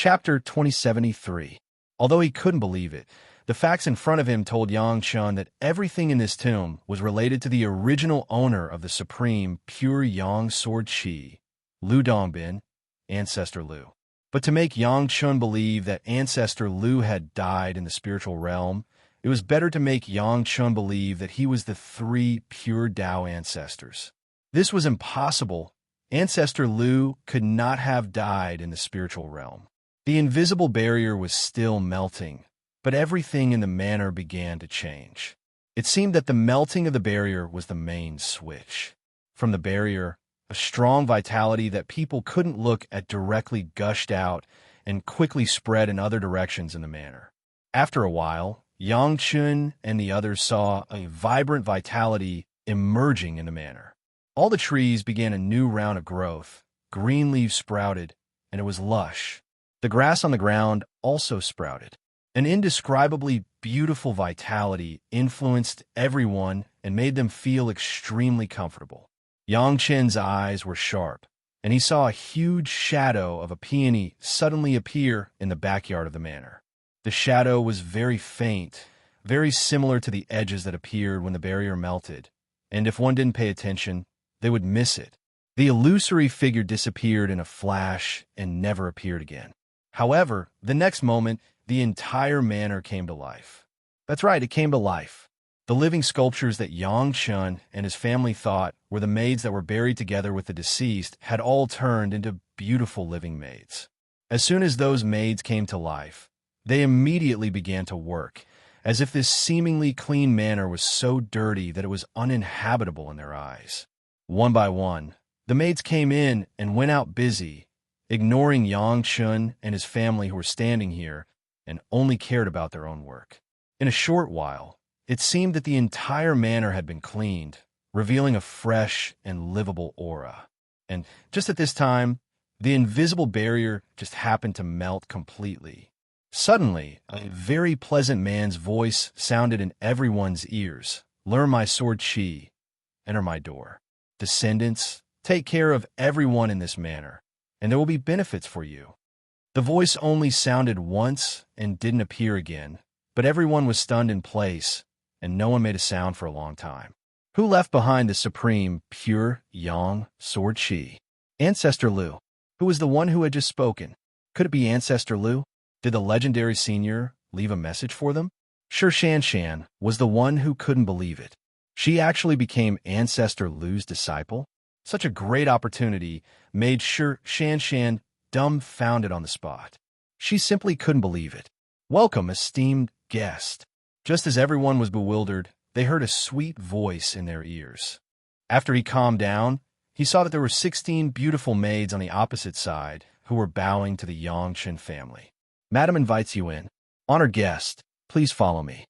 Chapter 2073. Although he couldn't believe it, the facts in front of him told Yang Chun that everything in this tomb was related to the original owner of the supreme, pure Yang sword Qi, Lu Dongbin, Ancestor Lu. But to make Yang Chun believe that Ancestor Lu had died in the spiritual realm, it was better to make Yang Chun believe that he was the three pure Dao ancestors. This was impossible. Ancestor Lu could not have died in the spiritual realm. The invisible barrier was still melting, but everything in the manor began to change. It seemed that the melting of the barrier was the main switch. From the barrier, a strong vitality that people couldn't look at directly gushed out and quickly spread in other directions in the manor. After a while, Yang Chun and the others saw a vibrant vitality emerging in the manor. All the trees began a new round of growth, green leaves sprouted, and it was lush. The grass on the ground also sprouted. An indescribably beautiful vitality influenced everyone and made them feel extremely comfortable. Yang Chen's eyes were sharp, and he saw a huge shadow of a peony suddenly appear in the backyard of the manor. The shadow was very faint, very similar to the edges that appeared when the barrier melted, and if one didn't pay attention, they would miss it. The illusory figure disappeared in a flash and never appeared again. However, the next moment, the entire manor came to life. That's right, it came to life. The living sculptures that Yang Chun and his family thought were the maids that were buried together with the deceased had all turned into beautiful living maids. As soon as those maids came to life, they immediately began to work, as if this seemingly clean manor was so dirty that it was uninhabitable in their eyes. One by one, the maids came in and went out busy, ignoring Yang Chun and his family who were standing here and only cared about their own work. In a short while, it seemed that the entire manor had been cleaned, revealing a fresh and livable aura. And just at this time, the invisible barrier just happened to melt completely. Suddenly, a very pleasant man's voice sounded in everyone's ears. "Learn my sword Qi. Enter my door. Descendants, take care of everyone in this manor, and there will be benefits for you." The voice only sounded once and didn't appear again, but everyone was stunned in place, and no one made a sound for a long time. Who left behind the supreme, pure, Yang sword Qi? Ancestor Lu. Who was the one who had just spoken? Could it be Ancestor Lu? Did the legendary senior leave a message for them? Sure, Shan Shan was the one who couldn't believe it. She actually became Ancestor Lu's disciple? Such a great opportunity made sure Shan Shan dumbfounded on the spot. She simply couldn't believe it. "Welcome, esteemed guest." Just as everyone was bewildered, they heard a sweet voice in their ears. After he calmed down, he saw that there were 16 beautiful maids on the opposite side who were bowing to the Yang Chun family. "Madam invites you in. Honored guest, please follow me."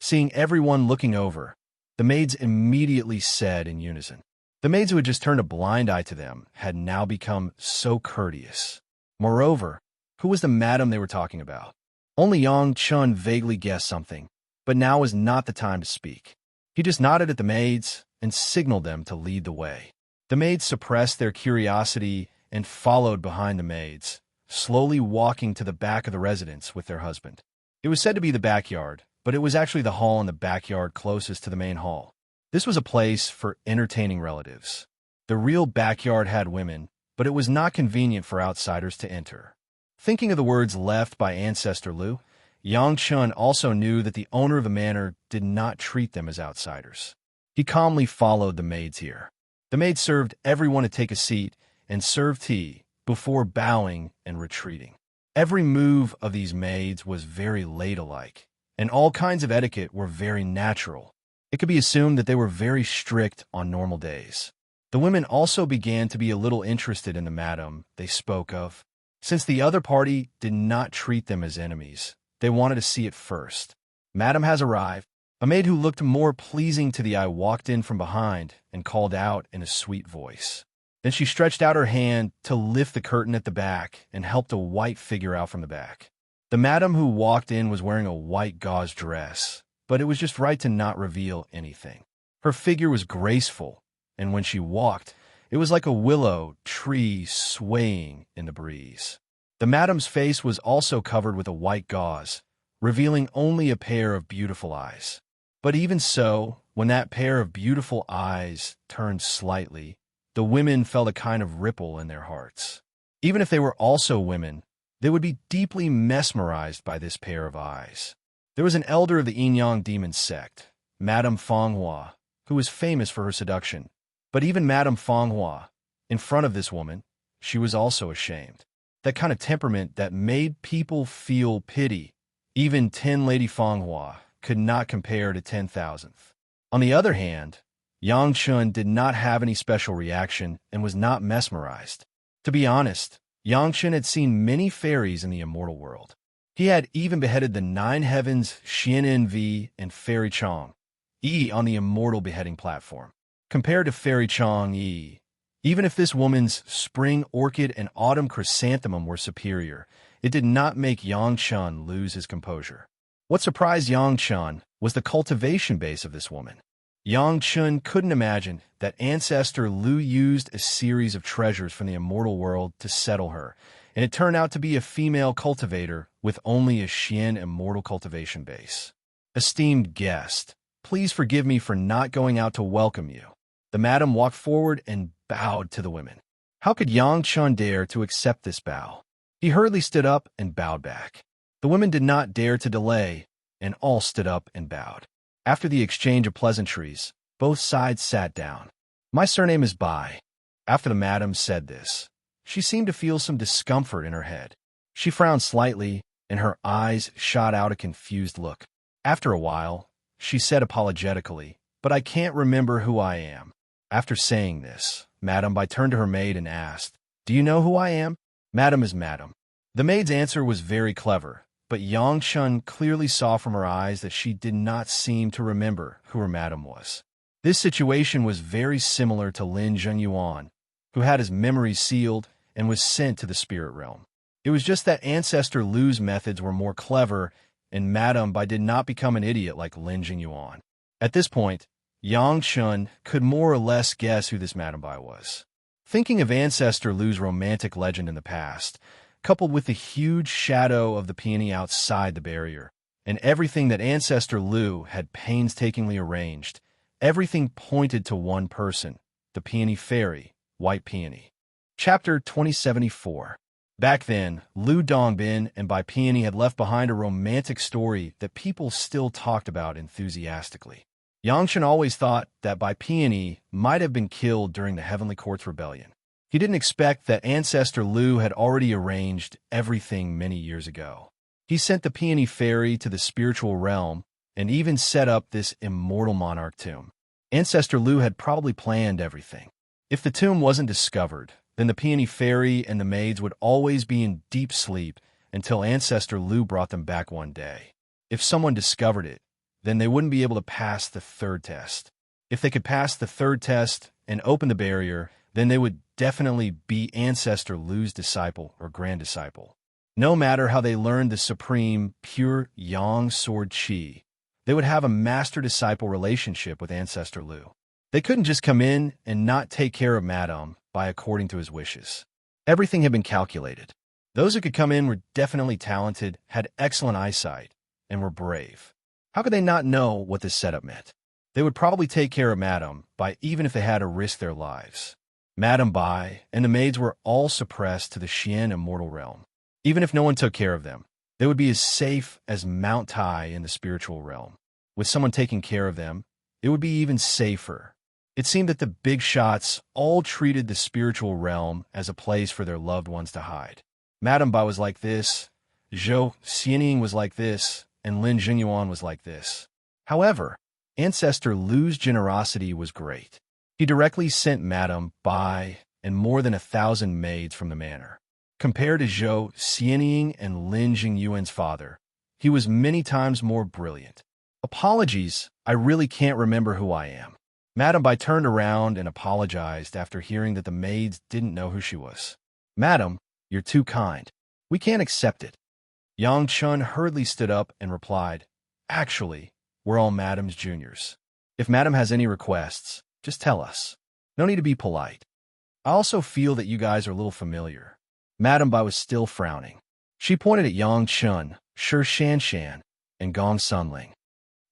Seeing everyone looking over, the maids immediately said in unison. The maids who had just turned a blind eye to them had now become so courteous. Moreover, who was the madam they were talking about? Only Yang Chun vaguely guessed something, but now was not the time to speak. He just nodded at the maids and signaled them to lead the way. The maids suppressed their curiosity and followed behind the maids, slowly walking to the back of the residence with their husband. It was said to be the backyard, but it was actually the hall in the backyard closest to the main hall. This was a place for entertaining relatives. The real backyard had women, but it was not convenient for outsiders to enter. Thinking of the words left by Ancestor Lu, Yang Chun also knew that the owner of the manor did not treat them as outsiders. He calmly followed the maids here. The maids served everyone to take a seat and served tea before bowing and retreating. Every move of these maids was very ladylike, and all kinds of etiquette were very natural. It could be assumed that they were very strict on normal days. The women also began to be a little interested in the madam they spoke of. Since the other party did not treat them as enemies, they wanted to see it first. "Madam has arrived." A maid who looked more pleasing to the eye walked in from behind and called out in a sweet voice. Then she stretched out her hand to lift the curtain at the back and helped a white figure out from the back. The madam who walked in was wearing a white gauze dress, but it was just right to not reveal anything. Her figure was graceful, and when she walked, it was like a willow tree swaying in the breeze. The madam's face was also covered with a white gauze, revealing only a pair of beautiful eyes. But even so, when that pair of beautiful eyes turned slightly, the women felt a kind of ripple in their hearts. Even if they were also women, they would be deeply mesmerized by this pair of eyes. There was an elder of the Yin-Yang demon sect, Madame Fanghua, who was famous for her seduction. But even Madame Fanghua, in front of this woman, she was also ashamed. That kind of temperament that made people feel pity. Even 10 Lady Fanghua could not compare to 10,000th. On the other hand, Yang Chun did not have any special reaction and was not mesmerized. To be honest, Yang Chun had seen many fairies in the immortal world. He had even beheaded the 9 heavens Xian Envy and Fairy Chong Yi on the immortal beheading platform. Compared to Fairy Chong Yi, even if this woman's spring orchid and autumn chrysanthemum were superior, it did not make Yang Chun lose his composure. What surprised Yang Chun was the cultivation base of this woman. Yang Chun couldn't imagine that ancestor Lu used a series of treasures from the immortal world to settle her, and it turned out to be a female cultivator with only a Xian immortal cultivation base. Esteemed guest, please forgive me for not going out to welcome you. The madam walked forward and bowed to the women. How could Yang Chun dare to accept this bow? He hurriedly stood up and bowed back. The women did not dare to delay, and all stood up and bowed. After the exchange of pleasantries, both sides sat down. My surname is Bai. After the madam said this, she seemed to feel some discomfort in her head. She frowned slightly, and her eyes shot out a confused look. After a while, she said apologetically, "But I can't remember who I am." After saying this, Madam Bai turned to her maid and asked, "Do you know who I am?" "Madam is madam." The maid's answer was very clever, but Yang Chun clearly saw from her eyes that she did not seem to remember who her madam was. This situation was very similar to Lin Zhenyuan, who had his memory sealed and was sent to the spirit realm. It was just that Ancestor Lu's methods were more clever, and Madame Bai did not become an idiot like Lin Zhenyuan. At this point, Yang Chun could more or less guess who this Madame Bai was. Thinking of Ancestor Lu's romantic legend in the past, coupled with the huge shadow of the peony outside the barrier, and everything that Ancestor Lu had painstakingly arranged, everything pointed to one person, the Peony Fairy, White Peony. Chapter 2074. Back then, Lu Dongbin and Bai Peony had left behind a romantic story that people still talked about enthusiastically. Yang Chun always thought that Bai Peony might have been killed during the Heavenly Court's rebellion. He didn't expect that Ancestor Lu had already arranged everything many years ago. He sent the Peony Fairy to the spiritual realm and even set up this immortal monarch tomb. Ancestor Lu had probably planned everything. If the tomb wasn't discovered, then the Peony Fairy and the maids would always be in deep sleep until Ancestor Lu brought them back one day. If someone discovered it, then they wouldn't be able to pass the 3rd test. If they could pass the 3rd test and open the barrier, then they would definitely be Ancestor Lu's disciple or grand disciple. No matter how they learned the supreme, pure Yang sword Qi, they would have a master-disciple relationship with Ancestor Lu. They couldn't just come in and not take care of Madame Bai according to his wishes. Everything had been calculated. Those who could come in were definitely talented, had excellent eyesight, and were brave. How could they not know what this setup meant? They would probably take care of Madame Bai even if they had to risk their lives. Madame Bai and the maids were all suppressed to the Xian immortal realm. Even if no one took care of them, they would be as safe as Mount Tai in the spiritual realm. With someone taking care of them, it would be even safer. It seemed that the big shots all treated the spiritual realm as a place for their loved ones to hide. Madame Bai was like this, Zhou Xianying was like this, and Lin Zhenyuan was like this. However, Ancestor Lu's generosity was great. He directly sent Madame Bai and more than 1,000 maids from the manor. Compared to Zhou Xianying and Lin Zhengyuan's father, he was many times more brilliant. Apologies, I really can't remember who I am. Madame Bai turned around and apologized after hearing that the maids didn't know who she was. Madam, you're too kind. We can't accept it. Yang Chun hurriedly stood up and replied, Actually, we're all Madam's juniors. If Madam has any requests, just tell us. No need to be polite. I also feel that you guys are a little familiar. Madame Bai was still frowning. She pointed at Yang Chun, Shi Shanshan, and Gong Sunling.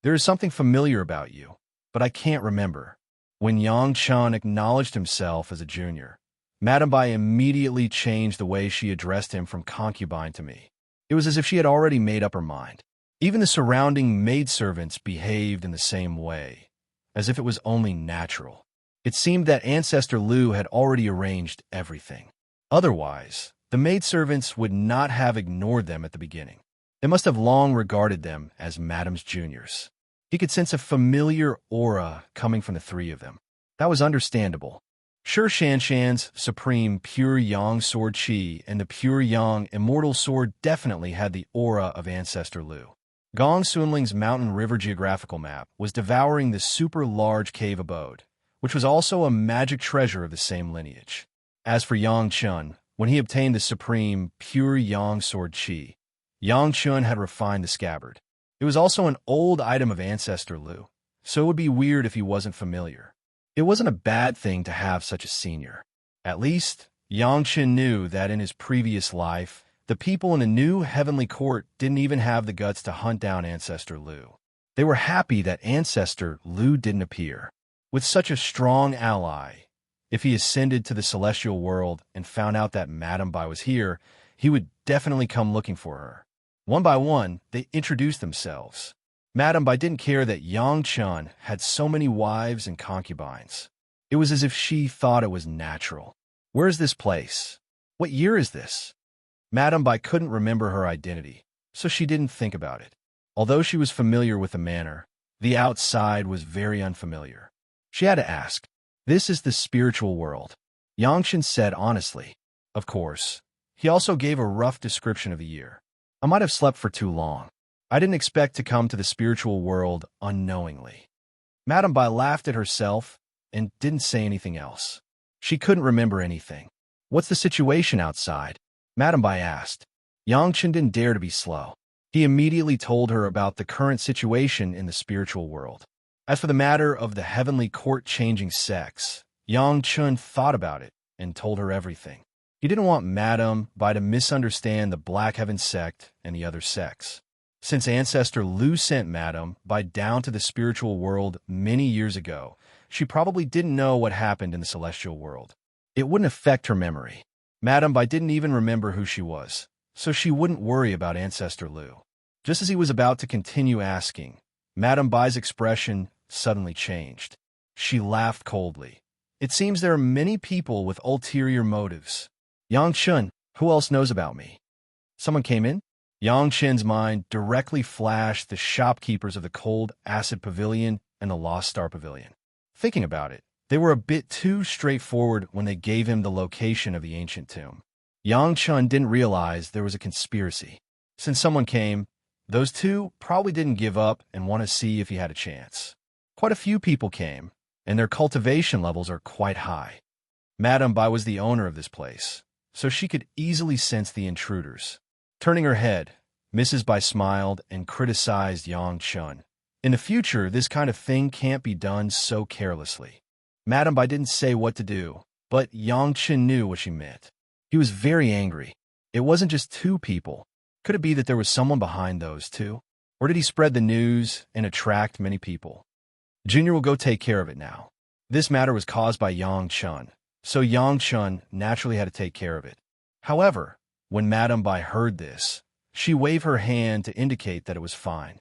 There is something familiar about you, but I can't remember. When Yang Chun acknowledged himself as a junior, Madame Bai immediately changed the way she addressed him from concubine to me. It was as if she had already made up her mind. Even the surrounding maidservants behaved in the same way, as if it was only natural. It seemed that Ancestor Lu had already arranged everything. Otherwise, the maidservants would not have ignored them at the beginning. They must have long regarded them as Madame's juniors. He could sense a familiar aura coming from the three of them. That was understandable. Shi Shanshan's supreme pure yang sword Qi and the pure yang immortal sword definitely had the aura of Ancestor Lu. Gong Sunling's mountain river geographical map was devouring the super large cave abode, which was also a magic treasure of the same lineage. As for Yang Chun, when he obtained the supreme pure yang sword Qi, Yang Chun had refined the scabbard. It was also an old item of Ancestor Lu, so it would be weird if he wasn't familiar. It wasn't a bad thing to have such a senior. At least, Yang Chun knew that in his previous life, the people in the new heavenly court didn't even have the guts to hunt down Ancestor Lu. They were happy that Ancestor Lu didn't appear. With such a strong ally, if he ascended to the celestial world and found out that Madame Bai was here, he would definitely come looking for her. One by one, they introduced themselves. Madame Bai didn't care that Yang Chun had so many wives and concubines. It was as if she thought it was natural. Where is this place? What year is this? Madame Bai couldn't remember her identity, so she didn't think about it. Although she was familiar with the manor, the outside was very unfamiliar. She had to ask, "This is the spiritual world?" Yang Chun said honestly. Of course. He also gave a rough description of the year. I might have slept for too long. I didn't expect to come to the spiritual world unknowingly. Madame Bai laughed at herself and didn't say anything else. She couldn't remember anything. What's the situation outside? Madame Bai asked. Yang Chun didn't dare to be slow. He immediately told her about the current situation in the spiritual world. As for the matter of the heavenly court changing sex, Yang Chun thought about it and told her everything. He didn't want Madame Bai to misunderstand the Black Heaven sect and the other sects. Since Ancestor Lu sent Madame Bai down to the spiritual world many years ago, she probably didn't know what happened in the celestial world. It wouldn't affect her memory. Madame Bai didn't even remember who she was, so she wouldn't worry about Ancestor Lu. Just as he was about to continue asking, Madame Bai's expression suddenly changed. She laughed coldly. It seems there are many people with ulterior motives. Yang Chun, who else knows about me? Someone came in? Yang Chun's mind directly flashed the shopkeepers of the Cold Acid Pavilion and the Lost Star Pavilion. Thinking about it, they were a bit too straightforward when they gave him the location of the ancient tomb. Yang Chun didn't realize there was a conspiracy. Since someone came, those two probably didn't give up and want to see if he had a chance. Quite a few people came, and their cultivation levels are quite high. Madame Bai was the owner of this place, so she could easily sense the intruders. Turning her head, Mrs. Bai smiled and criticized Yang Chun. In the future, this kind of thing can't be done so carelessly. Madame Bai didn't say what to do, but Yang Chun knew what she meant. He was very angry. It wasn't just two people. Could it be that there was someone behind those two? Or did he spread the news and attract many people? Junior will go take care of it now. This matter was caused by Yang Chun, so Yang Chun naturally had to take care of it. However, when Madame Bai heard this, she waved her hand to indicate that it was fine.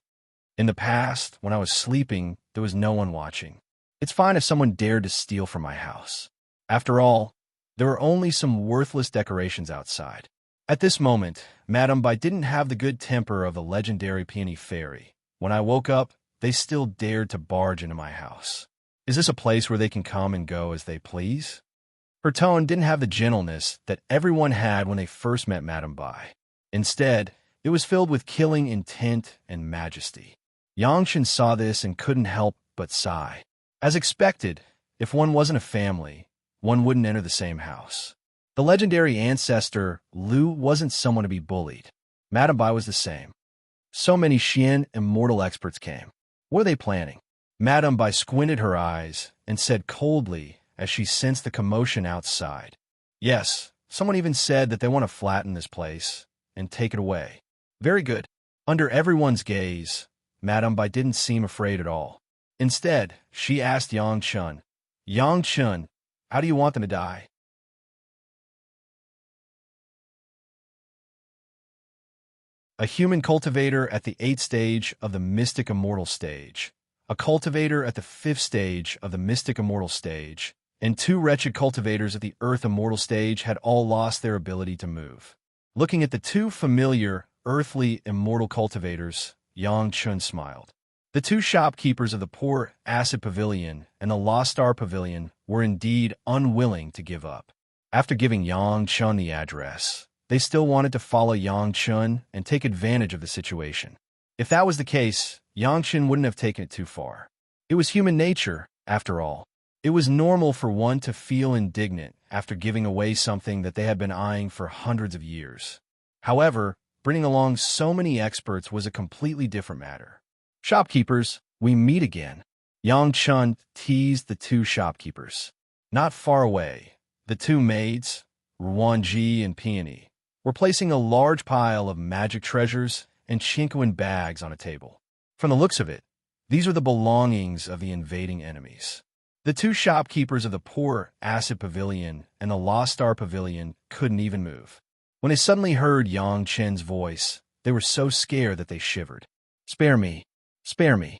In the past, when I was sleeping, there was no one watching. It's fine if someone dared to steal from my house. After all, there were only some worthless decorations outside. At this moment, Madame Bai didn't have the good temper of the legendary peony fairy. When I woke up, they still dared to barge into my house. Is this a place where they can come and go as they please? Her tone didn't have the gentleness that everyone had when they first met Madame Bai. Instead, it was filled with killing intent and majesty. Yang Chun saw this and couldn't help but sigh. As expected, if one wasn't a family, one wouldn't enter the same house. The legendary ancestor Lu wasn't someone to be bullied. Madame Bai was the same. So many Xian Immortal experts came. What are they planning? Madame Bai squinted her eyes and said coldly as she sensed the commotion outside. Yes, Someone even said that they want to flatten this place and take it away. Very good. Under everyone's gaze, Madame Bai didn't seem afraid at all. Instead, she asked Yang Chun, Yang Chun, how do you want them to die? A human cultivator at the 8th stage of the mystic immortal stage, a cultivator at the 5th stage of the mystic immortal stage, and 2 wretched cultivators at the earth immortal stage had all lost their ability to move. Looking at the 2 familiar, earthly, immortal cultivators, Yang Chun smiled. The 2 shopkeepers of the poor acid pavilion and the Lost Star pavilion were indeed unwilling to give up. After giving Yang Chun the address, they still wanted to follow Yang Chun and take advantage of the situation. If that was the case, Yang Chun wouldn't have taken it too far. It was human nature, after all. It was normal for one to feel indignant after giving away something that they had been eyeing for hundreds of years. However, bringing along so many experts was a completely different matter. Shopkeepers, we meet again. Yang Chun teased the 2 shopkeepers. Not far away, the 2 maids, Ruanji and Peony, were placing a large pile of magic treasures and chinquin bags on a table. From the looks of it, these are the belongings of the invading enemies. The 2 shopkeepers of the poor acid pavilion and the Lost Star pavilion couldn't even move. When they suddenly heard Yang Chen's voice, they were so scared that they shivered. Spare me, spare me.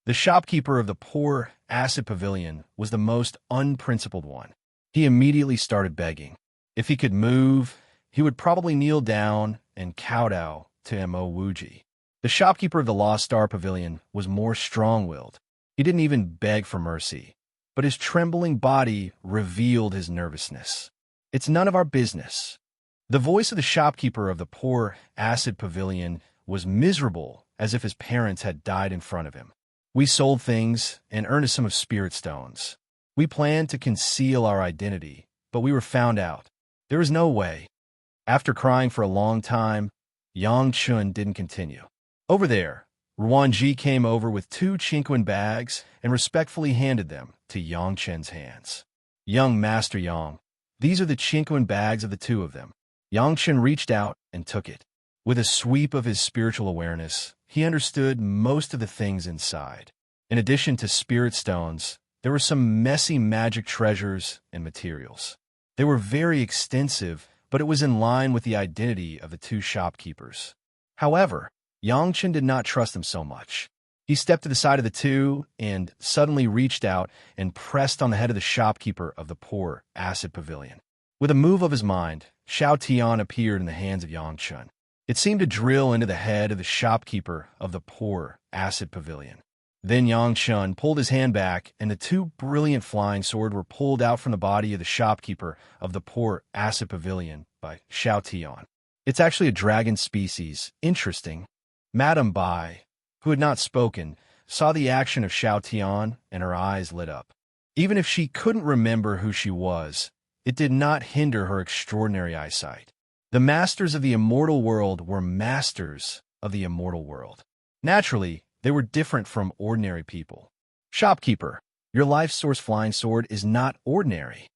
The shopkeeper of the poor acid pavilion was the most unprincipled one. He immediately started begging. If he could move, he would probably kneel down and kowtow to Mo Wuji. The shopkeeper of the Lost Star pavilion was more strong-willed. He didn't even beg for mercy, but his trembling body revealed his nervousness. It's none of our business. The voice of the shopkeeper of the poor acid pavilion was miserable, as if his parents had died in front of him. We sold things and earned a sum of spirit stones. We planned to conceal our identity, but we were found out. There was no way. After crying for a long time, Yang Chun didn't continue. Over there, Ruanji came over with 2 chinquin bags and respectfully handed them to Yang Chen's hands. Young Master Yang, these are the chinquin bags of the 2 of them. Yang Chen reached out and took it. With a sweep of his spiritual awareness, he understood most of the things inside. In addition to spirit stones, there were some messy magic treasures and materials. They were very extensive, but it was in line with the identity of the 2 shopkeepers. However, Yang Chen did not trust them so much. He stepped to the side of the 2 and suddenly reached out and pressed on the head of the shopkeeper of the poor acid pavilion. With a move of his mind, Xiao Tian appeared in the hands of Yang Chun. It seemed to drill into the head of the shopkeeper of the poor acid pavilion. Then Yang Chun pulled his hand back, and the 2 brilliant flying swords were pulled out from the body of the shopkeeper of the poor acid pavilion by Xiao Tian. It's actually a dragon species. Interesting. Madame Bai, who had not spoken, saw the action of Xiao Tian, and her eyes lit up. Even if she couldn't remember who she was, it did not hinder her extraordinary eyesight. The masters of the immortal world were masters of the immortal world. Naturally, they were different from ordinary people. Shopkeeper, your life source flying sword is not ordinary.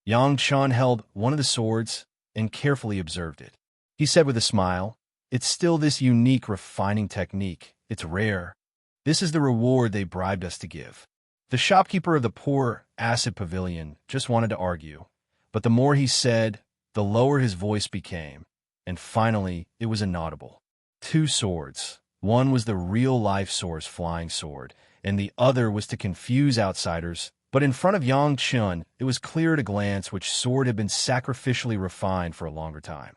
Yang Chun held one of the swords and carefully observed it. He said with a smile, it's still this unique refining technique. It's rare. This is the reward they bribed us to give. The shopkeeper of the poor acid pavilion just wanted to argue, but the more he said, the lower his voice became, and finally it was inaudible. 2 swords. One was the real-life source flying sword, and the other was to confuse outsiders, but in front of Yang Chun, it was clear at a glance which sword had been sacrificially refined for a longer time.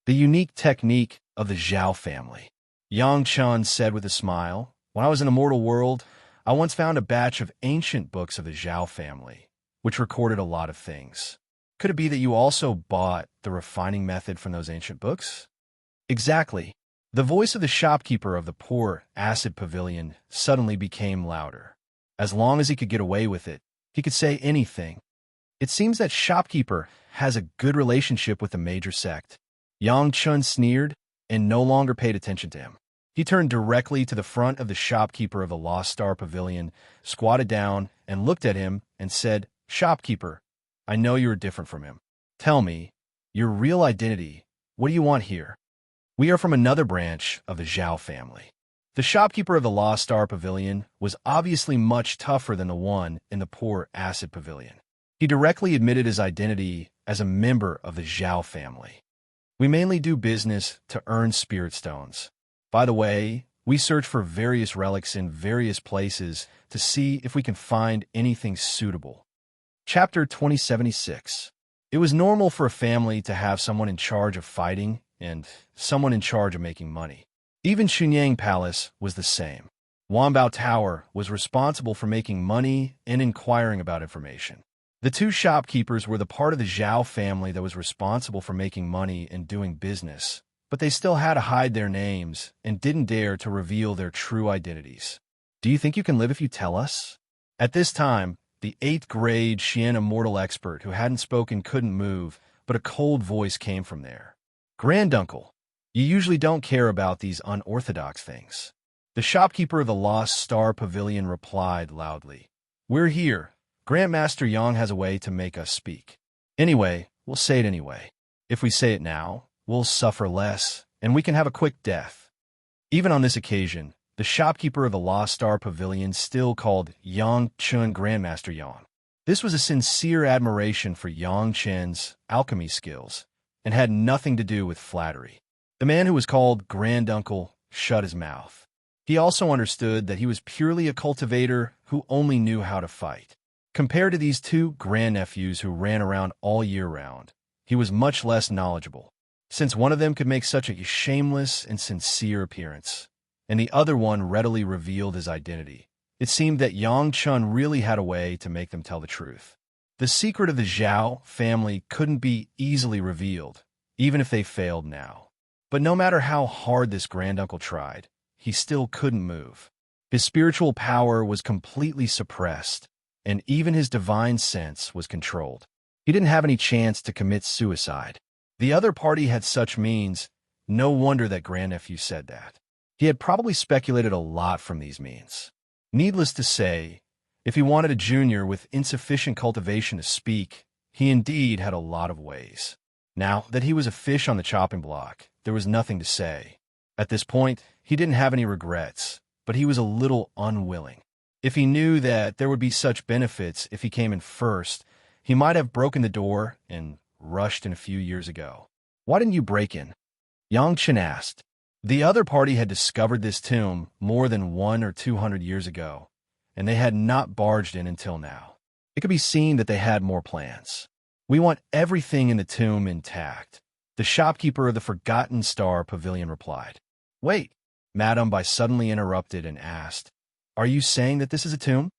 The unique technique of the Zhao family. Yang Chun said with a smile, when I was in the mortal world, I once found a batch of ancient books of the Zhao family, which recorded a lot of things. Could it be that you also bought the refining method from those ancient books? Exactly. The voice of the shopkeeper of the poor acid pavilion suddenly became louder. As long as he could get away with it, he could say anything. It seems that shopkeeper has a good relationship with the major sect. Yang Chun sneered and no longer paid attention to him. He turned directly to the front of the shopkeeper of the Lost Star pavilion, squatted down, and looked at him and said, Shopkeeper, I know you are different from him. Tell me, Your real identity? What do you want here? We are from another branch of the Zhao family. The shopkeeper of the Lost Star Pavilion was obviously much tougher than the one in the poor Acid Pavilion. He directly admitted his identity as a member of the Zhao family. We mainly do business to earn spirit stones. By the way, we search for various relics in various places to see if we can find anything suitable. Chapter 2076. It was normal for a family to have someone in charge of fighting and someone in charge of making money. Even Xunyang Palace was the same. Wanbao Tower was responsible for making money and inquiring about information. The two shopkeepers were the part of the Zhao family that was responsible for making money and doing business, but they still had to hide their names and didn't dare to reveal their true identities. Do you think you can live if you tell us? At this time, the 8th grade Xian Immortal expert who hadn't spoken couldn't move, but a cold voice came from there. Granduncle, you usually don't care about these unorthodox things. The shopkeeper of the Lost Star Pavilion replied loudly. We're here. Grandmaster Yang has a way to make us speak. Anyway, we'll say it anyway. If we say it now, we'll suffer less, and we can have a quick death. Even on this occasion, the shopkeeper of the Lost Star Pavilion still called Yang Chen Grandmaster Yang. This was a sincere admiration for Yang Chen's alchemy skills, and had nothing to do with flattery. The man who was called Granduncle shut his mouth. He also understood that he was purely a cultivator who only knew how to fight. Compared to these two grandnephews who ran around all year round, he was much less knowledgeable, since one of them could make such a shameless and sincere appearance, and the other one readily revealed his identity. It seemed that Yang Chun really had a way to make them tell the truth. The secret of the Zhao family couldn't be easily revealed, even if they failed now. But no matter how hard this granduncle tried, he still couldn't move. His spiritual power was completely suppressed, and even his divine sense was controlled. He didn't have any chance to commit suicide. The other party had such means, no wonder that grandnephew said that. He had probably speculated a lot from these means. Needless to say, if he wanted a junior with insufficient cultivation to speak, he indeed had a lot of ways. Now that he was a fish on the chopping block, there was nothing to say. At this point, he didn't have any regrets, but he was a little unwilling. If he knew that there would be such benefits if he came in first, he might have broken the door and rushed in a few years ago. Why didn't you break in? Yang Chen asked. The other party had discovered this tomb more than 100 or 200 years ago, and they had not barged in until now. It could be seen that they had more plans. We want everything in the tomb intact, the shopkeeper of the Forgotten Star Pavilion replied. Wait, Madame Bai suddenly interrupted and asked, Are you saying that this is a tomb?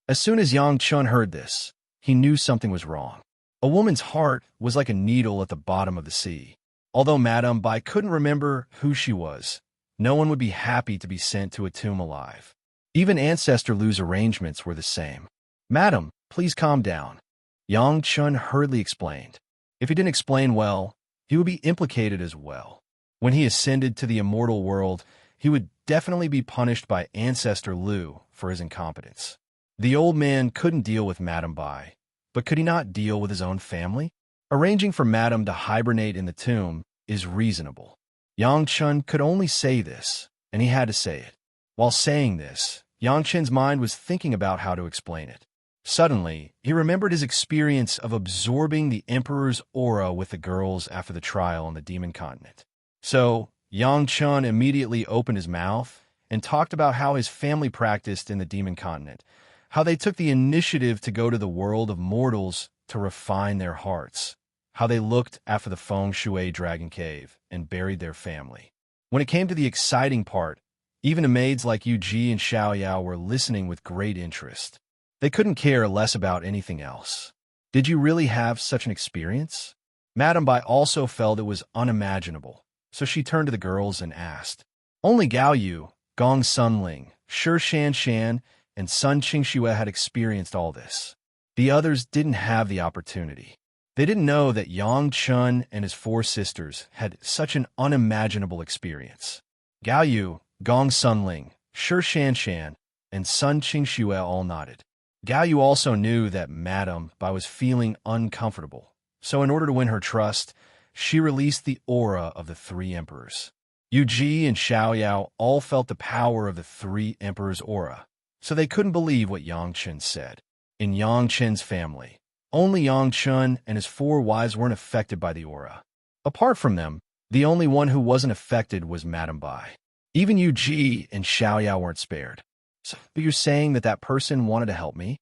As soon as Yang Chun heard this, he knew something was wrong. A woman's heart was like a needle at the bottom of the sea. Although Madame Bai couldn't remember who she was, no one would be happy to be sent to a tomb alive. Even Ancestor Lu's arrangements were the same. Madam, please calm down. Yang Chun hurriedly explained. If he didn't explain well, he would be implicated as well. When he ascended to the immortal world, he would definitely be punished by Ancestor Lu for his incompetence. The old man couldn't deal with Madame Bai, but could he not deal with his own family? Arranging for Madame to hibernate in the tomb is reasonable. Yang Chun could only say this, and he had to say it. While saying this, Yang Chen's mind was thinking about how to explain it. Suddenly, he remembered his experience of absorbing the Emperor's aura with the girls after the trial on the Demon Continent. So, Yang Chun immediately opened his mouth and talked about how his family practiced in the Demon Continent, how they took the initiative to go to the world of mortals to refine their hearts, how they looked after the Feng Shui Dragon Cave and buried their family. When it came to the exciting part, even the maids like Yu Ji and Xiao Yao were listening with great interest. They couldn't care less about anything else. Did you really have such an experience? Madame Bai also felt it was unimaginable, so she turned to the girls and asked. Only Gao Yu, Gong Sunling, Shi Shan Shan, and Sun Qingxue had experienced all this. The others didn't have the opportunity. They didn't know that Yang Chun and his 4 sisters had such an unimaginable experience. Gao Yu, Gong Sunling, Shi Shan Shan, and Sun Qingxue all nodded. Gao Yu also knew that Madame Bai was feeling uncomfortable, so in order to win her trust, she released the aura of the three emperors. Yu Ji and Xiao Yao all felt the power of the three emperors' aura, so they couldn't believe what Yang Chen said. In Yang Chen's family, only Yang Chen and his four wives weren't affected by the aura. Apart from them, the only one who wasn't affected was Madame Bai. Even Yu Ji and Xiao Yao weren't spared. So, but you're saying that that person wanted to help me?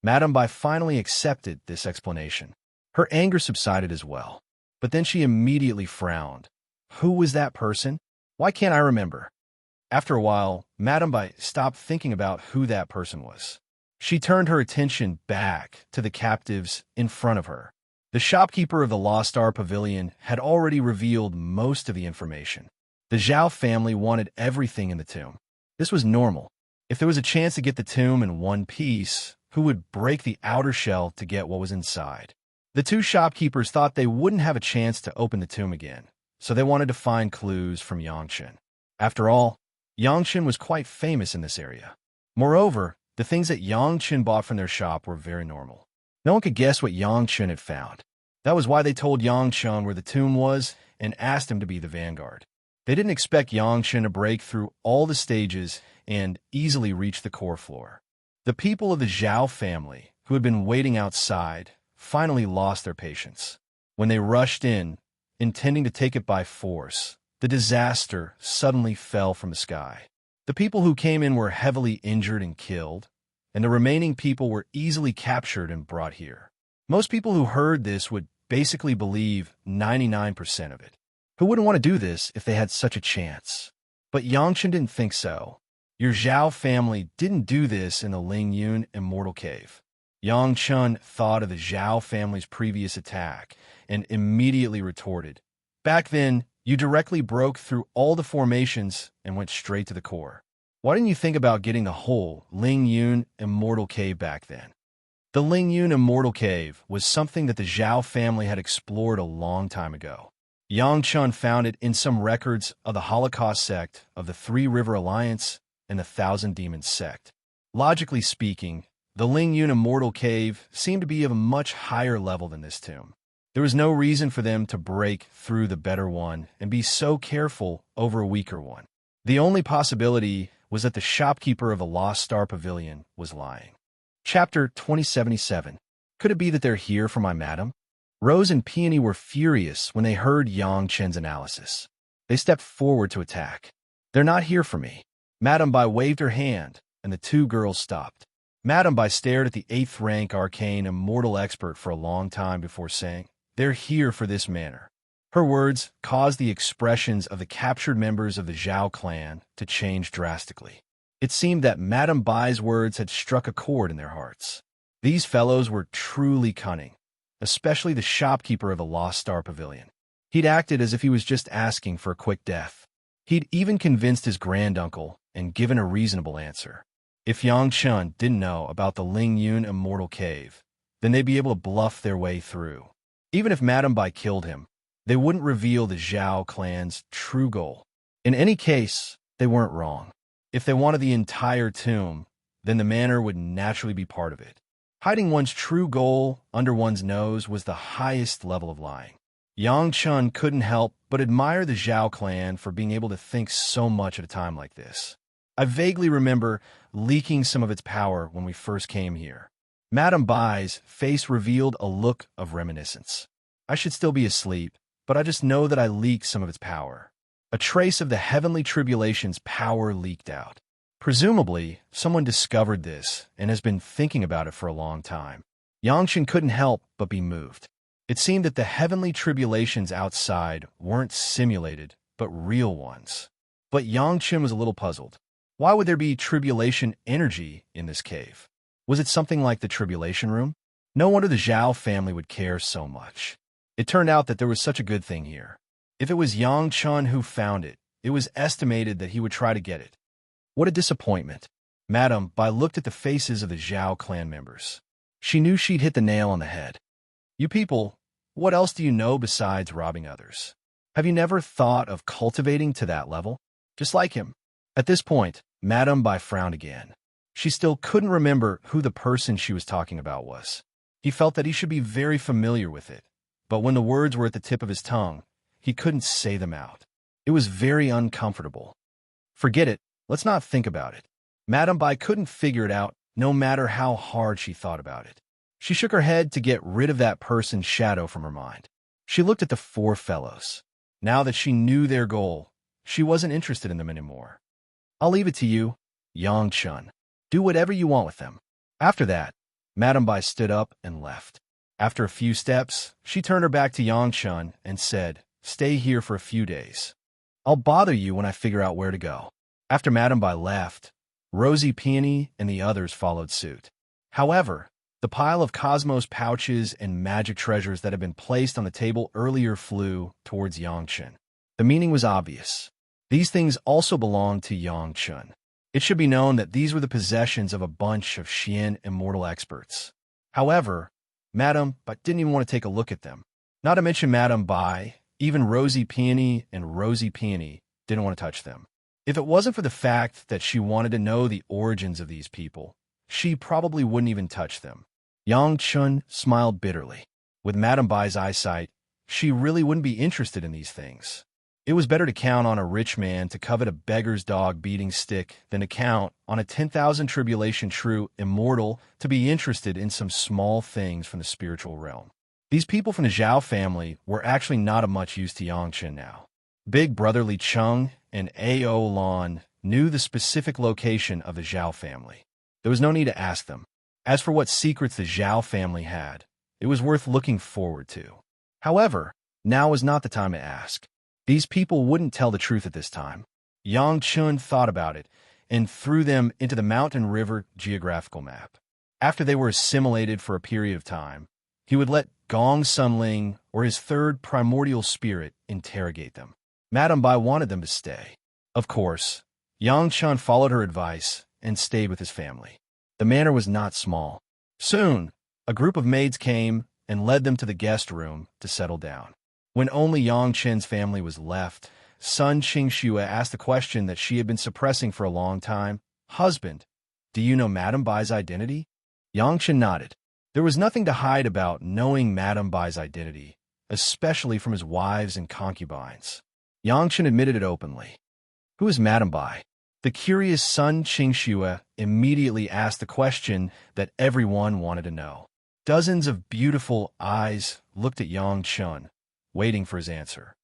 Madame Bai finally accepted this explanation. Her anger subsided as well. But then she immediately frowned. Who was that person? Why can't I remember? After a while, Madame Bai stopped thinking about who that person was. She turned her attention back to the captives in front of her. The shopkeeper of the Lost Star Pavilion had already revealed most of the information. The Zhao family wanted everything in the tomb. This was normal. If there was a chance to get the tomb in one piece, who would break the outer shell to get what was inside? The two shopkeepers thought they wouldn't have a chance to open the tomb again, so they wanted to find clues from Yangchen. After all, Yangchen was quite famous in this area. Moreover, the things that Yangchen bought from their shop were very normal. No one could guess what Yangchen had found. That was why they told Yangchen where the tomb was and asked him to be the vanguard. They didn't expect Yangchen to break through all the stages and easily reach the core floor. The people of the Zhao family, who had been waiting outside, finally lost their patience. When they rushed in, intending to take it by force, the disaster suddenly fell from the sky. The people who came in were heavily injured and killed, and the remaining people were easily captured and brought here. Most people who heard this would basically believe 99% of it. Who wouldn't want to do this if they had such a chance? But Yangchen didn't think so. Your Zhao family didn't do this in the Lingyun Immortal Cave. Yangchen thought of the Zhao family's previous attack and immediately retorted. Back then, you directly broke through all the formations and went straight to the core. Why didn't you think about getting the whole Lingyun Immortal Cave back then? The Lingyun Immortal Cave was something that the Zhao family had explored a long time ago. Yangchen found it in some records of the Holocaust sect of the Three River Alliance and the Thousand Demons sect. Logically speaking, the Lingyun Immortal Cave seemed to be of a much higher level than this tomb. There was no reason for them to break through the better one and be so careful over a weaker one. The only possibility was that the shopkeeper of the Lost Star Pavilion was lying. Chapter 2077. Could it be that they're here for my madam? Rose and Peony were furious when they heard Yang Chen's analysis. They stepped forward to attack. They're not here for me. Madame Bai waved her hand, and the two girls stopped. Madame Bai stared at the 8th rank arcane immortal expert for a long time before saying, "They're here for this manor." Her words caused the expressions of the captured members of the Zhao clan to change drastically. It seemed that Madame Bai's words had struck a chord in their hearts. These fellows were truly cunning, especially the shopkeeper of the Lost Star Pavilion. He'd acted as if he was just asking for a quick death. He'd even convinced his granduncle and given a reasonable answer. If Yangchen didn't know about the Lingyun Immortal Cave, then they'd be able to bluff their way through. Even if Madame Bai killed him, they wouldn't reveal the Zhao clan's true goal. In any case, they weren't wrong. If they wanted the entire tomb, then the manor would naturally be part of it. Hiding one's true goal under one's nose was the highest level of lying. Yangchen couldn't help but admire the Zhao clan for being able to think so much at a time like this. I vaguely remember leaking some of its power when we first came here. Madame Bai's face revealed a look of reminiscence. I should still be asleep, but I just know that I leaked some of its power. A trace of the heavenly tribulation's power leaked out. Presumably, someone discovered this and has been thinking about it for a long time. Yangchen couldn't help but be moved. It seemed that the heavenly tribulations outside weren't simulated, but real ones. But Yangchen was a little puzzled. Why would there be tribulation energy in this cave? Was it something like the tribulation room? No wonder the Zhao family would care so much. It turned out that there was such a good thing here. If it was Yangchen who found it, it was estimated that he would try to get it. What a disappointment. Madame Bai looked at the faces of the Zhao clan members. She knew she'd hit the nail on the head. You people, what else do you know besides robbing others? Have you never thought of cultivating to that level? Just like him. At this point, Madame Bai frowned again. She still couldn't remember who the person she was talking about was. He felt that he should be very familiar with it, but when the words were at the tip of his tongue, he couldn't say them out. It was very uncomfortable. Forget it, let's not think about it. Madame Bai couldn't figure it out, no matter how hard she thought about it. She shook her head to get rid of that person's shadow from her mind. She looked at the four fellows. Now that she knew their goal, she wasn't interested in them anymore. I'll leave it to you, Yang Chun. Do whatever you want with them. After that, Madame Bai stood up and left. After a few steps, she turned her back to Yang Chun and said, "Stay here for a few days. I'll bother you when I figure out where to go." After Madame Bai left, Rosy Peony and the others followed suit. However, the pile of Cosmos pouches and magic treasures that had been placed on the table earlier flew towards Yang Chun. The meaning was obvious. These things also belonged to Yang Chun. It should be known that these were the possessions of a bunch of Xian Immortal experts. However, Madame Bai didn't even want to take a look at them. Not to mention Madame Bai, even Rosy Peony and Rosy Peony didn't want to touch them. If it wasn't for the fact that she wanted to know the origins of these people, she probably wouldn't even touch them. Yang Chun smiled bitterly. With Madame Bai's eyesight, she really wouldn't be interested in these things. It was better to count on a rich man to covet a beggar's dog beating stick than to count on a 10,000 tribulation true immortal to be interested in some small things from the spiritual realm. These people from the Zhao family were actually not of much use to Yang Chun now. Big brother Li Cheng and A.O. Lan knew the specific location of the Zhao family. There was no need to ask them. As for what secrets the Zhao family had, it was worth looking forward to. However, now was not the time to ask. These people wouldn't tell the truth at this time. Yang Chun thought about it and threw them into the mountain river geographical map. After they were assimilated for a period of time, he would let Gong Sunling or his third primordial spirit interrogate them. Madame Bai wanted them to stay. Of course, Yang Chun followed her advice and stayed with his family. The manor was not small. Soon, a group of maids came and led them to the guest room to settle down. When only Yang Chen's family was left, Sun Qingxue asked the question that she had been suppressing for a long time. "Husband, do you know Madame Bai's identity?" Yang Chen nodded. There was nothing to hide about knowing Madame Bai's identity, especially from his wives and concubines. Yang Chen admitted it openly. Who is Madame Bai? The curious Sun Qingxue immediately asked the question that everyone wanted to know. Dozens of beautiful eyes looked at Yang Chun, waiting for his answer.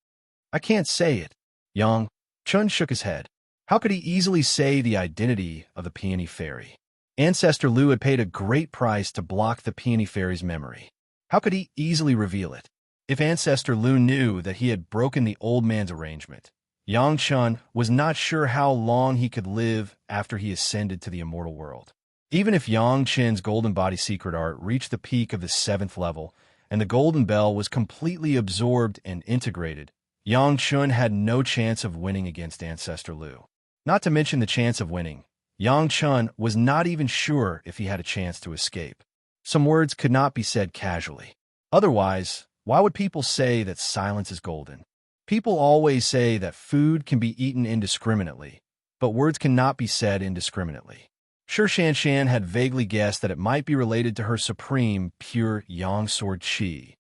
"I can't say it." Yang Chun shook his head. How could he easily say the identity of the Peony Fairy? Ancestor Lu had paid a great price to block the Peony Fairy's memory. How could he easily reveal it? If Ancestor Lu knew that he had broken the old man's arrangement, Yang Chun was not sure how long he could live after he ascended to the immortal world. Even if Yang Chen's golden body secret art reached the peak of the 7th level, and the golden bell was completely absorbed and integrated, Yang Chun had no chance of winning against Ancestor Lu. Not to mention the chance of winning, Yang Chun was not even sure if he had a chance to escape. Some words could not be said casually. Otherwise, why would people say that silence is golden? People always say that food can be eaten indiscriminately, but words cannot be said indiscriminately. Sure, Shan Shan had vaguely guessed that it might be related to her supreme, pure Yang Sword Qi,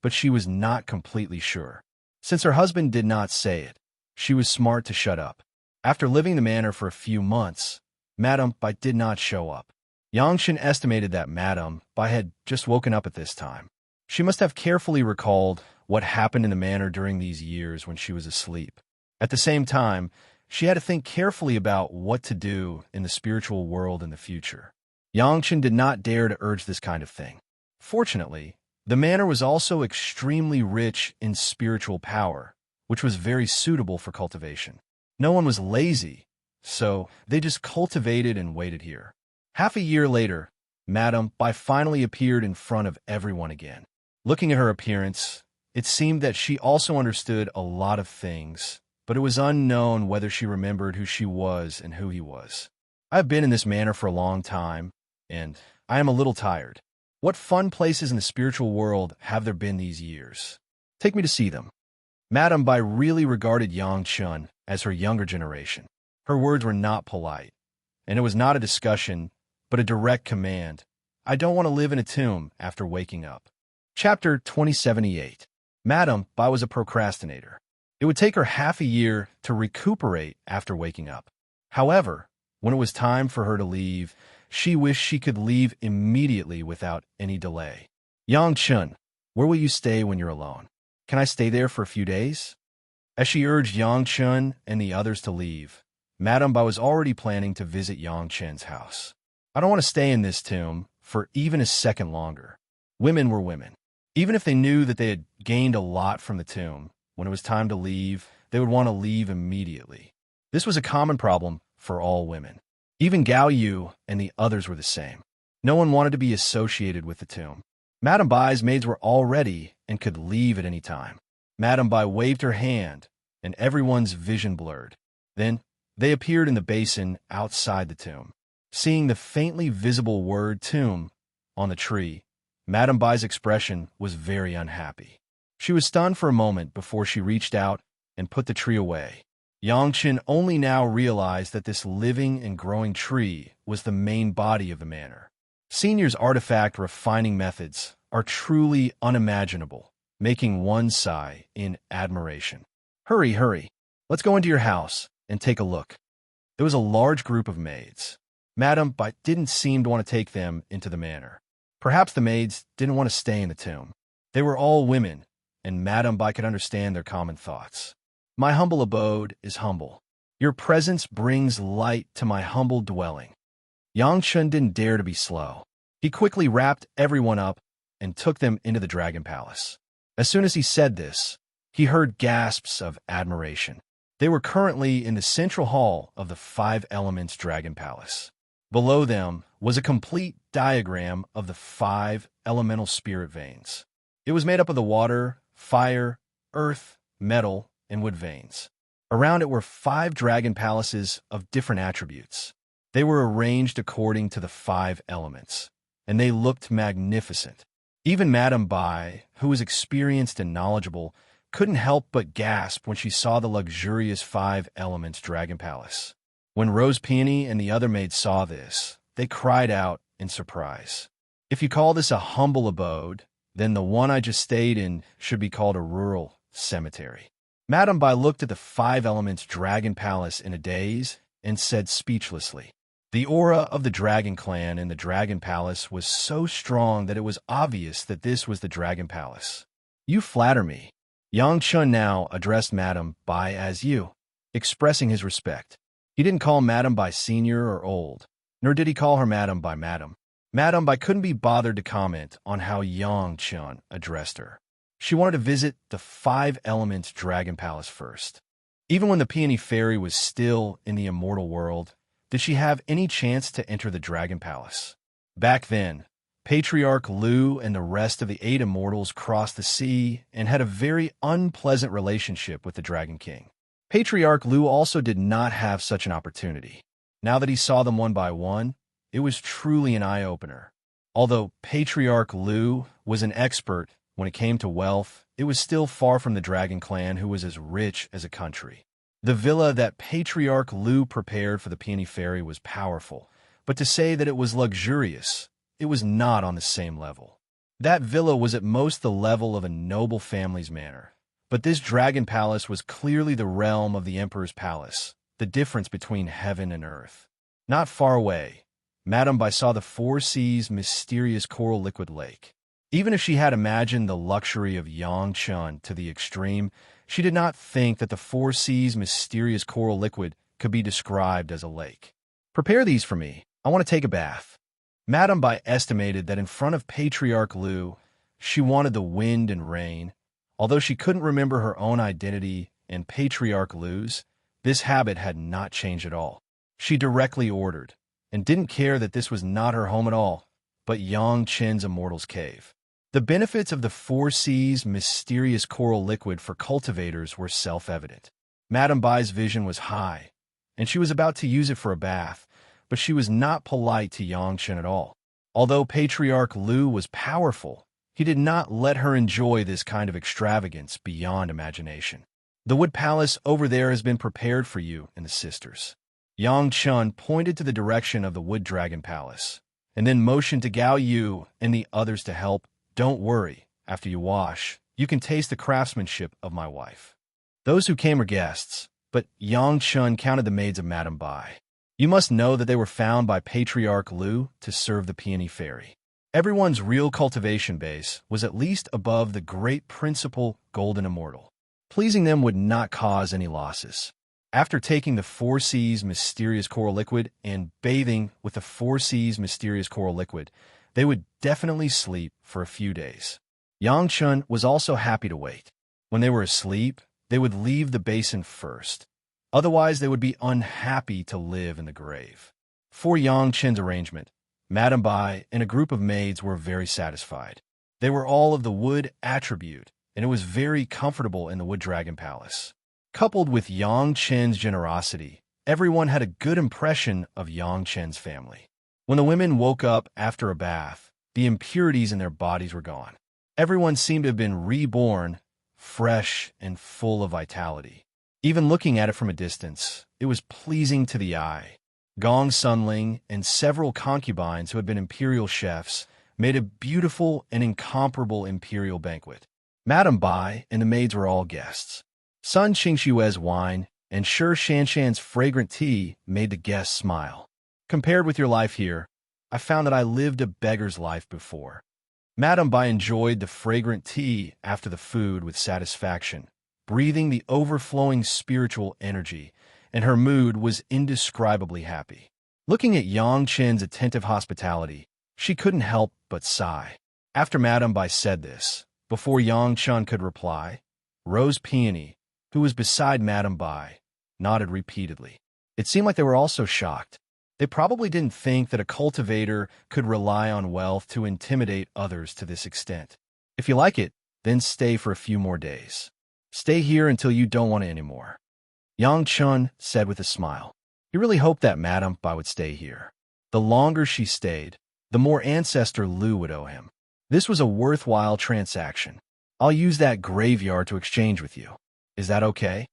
but she was not completely sure. Since her husband did not say it, she was smart to shut up. After living the manor for a few months, Madame Bai did not show up. Yang Shen estimated that Madame Bai had just woken up at this time. She must have carefully recalled what happened in the manor during these years when she was asleep. At the same time, she had to think carefully about what to do in the spiritual world in the future. Yang Chen did not dare to urge this kind of thing. Fortunately, the manor was also extremely rich in spiritual power, which was very suitable for cultivation. No one was lazy, so they just cultivated and waited here. Half a year later, Madame Bai finally appeared in front of everyone again. Looking at her appearance, it seemed that she also understood a lot of things, but it was unknown whether she remembered who she was and who he was. I have been in this manor for a long time, and I am a little tired. What fun places in the spiritual world have there been these years? Take me to see them. Madame Bai really regarded Yang Chun as her younger generation. Her words were not polite, and it was not a discussion, but a direct command. I don't want to live in a tomb after waking up. Chapter 2078. Madame Bai was a procrastinator. It would take her half a year to recuperate after waking up. However, when it was time for her to leave, she wished she could leave immediately without any delay. Yang Chun, where will you stay when you're alone? Can I stay there for a few days? As she urged Yang Chun and the others to leave, Madame Bai was already planning to visit Yang Chun's house. I don't want to stay in this tomb for even a second longer. Women were women. Even if they knew that they had gained a lot from the tomb, when it was time to leave, they would want to leave immediately. This was a common problem for all women. Even Gao Yu and the others were the same. No one wanted to be associated with the tomb. Madame Bai's maids were all ready and could leave at any time. Madame Bai waved her hand, and everyone's vision blurred. Then, they appeared in the basin outside the tomb. Seeing the faintly visible word tomb on the tree, Madame Bai's expression was very unhappy. She was stunned for a moment before she reached out and put the tree away. Yang Qin only now realized that this living and growing tree was the main body of the manor. Senior's artifact refining methods are truly unimaginable, making one sigh in admiration. Hurry, hurry. Let's go into your house and take a look. There was a large group of maids. Madame Bai didn't seem to want to take them into the manor. Perhaps the maids didn't want to stay in the tomb. They were all women, and Madame Bai could understand their common thoughts. My humble abode is humble. Your presence brings light to my humble dwelling. Yang Chun didn't dare to be slow. He quickly wrapped everyone up and took them into the Dragon Palace. As soon as he said this, he heard gasps of admiration. They were currently in the central hall of the Five Elements Dragon Palace. Below them was a complete diagram of the 5 elemental spirit veins. It was made up of the water, fire, earth, metal, and wood veins. Around it were 5 dragon palaces of different attributes. They were arranged according to the 5 elements, and they looked magnificent. Even Madame Bai, who was experienced and knowledgeable, couldn't help but gasp when she saw the luxurious 5 elements dragon palace. When Rose Peony and the other maids saw this, they cried out in surprise. If you call this a humble abode, then the one I just stayed in should be called a rural cemetery. Madame Bai looked at the 5 elements dragon palace in a daze and said speechlessly. The aura of the dragon clan in the dragon palace was so strong that it was obvious that this was the dragon palace. You flatter me. Yang Chun now addressed Madame Bai as you, expressing his respect. He didn't call Madame Bai senior or old, nor did he call her Madame Bai Madame. Madame Bai couldn't be bothered to comment on how Yang Chun addressed her. She wanted to visit the 5 Elements Dragon Palace first. Even when the Peony Fairy was still in the Immortal world, did she have any chance to enter the Dragon Palace? Back then, Patriarch Lu and the rest of the 8 Immortals crossed the sea and had a very unpleasant relationship with the Dragon King. Patriarch Lu also did not have such an opportunity. Now that he saw them one by one, it was truly an eye-opener. Although Patriarch Lu was an expert when it came to wealth, it was still far from the Dragon Clan, who was as rich as a country. The villa that Patriarch Lu prepared for the Peony Fairy was powerful, but to say that it was luxurious, it was not on the same level. That villa was at most the level of a noble family's manor. But this dragon palace was clearly the realm of the Emperor's palace, the difference between heaven and earth. Not far away, Madame Bai saw the 4 Seas mysterious coral liquid lake. Even if she had imagined the luxury of Yang Chun to the extreme, she did not think that the 4 Seas mysterious coral liquid could be described as a lake. Prepare these for me. I want to take a bath. Madame Bai estimated that in front of Patriarch Lu, she wanted the wind and rain. Although she couldn't remember her own identity and Patriarch Lu's, this habit had not changed at all. She directly ordered, and didn't care that this was not her home at all, but Yang Chen's Immortal's cave. The benefits of the 4 Seas mysterious coral liquid for cultivators were self-evident. Madame Bai's vision was high, and she was about to use it for a bath, but she was not polite to Yang Chen at all. Although Patriarch Lu was powerful, he did not let her enjoy this kind of extravagance beyond imagination. The wood palace over there has been prepared for you and the sisters. Yang Chun pointed to the direction of the wood dragon palace, and then motioned to Gao Yu and the others to help. Don't worry, after you wash, You can taste the craftsmanship of my wife. Those who came were guests, but Yang Chun counted the maids of Madame Bai. You must know that they were found by Patriarch Lu to serve the peony fairy. Everyone's real cultivation base was at least above the great principal golden immortal. Pleasing them would not cause any losses. After taking the 4 C's mysterious coral liquid and bathing with the 4 C's mysterious coral liquid, they would definitely sleep for a few days. Yang Chun was also happy to wait. When they were asleep, they would leave the basin first. Otherwise, they would be unhappy to live in the grave. For Yang Chun's arrangement, Madame Bai and a group of maids were very satisfied. They were all of the wood attribute, and it was very comfortable in the Wood Dragon Palace. Coupled with Yang Chun's generosity, everyone had a good impression of Yang Chun's family. When the women woke up after a bath, the impurities in their bodies were gone. Everyone seemed to have been reborn, fresh and full of vitality. Even looking at it from a distance, it was pleasing to the eye. Gong Sunling and several concubines who had been imperial chefs made a beautiful and incomparable imperial banquet. Madame Bai and the maids were all guests. Sun Qingshue's wine and Shi Shanshan's fragrant tea made the guests smile. Compared with your life here, I found that I lived a beggar's life before. Madame Bai enjoyed the fragrant tea after the food with satisfaction, breathing the overflowing spiritual energy, and her mood was indescribably happy. Looking at Yang Chun's attentive hospitality, she couldn't help but sigh. After Madame Bai said this, before Yang Chun could reply, Rose Peony, who was beside Madame Bai, nodded repeatedly. It seemed like they were also shocked. They probably didn't think that a cultivator could rely on wealth to intimidate others to this extent. If you like it, then stay for a few more days. Stay here until you don't want it anymore. Yang Chun said with a smile. He really hoped that Madame Bai would stay here. The longer she stayed, the more Ancestor Lu would owe him. This was a worthwhile transaction. I'll use that graveyard to exchange with you. Is that okay?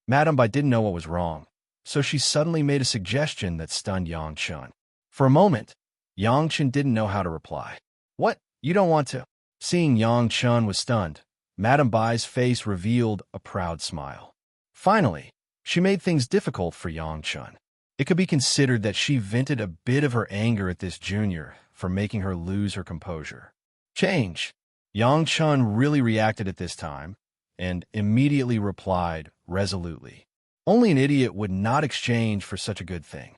Madame Bai didn't know what was wrong, so she suddenly made a suggestion that stunned Yang Chun. For a moment, Yang Chun didn't know how to reply. What? You don't want to? Seeing Yang Chun was stunned, Madame Bai's face revealed a proud smile. Finally, she made things difficult for Yang Chun. It could be considered that she vented a bit of her anger at this junior for making her lose her composure. Change. Yang Chun really reacted at this time and immediately replied resolutely. Only an idiot would not exchange for such a good thing.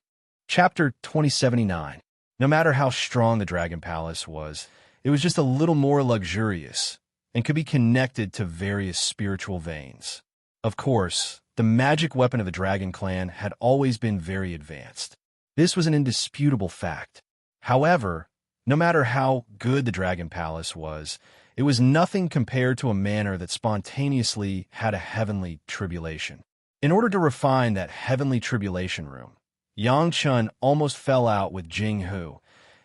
Chapter 2079. No matter how strong the Dragon Palace was, it was just a little more luxurious and could be connected to various spiritual veins. Of course, the magic weapon of the Dragon Clan had always been very advanced. This was an indisputable fact. However, no matter how good the Dragon Palace was, it was nothing compared to a manor that spontaneously had a heavenly tribulation. In order to refine that heavenly tribulation room, Yang Chun almost fell out with Jing Hu,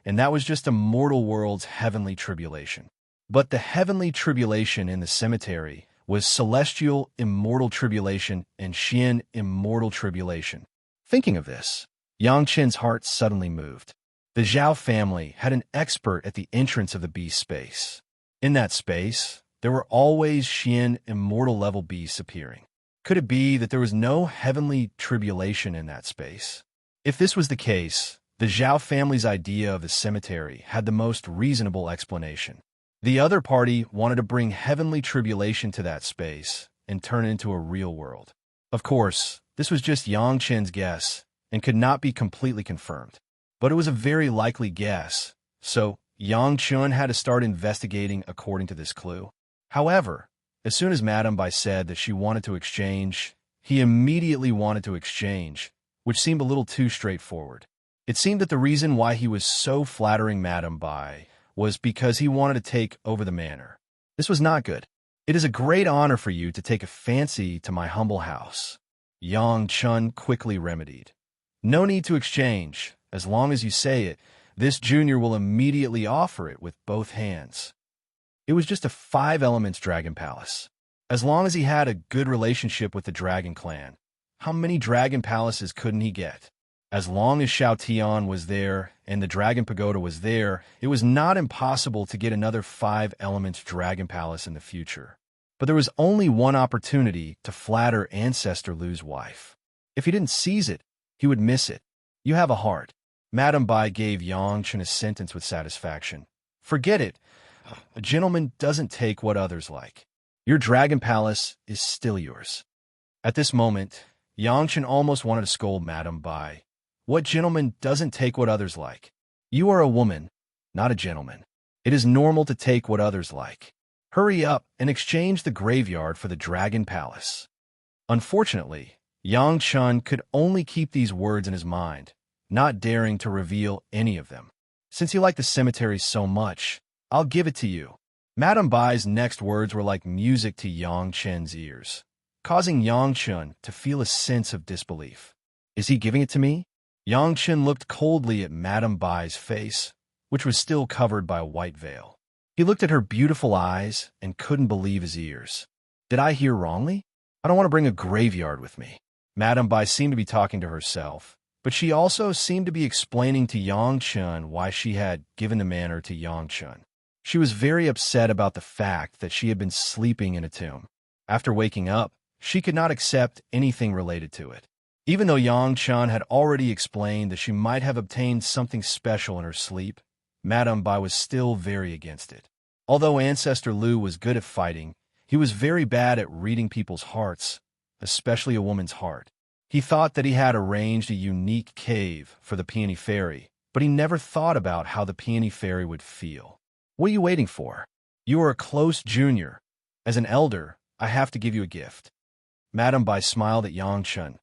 and that was just a mortal world's heavenly tribulation. But the heavenly tribulation in the cemetery was celestial immortal tribulation and Xian immortal tribulation. Thinking of this, Yang Chun's heart suddenly moved. The Zhao family had an expert at the entrance of the beast space. In that space, there were always Xian immortal level beasts appearing. Could it be that there was no heavenly tribulation in that space? If this was the case, the Zhao family's idea of the cemetery had the most reasonable explanation. The other party wanted to bring heavenly tribulation to that space and turn it into a real world. Of course, this was just Yang Chun's guess and could not be completely confirmed. But it was a very likely guess, so Yang Chun had to start investigating according to this clue. However, as soon as Madame Bai said that she wanted to exchange, he immediately wanted to exchange, which seemed a little too straightforward. It seemed that the reason why he was so flattering Madame Bai was because he wanted to take over the manor. This was not good. It is a great honor for you to take a fancy to my humble house. Yang Chun quickly remedied. No need to exchange. As long as you say it, this junior will immediately offer it with both hands. It was just a 5 elements Dragon Palace. As long as he had a good relationship with the Dragon Clan, how many Dragon Palaces couldn't he get? As long as Shao Tian was there and the Dragon Pagoda was there, it was not impossible to get another 5 elements Dragon Palace in the future. But there was only one opportunity to flatter Ancestor Lu's wife. If he didn't seize it, he would miss it. You have a heart. Madame Bai gave Yangchen a sentence with satisfaction. Forget it. A gentleman doesn't take what others like. Your dragon palace is still yours. At this moment, Yangchen almost wanted to scold Madame Bai. What gentleman doesn't take what others like? You are a woman, not a gentleman. It is normal to take what others like. Hurry up and exchange the graveyard for the dragon palace. Unfortunately, Yang Chun could only keep these words in his mind, not daring to reveal any of them. Since you like the cemetery so much, I'll give it to you. Madame Bai's next words were like music to Yang Chen's ears, causing Yang Chun to feel a sense of disbelief. Is he giving it to me? Yang Chen looked coldly at Madame Bai's face, which was still covered by a white veil. He looked at her beautiful eyes and couldn't believe his ears. Did I hear wrongly? I don't want to bring a graveyard with me. Madame Bai seemed to be talking to herself, but she also seemed to be explaining to Yang Chun why she had given the manor to Yang Chun. She was very upset about the fact that she had been sleeping in a tomb. After waking up, she could not accept anything related to it. Even though Yang Chun had already explained that she might have obtained something special in her sleep, Madame Bai was still very against it. Although Ancestor Lu was good at fighting, he was very bad at reading people's hearts, especially a woman's heart. He thought that he had arranged a unique cave for the Peony Fairy, but he never thought about how the Peony Fairy would feel. What are you waiting for? You are a close junior. As an elder, I have to give you a gift. Madame Bai smiled at Yang Chun.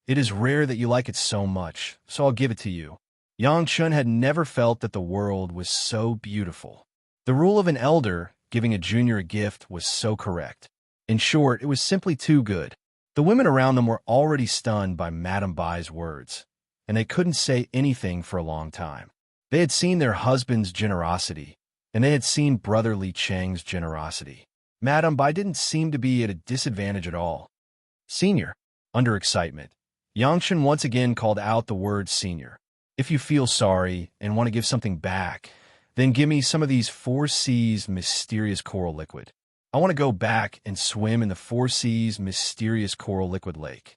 It is rare that you like it so much, so I'll give it to you. Yang Chun had never felt that the world was so beautiful. The rule of an elder giving a junior a gift was so correct. In short, it was simply too good. The women around them were already stunned by Madame Bai's words, and they couldn't say anything for a long time. They had seen their husband's generosity, and they had seen Brother Li Cheng's generosity. Madame Bai didn't seem to be at a disadvantage at all. Senior. Under excitement, Yangchen once again called out the word senior. If you feel sorry and want to give something back, then give me some of these 4 Seas mysterious coral liquid. I want to go back and swim in the 4 Seas mysterious coral liquid lake.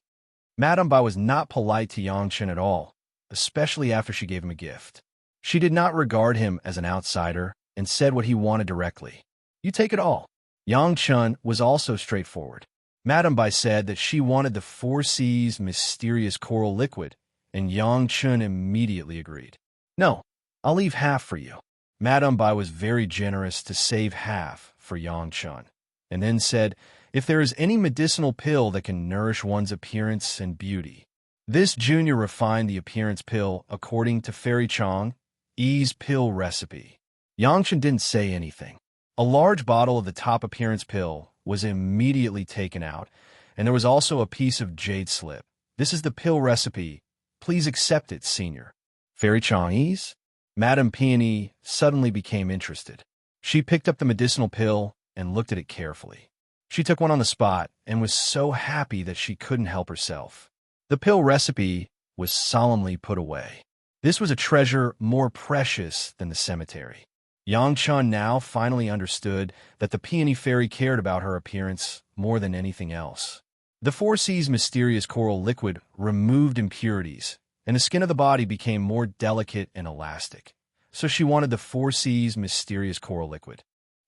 Madame Bai was not polite to Yangchen at all, especially after she gave him a gift. She did not regard him as an outsider and said what he wanted directly. You take it all. Yangchen was also straightforward. Madame Bai said that she wanted the 4 Seas mysterious coral liquid, and Yangchen immediately agreed. No, I'll leave half for you. Madame Bai was very generous to save half for Yangchen, and then said, if there is any medicinal pill that can nourish one's appearance and beauty. This junior refined the appearance pill according to Fairy Chong Yi's pill recipe. Yangchen didn't say anything. A large bottle of the top appearance pill was immediately taken out, and there was also a piece of jade slip. This is the pill recipe. Please accept it, senior. Fairy Chong Yi's? Madame Peony suddenly became interested. She picked up the medicinal pill and looked at it carefully. She took one on the spot and was so happy that she couldn't help herself. The pill recipe was solemnly put away. This was a treasure more precious than the cemetery. Yang Chun now finally understood that the Peony Fairy cared about her appearance more than anything else. The 4 Seas mysterious coral liquid removed impurities, and the skin of the body became more delicate and elastic. So she wanted the 4 Seas mysterious coral liquid.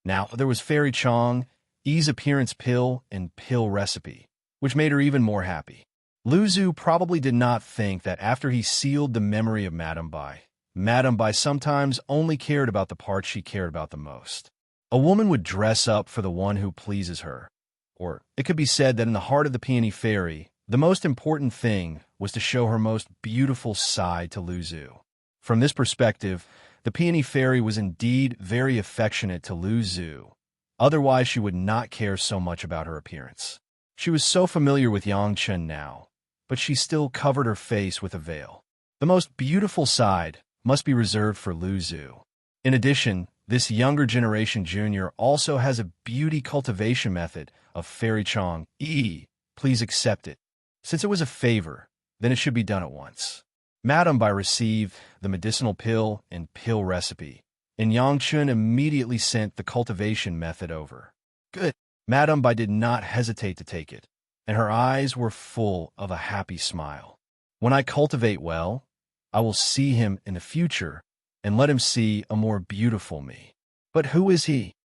Now, there was Fairy Chong Yi's appearance pill and pill recipe, which made her even more happy. Lu Zhu probably did not think that after he sealed the memory of Madame Bai sometimes only cared about the parts she cared about the most. A woman would dress up for the one who pleases her. Or it could be said that in the heart of the Peony Fairy, the most important thing was to show her most beautiful side to Lu Zhu. From this perspective, the Peony Fairy was indeed very affectionate to Lu Zhu. Otherwise, she would not care so much about her appearance. She was so familiar with Yangchen now, but she still covered her face with a veil. The most beautiful side must be reserved for Lu Zhu. In addition, this younger generation junior also has a beauty cultivation method of Fairy Chong Yi. Please accept it. Since it was a favor, then it should be done at once. Madame Bai received the medicinal pill and pill recipe, and Yangchen immediately sent the cultivation method over. Good. Madame Bai did not hesitate to take it, and her eyes were full of a happy smile. When I cultivate well, I will see him in the future and let him see a more beautiful me. But who is he?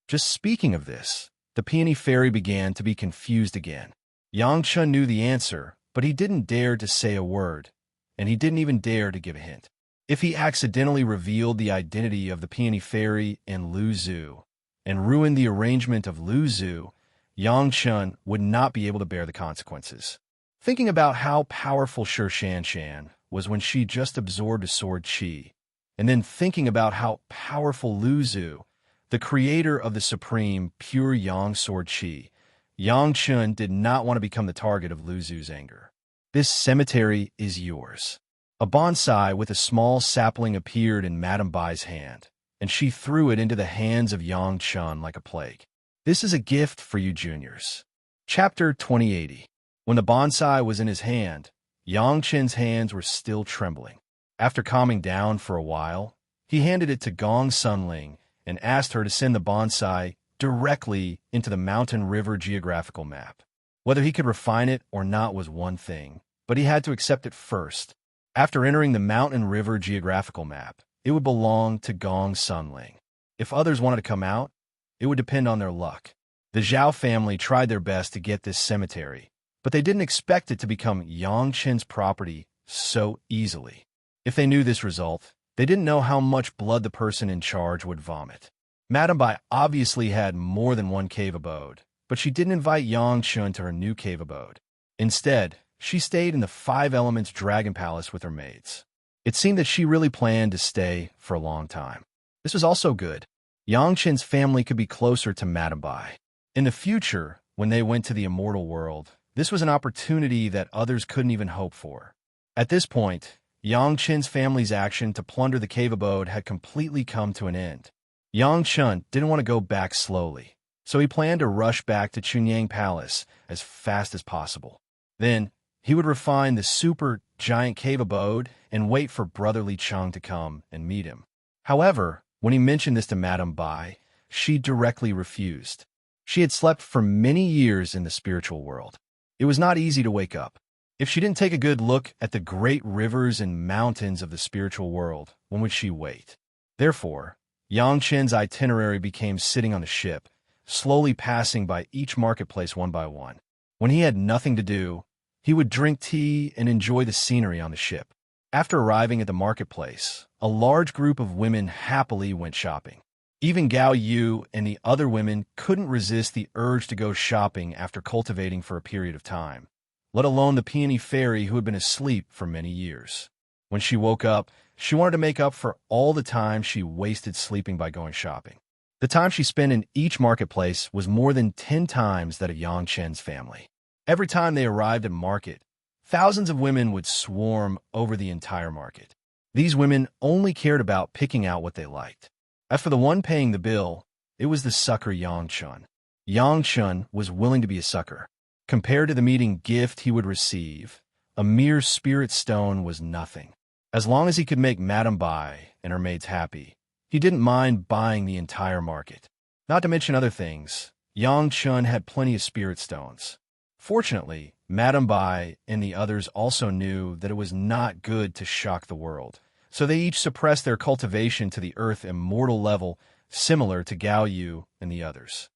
Just speaking of this, the peony fairy began to be confused again. Yang Chun knew the answer, but he didn't dare to say a word, and he didn't even dare to give a hint. If he accidentally revealed the identity of the peony fairy in Lu Zhu and ruined the arrangement of Lu Zhu, Yang Chun would not be able to bear the consequences. Thinking about how powerful Shi Shan was when she just absorbed a sword chi, and then thinking about how powerful Lu Zhu, the creator of the supreme pure Yang sword chi, Yang Chun did not want to become the target of Lu Zhu's anger. This cemetery is yours. A bonsai with a small sapling appeared in Madame Bai's hand, and she threw it into the hands of Yang Chun like a plague. This is a gift for you juniors. Chapter 2080. When the bonsai was in his hand, Yang Chun's hands were still trembling. After calming down for a while, he handed it to Gong Sunling and asked her to send the bonsai directly into the mountain river geographical map. Whether he could refine it or not was one thing, but he had to accept it first. After entering the mountain river geographical map, it would belong to Gong Sunling. If others wanted to come out, it would depend on their luck. The Zhao family tried their best to get this cemetery, but they didn't expect it to become Yang Chen's property so easily. If they knew this result, they didn't know how much blood the person in charge would vomit. Madame Bai obviously had more than one cave abode, but she didn't invite Yang Chun to her new cave abode. Instead, she stayed in the Five Elements Dragon Palace with her maids. It seemed that she really planned to stay for a long time. This was also good. Yang Chen's family could be closer to Madame Bai. In the future, when they went to the Immortal world, this was an opportunity that others couldn't even hope for. At this point, Yang Chen's family's action to plunder the cave abode had completely come to an end. Yang Chun didn't want to go back slowly, so he planned to rush back to Chunyang Palace as fast as possible. Then, he would refine the super giant cave abode and wait for brotherly Cheng to come and meet him. However, when he mentioned this to Madame Bai, she directly refused. She had slept for many years in the spiritual world. It was not easy to wake up. If she didn't take a good look at the great rivers and mountains of the spiritual world, when would she wait? Therefore, Yang Chen's itinerary became sitting on the ship, slowly passing by each marketplace one by one. When he had nothing to do, he would drink tea and enjoy the scenery on the ship. After arriving at the marketplace, a large group of women happily went shopping. Even Gao Yu and the other women couldn't resist the urge to go shopping after cultivating for a period of time, let alone the peony fairy who had been asleep for many years. When she woke up, she wanted to make up for all the time she wasted sleeping by going shopping. The time she spent in each marketplace was more than 10 times that of Yang Chen's family. Every time they arrived at market, thousands of women would swarm over the entire market. These women only cared about picking out what they liked. As for the one paying the bill, it was the sucker Yang Chun. Yang Chun was willing to be a sucker. Compared to the meeting gift he would receive, a mere spirit stone was nothing. As long as he could make Madame Bai and her maids happy, he didn't mind buying the entire market. Not to mention other things, Yang Chun had plenty of spirit stones. Fortunately, Madame Bai and the others also knew that it was not good to shock the world, so they each suppressed their cultivation to the earth immortal level, similar to Gao Yu and the others.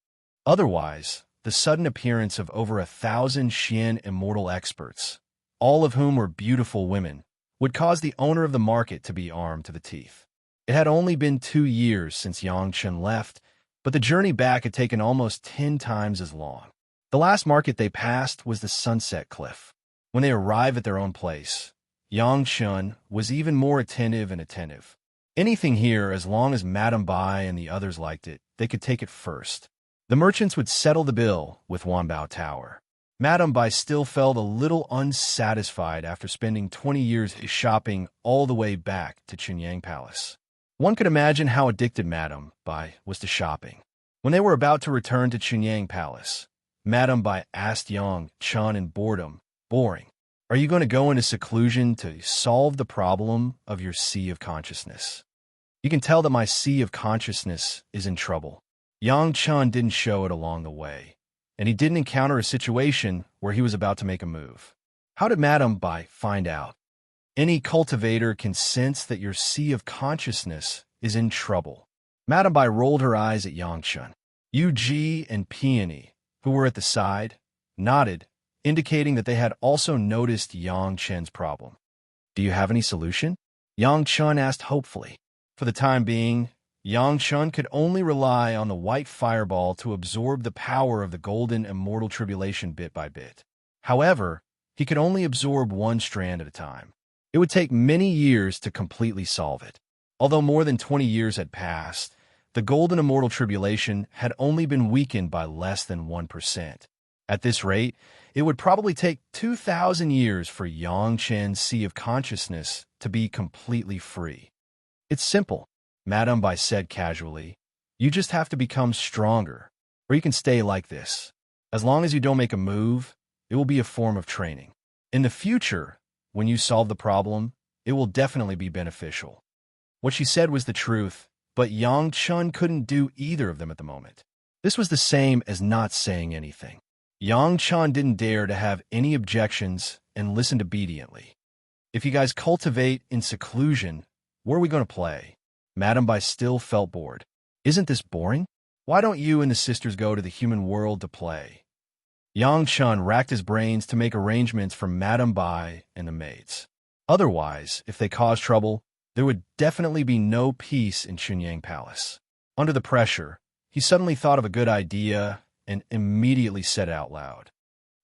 Otherwise, the sudden appearance of over 1,000 Xian immortal experts, all of whom were beautiful women, would cause the owner of the market to be armed to the teeth. It had only been 2 years since Yang Chun left, but the journey back had taken almost 10 times as long. The last market they passed was the Sunset Cliff. When they arrived at their own place, Yang Chun was even more attentive. Anything here, as long as Madame Bai and the others liked it, they could take it first. The merchants would settle the bill with Wanbao Tower. Madame Bai still felt a little unsatisfied after spending 20 years shopping all the way back to Chunyang Palace. One could imagine how addicted Madame Bai was to shopping. When they were about to return to Chunyang Palace, Madame Bai asked Yang Chun in boredom, "Boring. Are you going to go into seclusion to solve the problem of your sea of consciousness? You can tell that my sea of consciousness is in trouble." Yang Chun didn't show it along the way, and he didn't encounter a situation where he was about to make a move. How did Madame Bai find out? Any cultivator can sense that your sea of consciousness is in trouble. Madame Bai rolled her eyes at Yang Chun. Yu Ji and Peony, who were at the side, nodded, indicating that they had also noticed Yang Chen's problem. Do you have any solution? Yang Chun asked hopefully. For the time being, Yang Chun could only rely on the white fireball to absorb the power of the golden immortal tribulation bit by bit. However, he could only absorb one strand at a time. It would take many years to completely solve it. Although more than 20 years had passed, the golden immortal tribulation had only been weakened by less than 1%. At this rate, it would probably take 2,000 years for Yang Chen's sea of consciousness to be completely free. It's simple, Madame Bai said casually. You just have to become stronger, or you can stay like this. As long as you don't make a move, it will be a form of training. In the future, when you solve the problem, it will definitely be beneficial. What she said was the truth, but Yang Chun couldn't do either of them at the moment. This was the same as not saying anything. Yang Chun didn't dare to have any objections and listened obediently. If you guys cultivate in seclusion, where are we going to play? Madame Bai still felt bored. Isn't this boring? Why don't you and the sisters go to the human world to play? Yang Chun racked his brains to make arrangements for Madame Bai and the maids. Otherwise, if they caused trouble, there would definitely be no peace in Chunyang Palace. Under the pressure, he suddenly thought of a good idea and immediately said it out loud.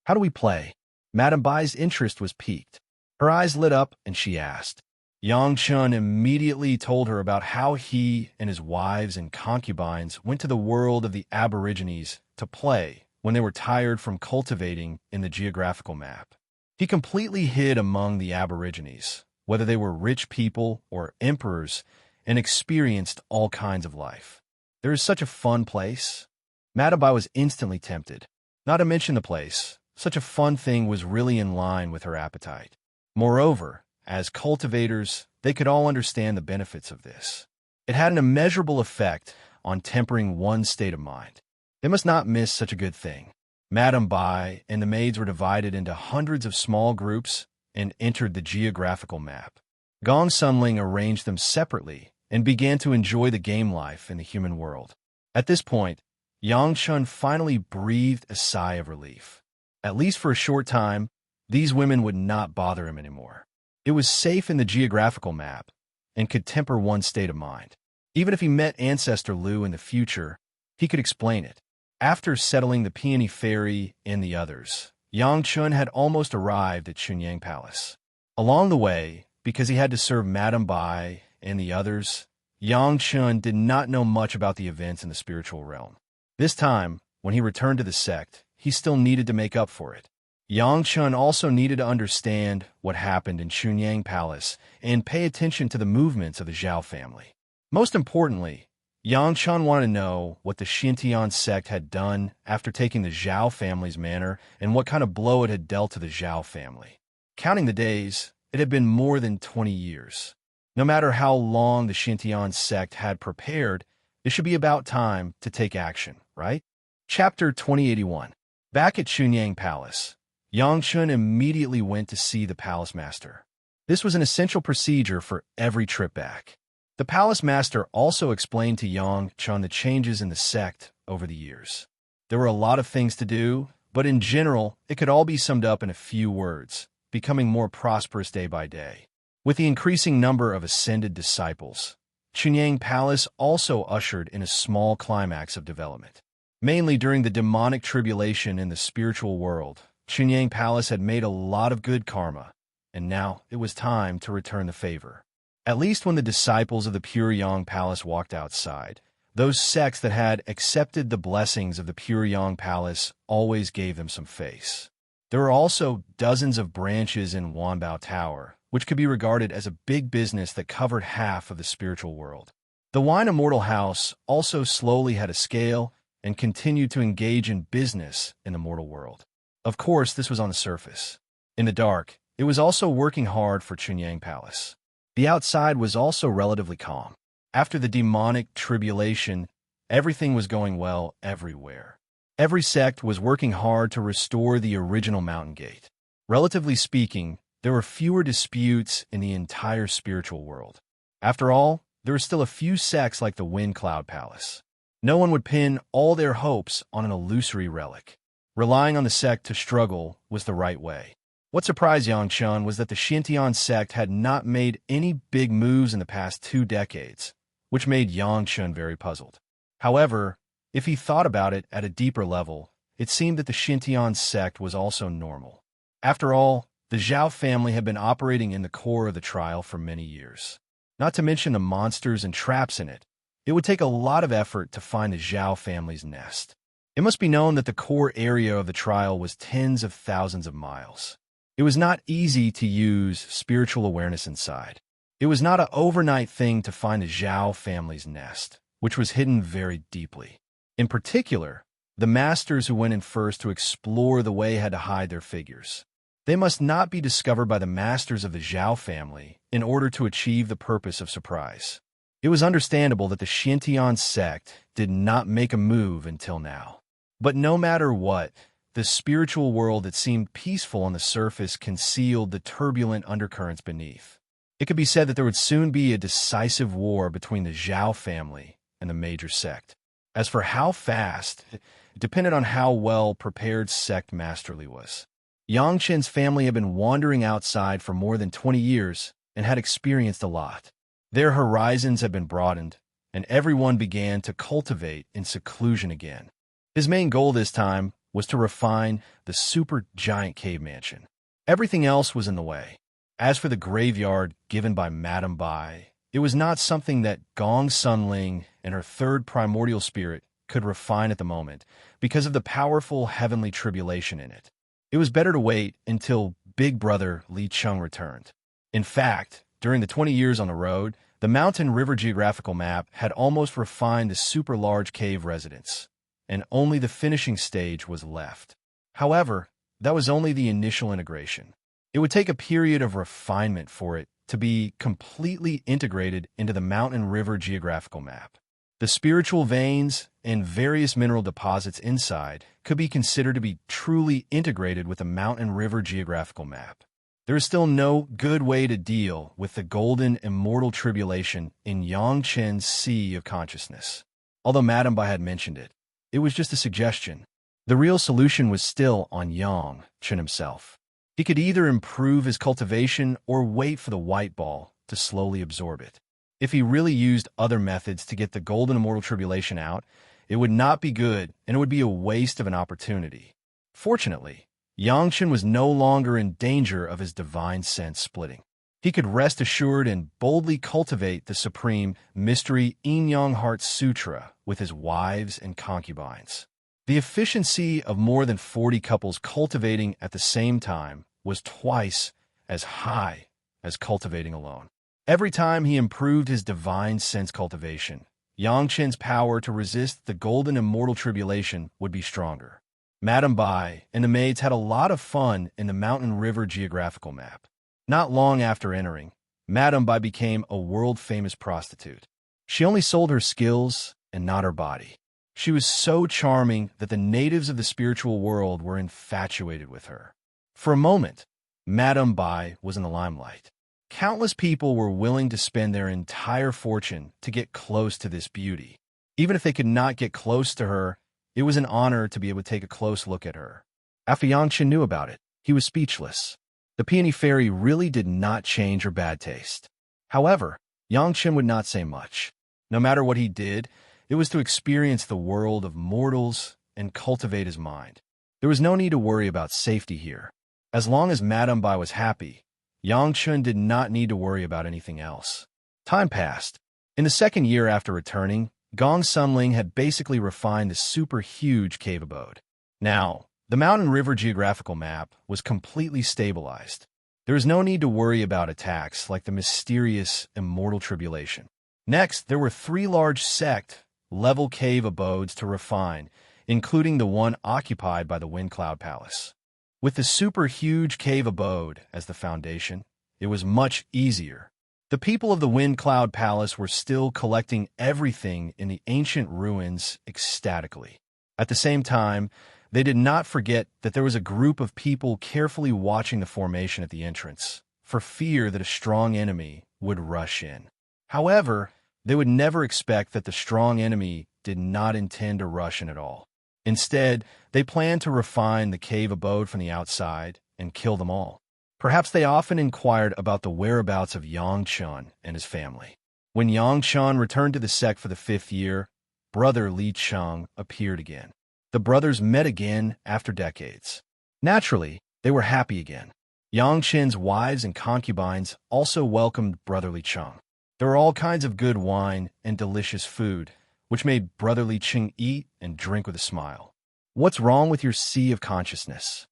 How do we play? Madame Bai's interest was piqued. Her eyes lit up and she asked. Yang Chun immediately told her about how he and his wives and concubines went to the world of the Aborigines to play when they were tired from cultivating in the geographical map. He completely hid among the Aborigines, whether they were rich people or emperors, and experienced all kinds of life. There is such a fun place. Madame Bai was instantly tempted. Not to mention the place, such a fun thing was really in line with her appetite. Moreover, as cultivators, they could all understand the benefits of this. It had an immeasurable effect on tempering one's state of mind. They must not miss such a good thing. Madame Bai and the maids were divided into hundreds of small groups and entered the geographical map. Gong Sunling arranged them separately and began to enjoy the game life in the human world. At this point, Yang Chun finally breathed a sigh of relief. At least for a short time, these women would not bother him anymore. It was safe in the geographical map and could temper one's state of mind. Even if he met Ancestor Lu in the future, he could explain it. After settling the Peony Fairy and the others, Yang Chun had almost arrived at Chunyang Palace. Along the way, because he had to serve Madame Bai and the others, Yang Chun did not know much about the events in the spiritual realm. This time, when he returned to the sect, he still needed to make up for it. Yang Chun also needed to understand what happened in Chunyang Palace and pay attention to the movements of the Zhao family. Most importantly, Yang Chun wanted to know what the Xintian sect had done after taking the Zhao family's manor and what kind of blow it had dealt to the Zhao family. Counting the days, it had been more than 20 years. No matter how long the Xintian sect had prepared, it should be about time to take action, right? Chapter 2081. Back at Chunyang Palace, Yang Chun immediately went to see the palace master. This was an essential procedure for every trip back. The palace master also explained to Yang Chun the changes in the sect over the years. There were a lot of things to do, but in general, it could all be summed up in a few words, becoming more prosperous day by day. With the increasing number of ascended disciples, Chunyang Palace also ushered in a small climax of development. Mainly during the demonic tribulation in the spiritual world, Chunyang Palace had made a lot of good karma, and now it was time to return the favor. At least when the disciples of the Pure Yang Palace walked outside, those sects that had accepted the blessings of the Pure Yang Palace always gave them some face. There were also dozens of branches in Wanbao Tower, which could be regarded as a big business that covered half of the spiritual world. The Wine Immortal House also slowly had a scale and continued to engage in business in the mortal world. Of course, this was on the surface. In the dark, it was also working hard for Chunyang Palace. The outside was also relatively calm. After the demonic tribulation, Everything was going well everywhere. Every sect was working hard to restore the original mountain gate. Relatively speaking, there were fewer disputes in the entire spiritual world. After all, there were still a few sects like the Wind Cloud Palace. No one would pin all their hopes on an illusory relic. Relying on the sect to struggle was the right way. What surprised Yang Chun was that the Xintian sect had not made any big moves in the past 2 decades, which made Yang Chun very puzzled. However, if he thought about it at a deeper level, it seemed that the Xintian sect was also normal. After all, the Zhao family had been operating in the core of the trial for many years. Not to mention the monsters and traps in it, it would take a lot of effort to find the Zhao family's nest. It must be known that the core area of the trial was tens of thousands of miles. It was not easy to use spiritual awareness inside. It was not an overnight thing to find the Zhao family's nest, which was hidden very deeply. In particular, the masters who went in first to explore the way had to hide their figures. They must not be discovered by the masters of the Zhao family in order to achieve the purpose of surprise. It was understandable that the Xintian sect did not make a move until now. But no matter what, the spiritual world that seemed peaceful on the surface concealed the turbulent undercurrents beneath. It could be said that there would soon be a decisive war between the Zhao family and the major sect. As for how fast, it depended on how well prepared sect Masterly was. Yang Chen's family had been wandering outside for more than 20 years and had experienced a lot. Their horizons had been broadened, and everyone began to cultivate in seclusion again. His main goal this time was to refine the super giant cave mansion. Everything else was in the way. As for the graveyard given by Madame Bai, it was not something that Gong Sunling and her third primordial spirit could refine at the moment because of the powerful heavenly tribulation in it. It was better to wait until Big Brother Li Chung returned. In fact, during the 20 years on the road, the mountain river geographical map had almost refined the super large cave residence, and only the finishing stage was left. However, that was only the initial integration. It would take a period of refinement for it to be completely integrated into the mountain river geographical map. The spiritual veins and various mineral deposits inside could be considered to be truly integrated with the mountain river geographical map. There is still no good way to deal with the golden immortal tribulation in Yang Chen's sea of consciousness. Although Madame Bai had mentioned it, it was just a suggestion. The real solution was still on Yang Chen himself. He could either improve his cultivation or wait for the white ball to slowly absorb it. If he really used other methods to get the golden immortal tribulation out, it would not be good and it would be a waste of an opportunity. Fortunately, Yang Chen was no longer in danger of his divine sense splitting. He could rest assured and boldly cultivate the supreme mystery Yin Yang Heart Sutra with his wives and concubines. The efficiency of more than 40 couples cultivating at the same time was twice as high as cultivating alone. Every time he improved his divine sense cultivation, Yang Chen's power to resist the golden immortal tribulation would be stronger. Madame Bai and the maids had a lot of fun in the mountain river geographical map. Not long after entering, Madame Bai became a world-famous prostitute. She only sold her skills and not her body. She was so charming that the natives of the spiritual world were infatuated with her. For a moment, Madame Bai was in the limelight. Countless people were willing to spend their entire fortune to get close to this beauty. Even if they could not get close to her, it was an honor to be able to take a close look at her. After Yang Chen knew about it, he was speechless. The peony fairy really did not change her bad taste. However, Yang Chen would not say much. No matter what he did, it was to experience the world of mortals and cultivate his mind. There was no need to worry about safety here. As long as Madame Bai was happy, Yang Chen did not need to worry about anything else. Time passed. In the second year after returning, Gong Sunling had basically refined the super huge cave abode. Now, the mountain river geographical map was completely stabilized. There was no need to worry about attacks like the mysterious immortal tribulation. Next, there were 3 large sect-level cave abodes to refine, including the one occupied by the Wind Cloud Palace. With the super huge cave abode as the foundation, it was much easier. The people of the Wind Cloud Palace were still collecting everything in the ancient ruins ecstatically. At the same time, they did not forget that there was a group of people carefully watching the formation at the entrance, for fear that a strong enemy would rush in. However, they would never expect that the strong enemy did not intend to rush in at all. Instead, they planned to refine the cave abode from the outside and kill them all. Perhaps they often inquired about the whereabouts of Yang Chun and his family. When Yang Chun returned to the sect for the 5th year, brother Li Cheng appeared again. The brothers met again after decades. Naturally, they were happy again. Yang Chen's wives and concubines also welcomed brother Li Cheng. There were all kinds of good wine and delicious food, which made brother Li Cheng eat and drink with a smile. "What's wrong with your sea of consciousness?"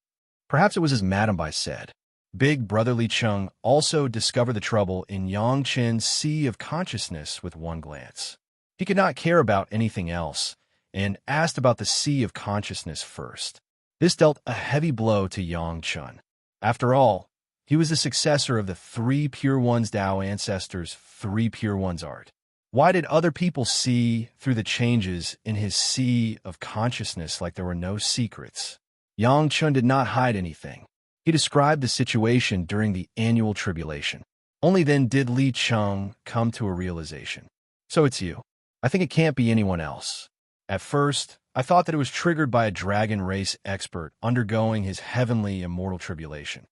Perhaps it was as Madame Bai said. Big brother Li Cheng also discovered the trouble in Yang Chen's sea of consciousness with one glance. He could not care about anything else, and asked about the sea of consciousness first. This dealt a heavy blow to Yang Chun. After all, he was the successor of the 3 Pure Ones Tao ancestors' 3 Pure Ones art. Why did other people see through the changes in his sea of consciousness like there were no secrets? Yang Chun did not hide anything. He described the situation during the annual tribulation. Only then did Li Cheng come to a realization. "So it's you. I think it can't be anyone else." At first, I thought that it was triggered by a dragon race expert undergoing his heavenly immortal tribulation.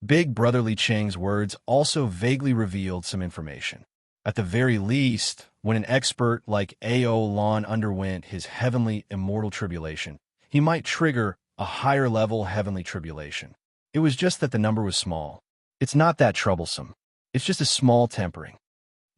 Big brother Li Cheng's words also vaguely revealed some information. At the very least, when an expert like A.O. Lon underwent his heavenly immortal tribulation, he might trigger a higher level heavenly tribulation. It was just that the number was small. It's not that troublesome. It's just a small tempering.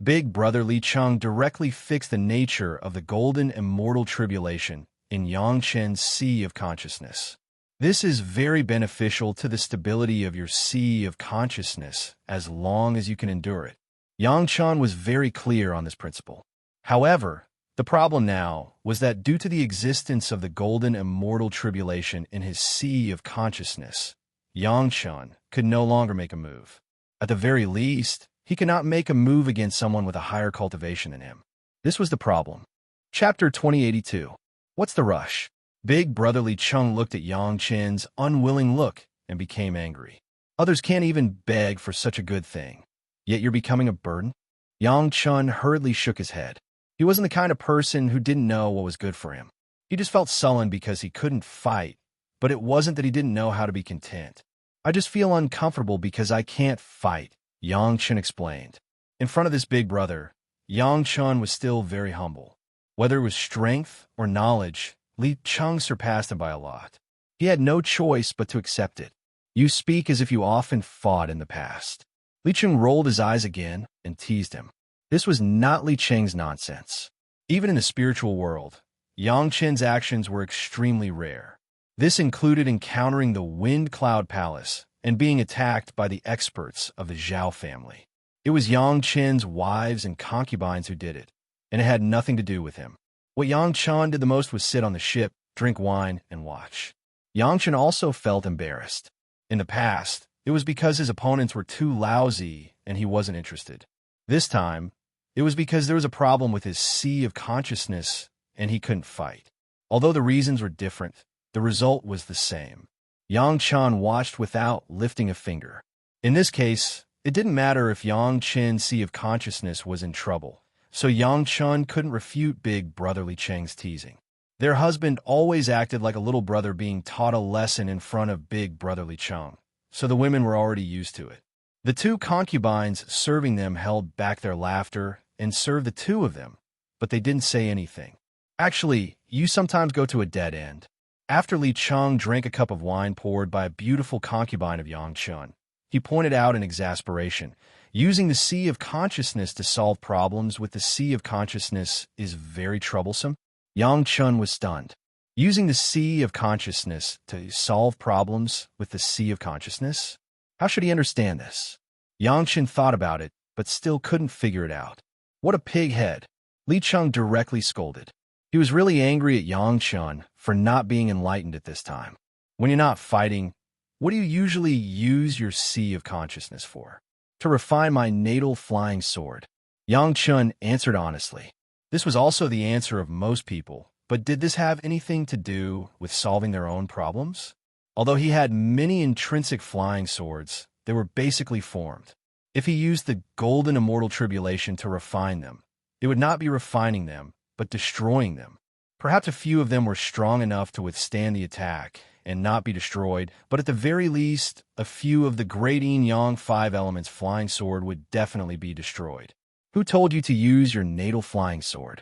Big brother Li Cheng directly fixed the nature of the golden immortal tribulation in Yang Chen's sea of consciousness. This is very beneficial to the stability of your sea of consciousness as long as you can endure it. Yang Chen was very clear on this principle. However, the problem now was that due to the existence of the golden immortal tribulation in his sea of consciousness, Yang Chen could no longer make a move. At the very least, he could not make a move against someone with a higher cultivation than him. This was the problem. Chapter 2082. What's the rush? Big brother Li Cheng looked at Yang Chen's unwilling look and became angry. Others can't even beg for such a good thing. Yet you're becoming a burden? Yang Chen hurriedly shook his head. He wasn't the kind of person who didn't know what was good for him. He just felt sullen because he couldn't fight, but it wasn't that he didn't know how to be content. "I just feel uncomfortable because I can't fight," Yang Chen explained. In front of this big brother, Yang Chen was still very humble. Whether it was strength or knowledge, Li Cheng surpassed him by a lot. He had no choice but to accept it. "You speak as if you often fought in the past." Li Cheng rolled his eyes again and teased him. This was not Li Cheng's nonsense. Even in the spiritual world, Yang Chen's actions were extremely rare. This included encountering the Wind Cloud Palace and being attacked by the experts of the Zhao family. It was Yang Chen's wives and concubines who did it, and it had nothing to do with him. What Yang Chen did the most was sit on the ship, drink wine, and watch. Yang Chen also felt embarrassed. In the past, it was because his opponents were too lousy and he wasn't interested. This time, it was because there was a problem with his sea of consciousness and he couldn't fight. Although the reasons were different, the result was the same. Yang Chen watched without lifting a finger. In this case, it didn't matter if Yang Chen's sea of consciousness was in trouble, so Yang Chen couldn't refute big brother Li Cheng's teasing. Their husband always acted like a little brother being taught a lesson in front of big brother Li Cheng, so the women were already used to it. The 2 concubines serving them held back their laughter and served the 2 of them, but they didn't say anything. "Actually, you sometimes go to a dead end." After Li Cheng drank a cup of wine poured by a beautiful concubine of Yang Chen, he pointed out in exasperation, using the sea of consciousness to solve problems with the sea of consciousness is very troublesome. Yang Chen was stunned. Using the sea of consciousness to solve problems with the sea of consciousness? How should he understand this? Yang Chen thought about it, but still couldn't figure it out. What a pig head! Li Cheng directly scolded. He was really angry at Yang Chen for not being enlightened at this time. When you're not fighting, what do you usually use your sea of consciousness for? To refine my natal flying sword. Yang Chun answered honestly. This was also the answer of most people, but did this have anything to do with solving their own problems? Although he had many intrinsic flying swords, they were basically formed. If he used the golden immortal tribulation to refine them, it would not be refining them, but destroying them. Perhaps a few of them were strong enough to withstand the attack and not be destroyed, but at the very least, a few of the great yin yang 5 elements flying sword would definitely be destroyed. Who told you to use your natal flying sword?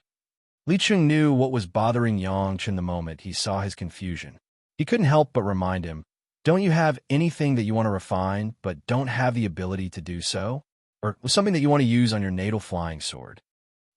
Li Cheng knew what was bothering Yang Chen the moment he saw his confusion. He couldn't help but remind him, don't you have anything that you want to refine, but don't have the ability to do so? Or something that you want to use on your natal flying sword?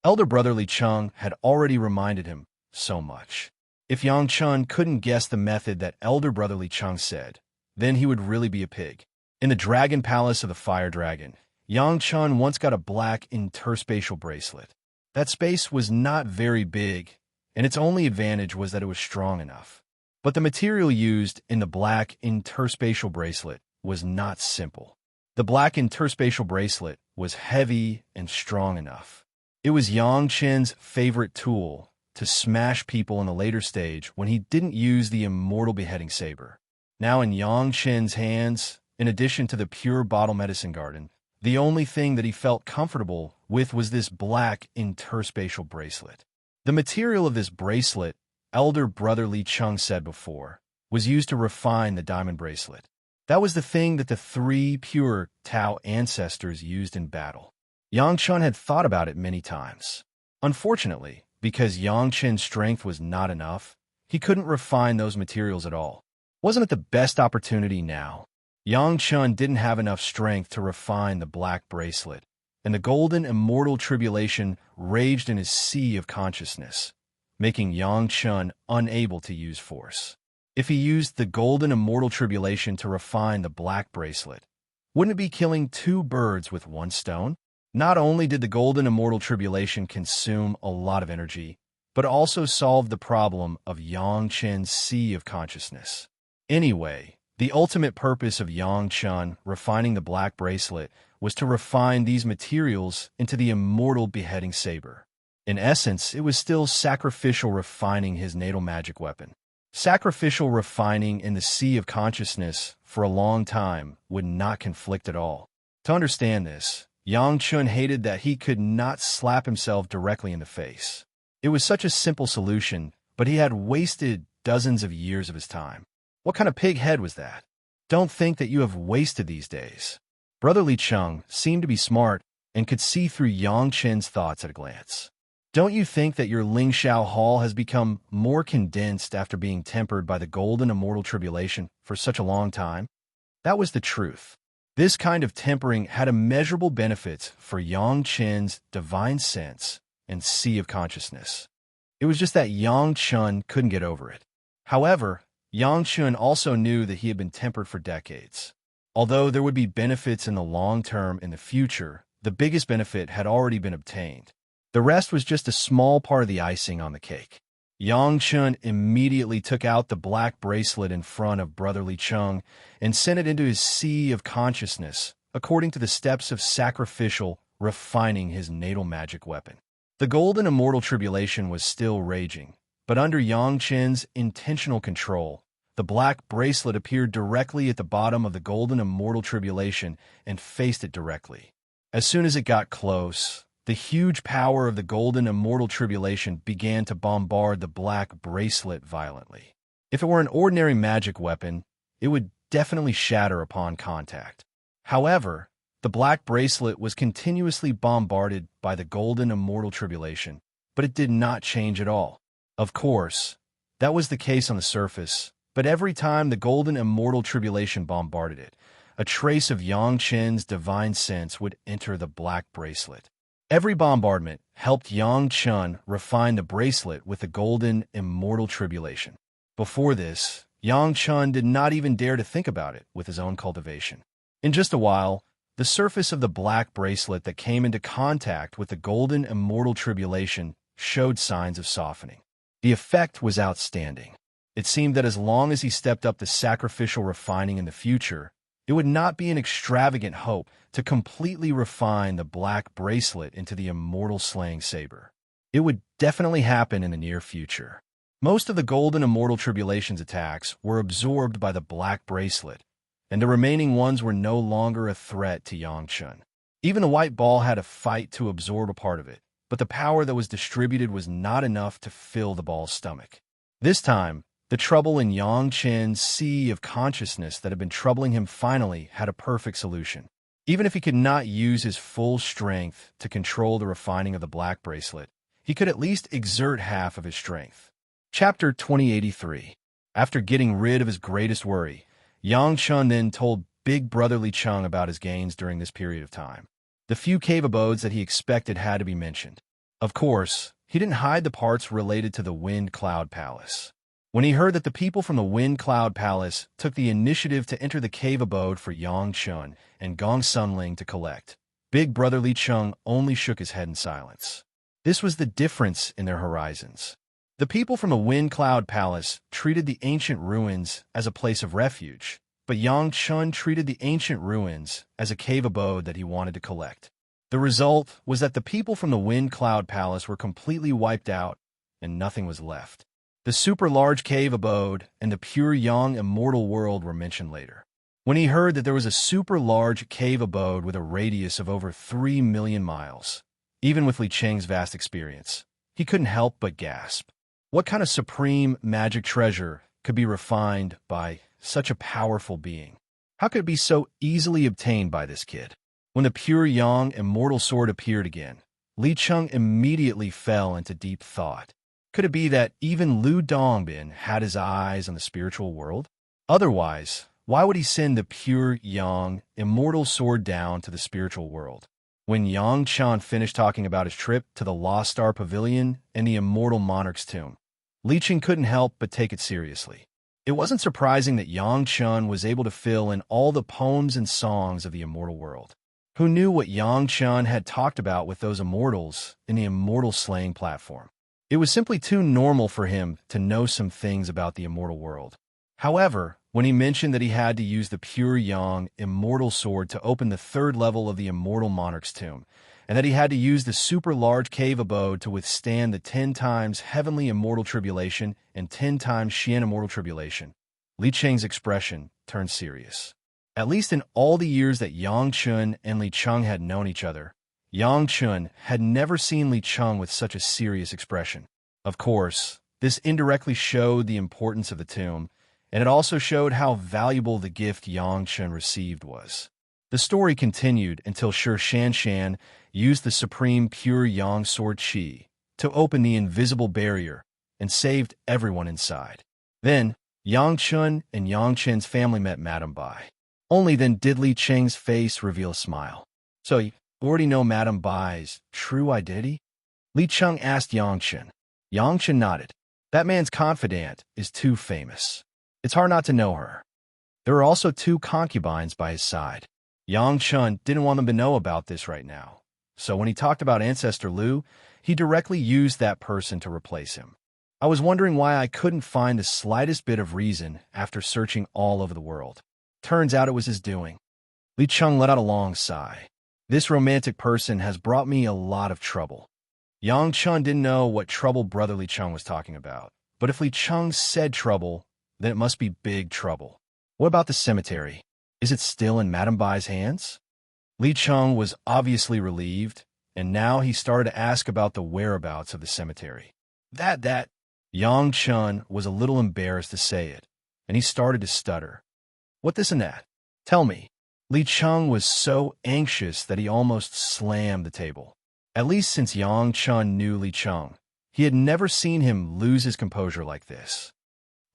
Elder brother Li Cheng had already reminded him so much. If Yang Chun couldn't guess the method that elder brother Li Cheng said, then he would really be a pig. In the Dragon Palace of the Fire Dragon, Yang Chun once got a black interspatial bracelet. That space was not very big, and its only advantage was that it was strong enough. But the material used in the black interspatial bracelet was not simple. The black interspatial bracelet was heavy and strong enough. It was Yang Chen's favorite tool to smash people in the later stage when he didn't use the immortal beheading saber. Now in Yang Chen's hands, in addition to the pure bottle medicine garden, the only thing that he felt comfortable with was this black interspatial bracelet. The material of this bracelet, elder brother Li Cheng said before, was used to refine the diamond bracelet. That was the thing that the 3 pure Tao ancestors used in battle. Yang Chun had thought about it many times. Unfortunately, because Yang Chen's strength was not enough, he couldn't refine those materials at all. Wasn't it the best opportunity now? Yang Chun didn't have enough strength to refine the black bracelet, and the golden immortal tribulation raged in his sea of consciousness, making Yang Chun unable to use force. If he used the golden immortal tribulation to refine the black bracelet, wouldn't it be killing 2 birds with 1 stone? Not only did the golden immortal tribulation consume a lot of energy, but also solved the problem of Yang Chen's sea of consciousness. Anyway, the ultimate purpose of Yang Chun refining the black bracelet was to refine these materials into the immortal beheading saber. In essence, it was still sacrificial refining his natal magic weapon. Sacrificial refining in the sea of consciousness for a long time would not conflict at all. To understand this, Yang Chun hated that he could not slap himself directly in the face. It was such a simple solution, but he had wasted dozens of years of his time. What kind of pig head was that? Don't think that you have wasted these days. Brother Li Cheng seemed to be smart and could see through Yang Chen's thoughts at a glance. Don't you think that your Lingxiao Hall has become more condensed after being tempered by the golden immortal tribulation for such a long time? That was the truth. This kind of tempering had immeasurable benefits for Yang Chen's divine sense and sea of consciousness. It was just that Yang Chun couldn't get over it. However, Yang Chun also knew that he had been tempered for decades. Although there would be benefits in the long term in the future, the biggest benefit had already been obtained. The rest was just a small part of the icing on the cake. Yang Chun immediately took out the black bracelet in front of Brother Li Cheng and sent it into his sea of consciousness, according to the steps of sacrificial refining his natal magic weapon. The golden immortal tribulation was still raging, but under Yang Chen's intentional control, the black bracelet appeared directly at the bottom of the golden immortal tribulation and faced it directly. As soon as it got close, the huge power of the golden immortal tribulation began to bombard the black bracelet violently. If it were an ordinary magic weapon, it would definitely shatter upon contact. However, the black bracelet was continuously bombarded by the golden immortal tribulation, but it did not change at all. Of course, that was the case on the surface, but every time the golden immortal tribulation bombarded it, a trace of Yang Chen's divine sense would enter the black bracelet. Every bombardment helped Yang Chun refine the bracelet with the golden immortal tribulation. Before this, Yang Chun did not even dare to think about it with his own cultivation. In just a while, the surface of the black bracelet that came into contact with the golden immortal tribulation showed signs of softening. The effect was outstanding. It seemed that as long as he stepped up the sacrificial refining in the future, It would not be an extravagant hope to completely refine the black bracelet into the immortal slaying saber. It would definitely happen in the near future. Most of the golden immortal tribulations attacks were absorbed by the black bracelet, and the remaining ones were no longer a threat to Yangchun. Even the white ball had to fight to absorb a part of it, but the power that was distributed was not enough to fill the ball's stomach. This time, the trouble in Yangchun's sea of consciousness that had been troubling him finally had a perfect solution. Even if he could not use his full strength to control the refining of the black bracelet, he could at least exert half of his strength. Chapter 2083. After getting rid of his greatest worry, Yangchun then told Big Brother Li Cheng about his gains during this period of time. The few cave abodes that he expected had to be mentioned. Of course, he didn't hide the parts related to the Wind Cloud Palace. When he heard that the people from the Wind Cloud Palace took the initiative to enter the cave abode for Yangchun and Gong Sunling to collect, Big Brother Li Cheng only shook his head in silence. This was the difference in their horizons. The people from the Wind Cloud Palace treated the ancient ruins as a place of refuge, but Yangchun treated the ancient ruins as a cave abode that he wanted to collect. The result was that the people from the Wind Cloud Palace were completely wiped out, and nothing was left. The super-large cave abode and the pure Yang immortal world were mentioned later. When he heard that there was a super-large cave abode with a radius of over 3 million miles, even with Li Cheng's vast experience, he couldn't help but gasp. What kind of supreme magic treasure could be refined by such a powerful being? How could it be so easily obtained by this kid? When the pure Yang immortal sword appeared again, Li Cheng immediately fell into deep thought. Could it be that even Lu Dongbin had his eyes on the spiritual world? Otherwise, why would he send the pure Yang immortal sword down to the spiritual world? When Yangchun finished talking about his trip to the Lost Star Pavilion and the immortal monarch's tomb, Li Cheng couldn't help but take it seriously. It wasn't surprising that Yangchun was able to fill in all the poems and songs of the immortal world. Who knew what Yangchun had talked about with those immortals in the immortal slaying platform? It was simply too normal for him to know some things about the immortal world. However, when he mentioned that he had to use the pure Yang immortal sword to open the third level of the immortal monarch's tomb, and that he had to use the super-large cave abode to withstand the 10 times heavenly immortal tribulation and 10 times Xian immortal tribulation, Li Cheng's expression turned serious. At least in all the years that Yangchun and Li Cheng had known each other, Yangchun had never seen Li Cheng with such a serious expression. Of course, this indirectly showed the importance of the tomb, and it also showed how valuable the gift Yangchun received was. The story continued until Shi Shanshan used the supreme pure Yang sword Qi to open the invisible barrier and saved everyone inside. Then, Yangchun and Yangchen's family met Madame Bai. Only then did Li Cheng's face reveal a smile. So you already know Madame Bai's true identity? Li Cheng asked Yangchun. Yangchun nodded. That man's confidant is too famous. It's hard not to know her. There are also 2 concubines by his side. Yangchun didn't want them to know about this right now. So when he talked about Ancestor Lu, he directly used that person to replace him. I was wondering why I couldn't find the slightest bit of reason after searching all over the world. Turns out it was his doing. Li Cheng let out a long sigh. This romantic person has brought me a lot of trouble. Yangchun didn't know what trouble Brother Li Cheng was talking about. But if Li Cheng said trouble, then it must be big trouble. What about the cemetery? Is it still in Madame Bai's hands? Li Cheng was obviously relieved, and now he started to ask about the whereabouts of the cemetery. That Yangchun was a little embarrassed to say it, and he started to stutter. What this and that? Tell me. Li Cheng was so anxious that he almost slammed the table. At least since Yangchun knew Li Cheng, he had never seen him lose his composure like this.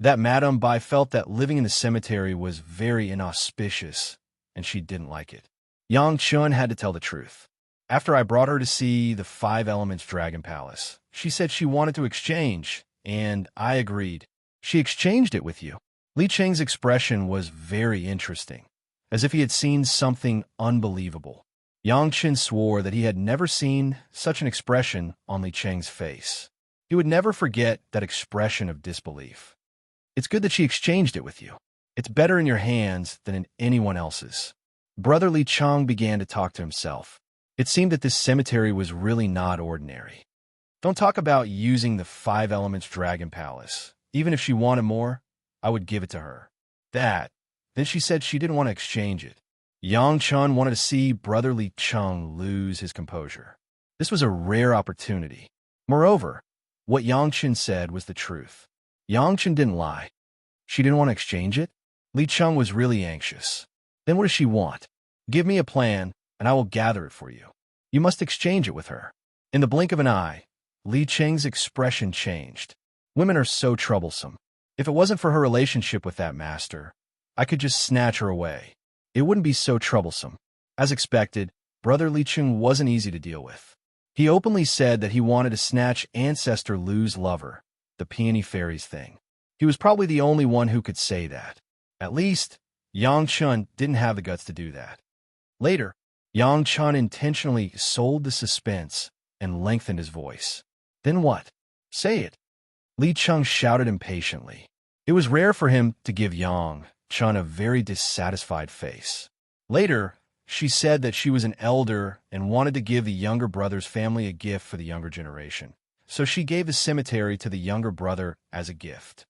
That Madame Bai felt that living in the cemetery was very inauspicious, and she didn't like it. Yangchun had to tell the truth. After I brought her to see the 5 Elements Dragon Palace, she said she wanted to exchange, and I agreed. She exchanged it with you. Li Cheng's expression was very interesting, as if he had seen something unbelievable. Yangchun swore that he had never seen such an expression on Li Cheng's face. He would never forget that expression of disbelief. It's good that she exchanged it with you. It's better in your hands than in anyone else's. Brother Li Cheng began to talk to himself. It seemed that this cemetery was really not ordinary. Don't talk about using the 5 elements dragon palace. Even if she wanted more, I would give it to her. That. Then she said she didn't want to exchange it. Yang Chun wanted to see Brother Li Cheng lose his composure. This was a rare opportunity. Moreover, what Yang Chen said was the truth. Yang Chen didn't lie. She didn't want to exchange it? Li Cheng was really anxious. Then what does she want? Give me a plan, and I will gather it for you. You must exchange it with her. In the blink of an eye, Li Cheng's expression changed. Women are so troublesome. If it wasn't for her relationship with that master, I could just snatch her away. It wouldn't be so troublesome. As expected, Brother Li Cheng wasn't easy to deal with. He openly said that he wanted to snatch Ancestor Lu's lover, the peony fairies thing. He was probably the only one who could say that. At least, Yang Chun didn't have the guts to do that. Later, Yang Chun intentionally sold the suspense and lengthened his voice. Then what? Say it. Li Cheng shouted impatiently. It was rare for him to give Yang Chun a very dissatisfied face. Later, she said that she was an elder and wanted to give the younger brother's family a gift for the younger generation. So she gave the cemetery to the younger brother as a gift.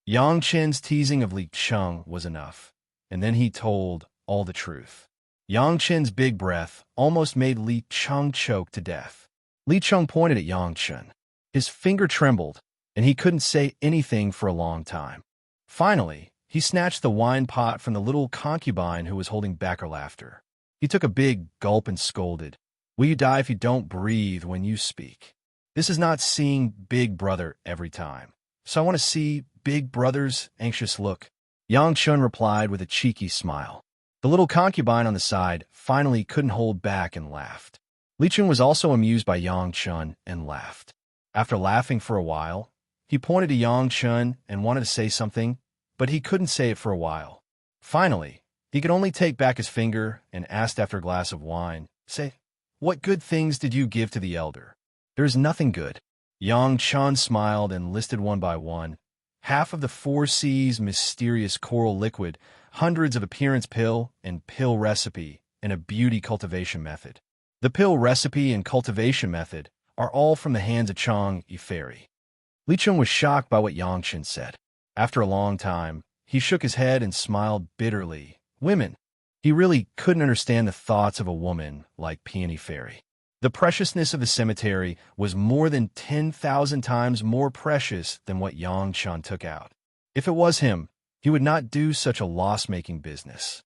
Yang Chen's teasing of Li Cheng was enough, and then he told all the truth. Yang Chen's big breath almost made Li Cheng choke to death. Li Cheng pointed at Yang Chen. His finger trembled, and he couldn't say anything for a long time. Finally, he snatched the wine pot from the little concubine who was holding back her laughter. He took a big gulp and scolded, "Will you die if you don't breathe when you speak? This is not seeing Big Brother every time. So I want to see Big Brother's anxious look." Yang Chun replied with a cheeky smile. The little concubine on the side finally couldn't hold back and laughed. Li Chun was also amused by Yang Chun and laughed. After laughing for a while, he pointed to Yang Chun and wanted to say something, but he couldn't say it for a while. Finally, he could only take back his finger and asked after a glass of wine, "Say, what good things did you give to the elder?" "There is nothing good." Yang Chun smiled and listed one by one. Half of the 4 C's mysterious coral liquid, hundreds of appearance pill and pill recipe, and a beauty cultivation method. The pill recipe and cultivation method are all from the hands of Chang Yi Fairy. Li Chun was shocked by what Yang Chen said. After a long time, he shook his head and smiled bitterly. Women. He really couldn't understand the thoughts of a woman like Peony Fairy. The preciousness of the cemetery was more than 10,000 times more precious than what Yang Chen took out. If it was him, he would not do such a loss-making business.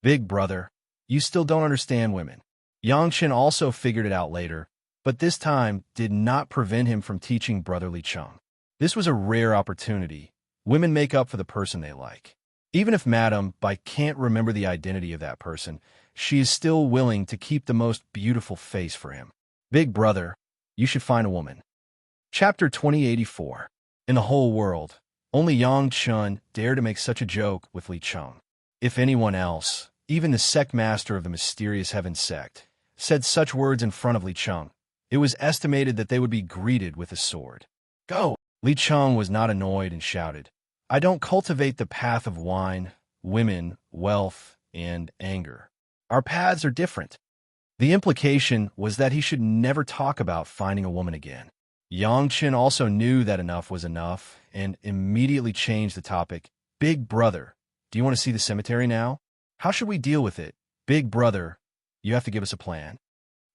Big Brother, you still don't understand women. Yang Chen also figured it out later, but this time did not prevent him from teaching Brother Li Cheng. This was a rare opportunity. Women make up for the person they like. Even if Madame Bai can't remember the identity of that person, she is still willing to keep the most beautiful face for him. Big Brother, you should find a woman. Chapter 2084. In the whole world, only Yang Chun dared to make such a joke with Li Cheng. If anyone else, even the sect master of the mysterious heaven sect, said such words in front of Li Cheng, it was estimated that they would be greeted with a sword. Go! Li Cheng was not annoyed and shouted, "I don't cultivate the path of wine, women, wealth, and anger. Our paths are different." The implication was that he should never talk about finding a woman again. Yang Chen also knew that enough was enough and immediately changed the topic. "Big Brother, do you want to see the cemetery now? How should we deal with it? Big Brother, you have to give us a plan."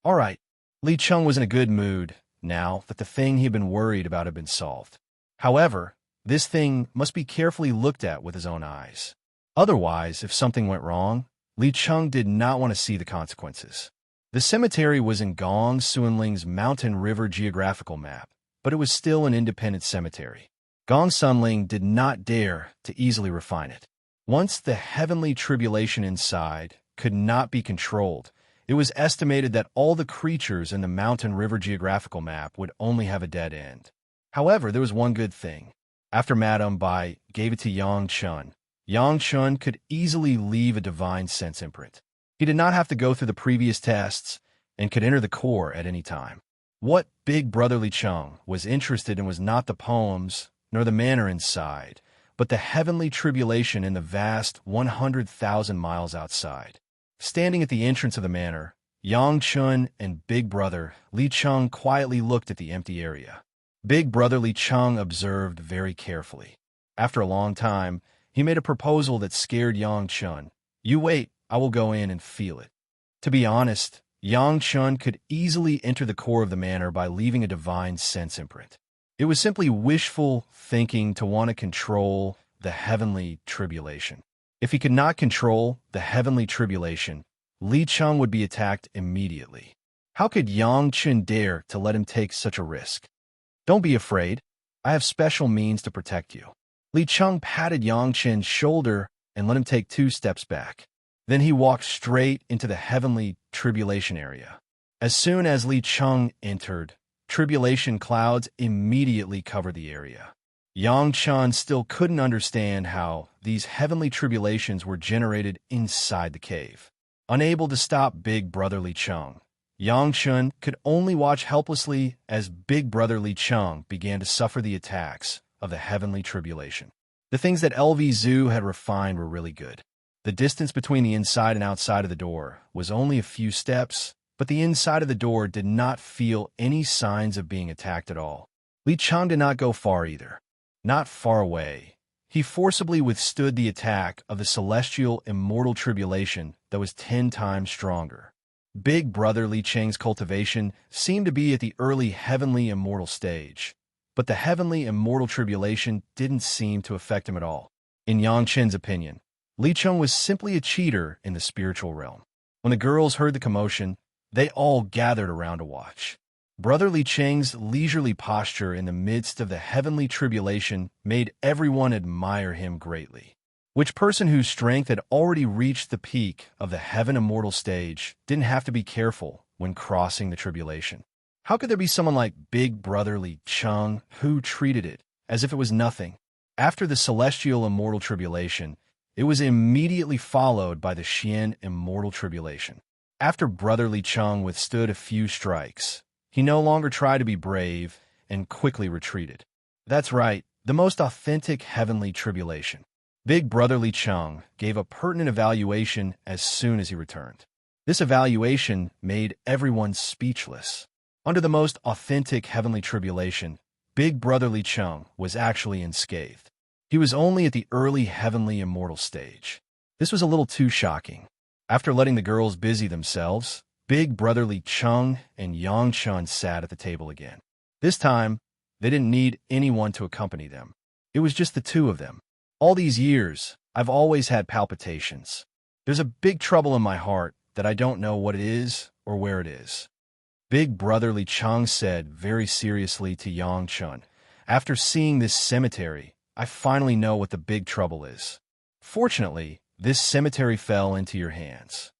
All right. Li Cheng was in a good mood now that the thing he had been worried about had been solved. However, this thing must be carefully looked at with his own eyes. Otherwise, if something went wrong, Li Cheng did not want to see the consequences. The cemetery was in Gong Sunling's Mountain River geographical map, but it was still an independent cemetery. Gong Sunling did not dare to easily refine it. Once the heavenly tribulation inside could not be controlled, it was estimated that all the creatures in the Mountain River geographical map would only have a dead end. However, there was one good thing. After Madame Bai gave it to Yang Chun could easily leave a divine sense imprint. He did not have to go through the previous tests and could enter the core at any time. What Big Brother Li Cheng was interested in was not the poems nor the manner inside, but the heavenly tribulation in the vast 100,000 miles outside. Standing at the entrance of the manor, Yang Chun and Big Brother Li Cheng quietly looked at the empty area. Big Brother Li Cheng observed very carefully. After a long time, he made a proposal that scared Yang Chun. "You wait, I will go in and feel it." To be honest, Yang Chun could easily enter the core of the manor by leaving a divine sense imprint. It was simply wishful thinking to want to control the heavenly tribulation. If he could not control the heavenly tribulation, Li Cheng would be attacked immediately. How could Yang Chun dare to let him take such a risk? "Don't be afraid. I have special means to protect you." Li Cheng patted Yang Chun's shoulder and let him take 2 steps back. Then he walked straight into the heavenly tribulation area. As soon as Li Cheng entered, tribulation clouds immediately covered the area. Yang Chun still couldn't understand how these heavenly tribulations were generated inside the cave. Unable to stop Big Brother Li Cheng, Yang Chun could only watch helplessly as Big Brother Li Cheng began to suffer the attacks of the heavenly tribulation. The things that LV Zhu had refined were really good. The distance between the inside and outside of the door was only a few steps, but the inside of the door did not feel any signs of being attacked at all. Li Cheng did not go far either. Not far away, he forcibly withstood the attack of the celestial immortal tribulation that was 10 times stronger. Big Brother Li Cheng's cultivation seemed to be at the early heavenly immortal stage, but the heavenly immortal tribulation didn't seem to affect him at all. In Yang Chen's opinion, Li Cheng was simply a cheater in the spiritual realm. When the girls heard the commotion, they all gathered around to watch. Brother Li Cheng's leisurely posture in the midst of the heavenly tribulation made everyone admire him greatly. Which person whose strength had already reached the peak of the heaven immortal stage didn't have to be careful when crossing the tribulation? How could there be someone like Big Brother Li Cheng who treated it as if it was nothing? After the celestial immortal tribulation, it was immediately followed by the Xian immortal tribulation. After Brother Li Cheng withstood a few strikes, he no longer tried to be brave and quickly retreated. That's right, the most authentic heavenly tribulation. Big Brother Li Cheng gave a pertinent evaluation as soon as he returned. This evaluation made everyone speechless. Under the most authentic heavenly tribulation, Big Brother Li Cheng was actually unscathed. He was only at the early heavenly immortal stage. This was a little too shocking. After letting the girls busy themselves, Big Brother Li Cheng and Yang Chun sat at the table again. This time, they didn't need anyone to accompany them. It was just the 2 of them. All these years, I've always had palpitations. There's a big trouble in my heart that I don't know what it is or where it is. Big Brother Li Cheng said very seriously to Yang Chun. After seeing this cemetery, I finally know what the big trouble is. Fortunately, this cemetery fell into your hands.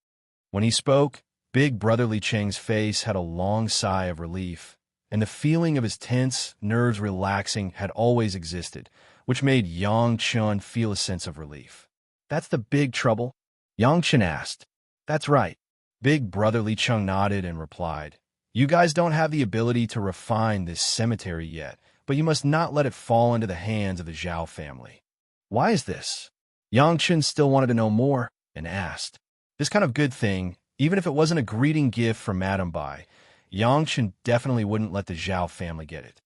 When he spoke, Big Brother Li Cheng's face had a long sigh of relief, and the feeling of his tense nerves relaxing had always existed, which made Yang Chun feel a sense of relief. "That's the big trouble?" Yang Chun asked. "That's right." Big Brother Li Cheng nodded and replied, "You guys don't have the ability to refine this cemetery yet, but you must not let it fall into the hands of the Zhao family." "Why is this?" Yang Chun still wanted to know more and asked. This kind of good thing, even if it wasn't a greeting gift from Madame Bai, Yang Chun definitely wouldn't let the Zhao family get it.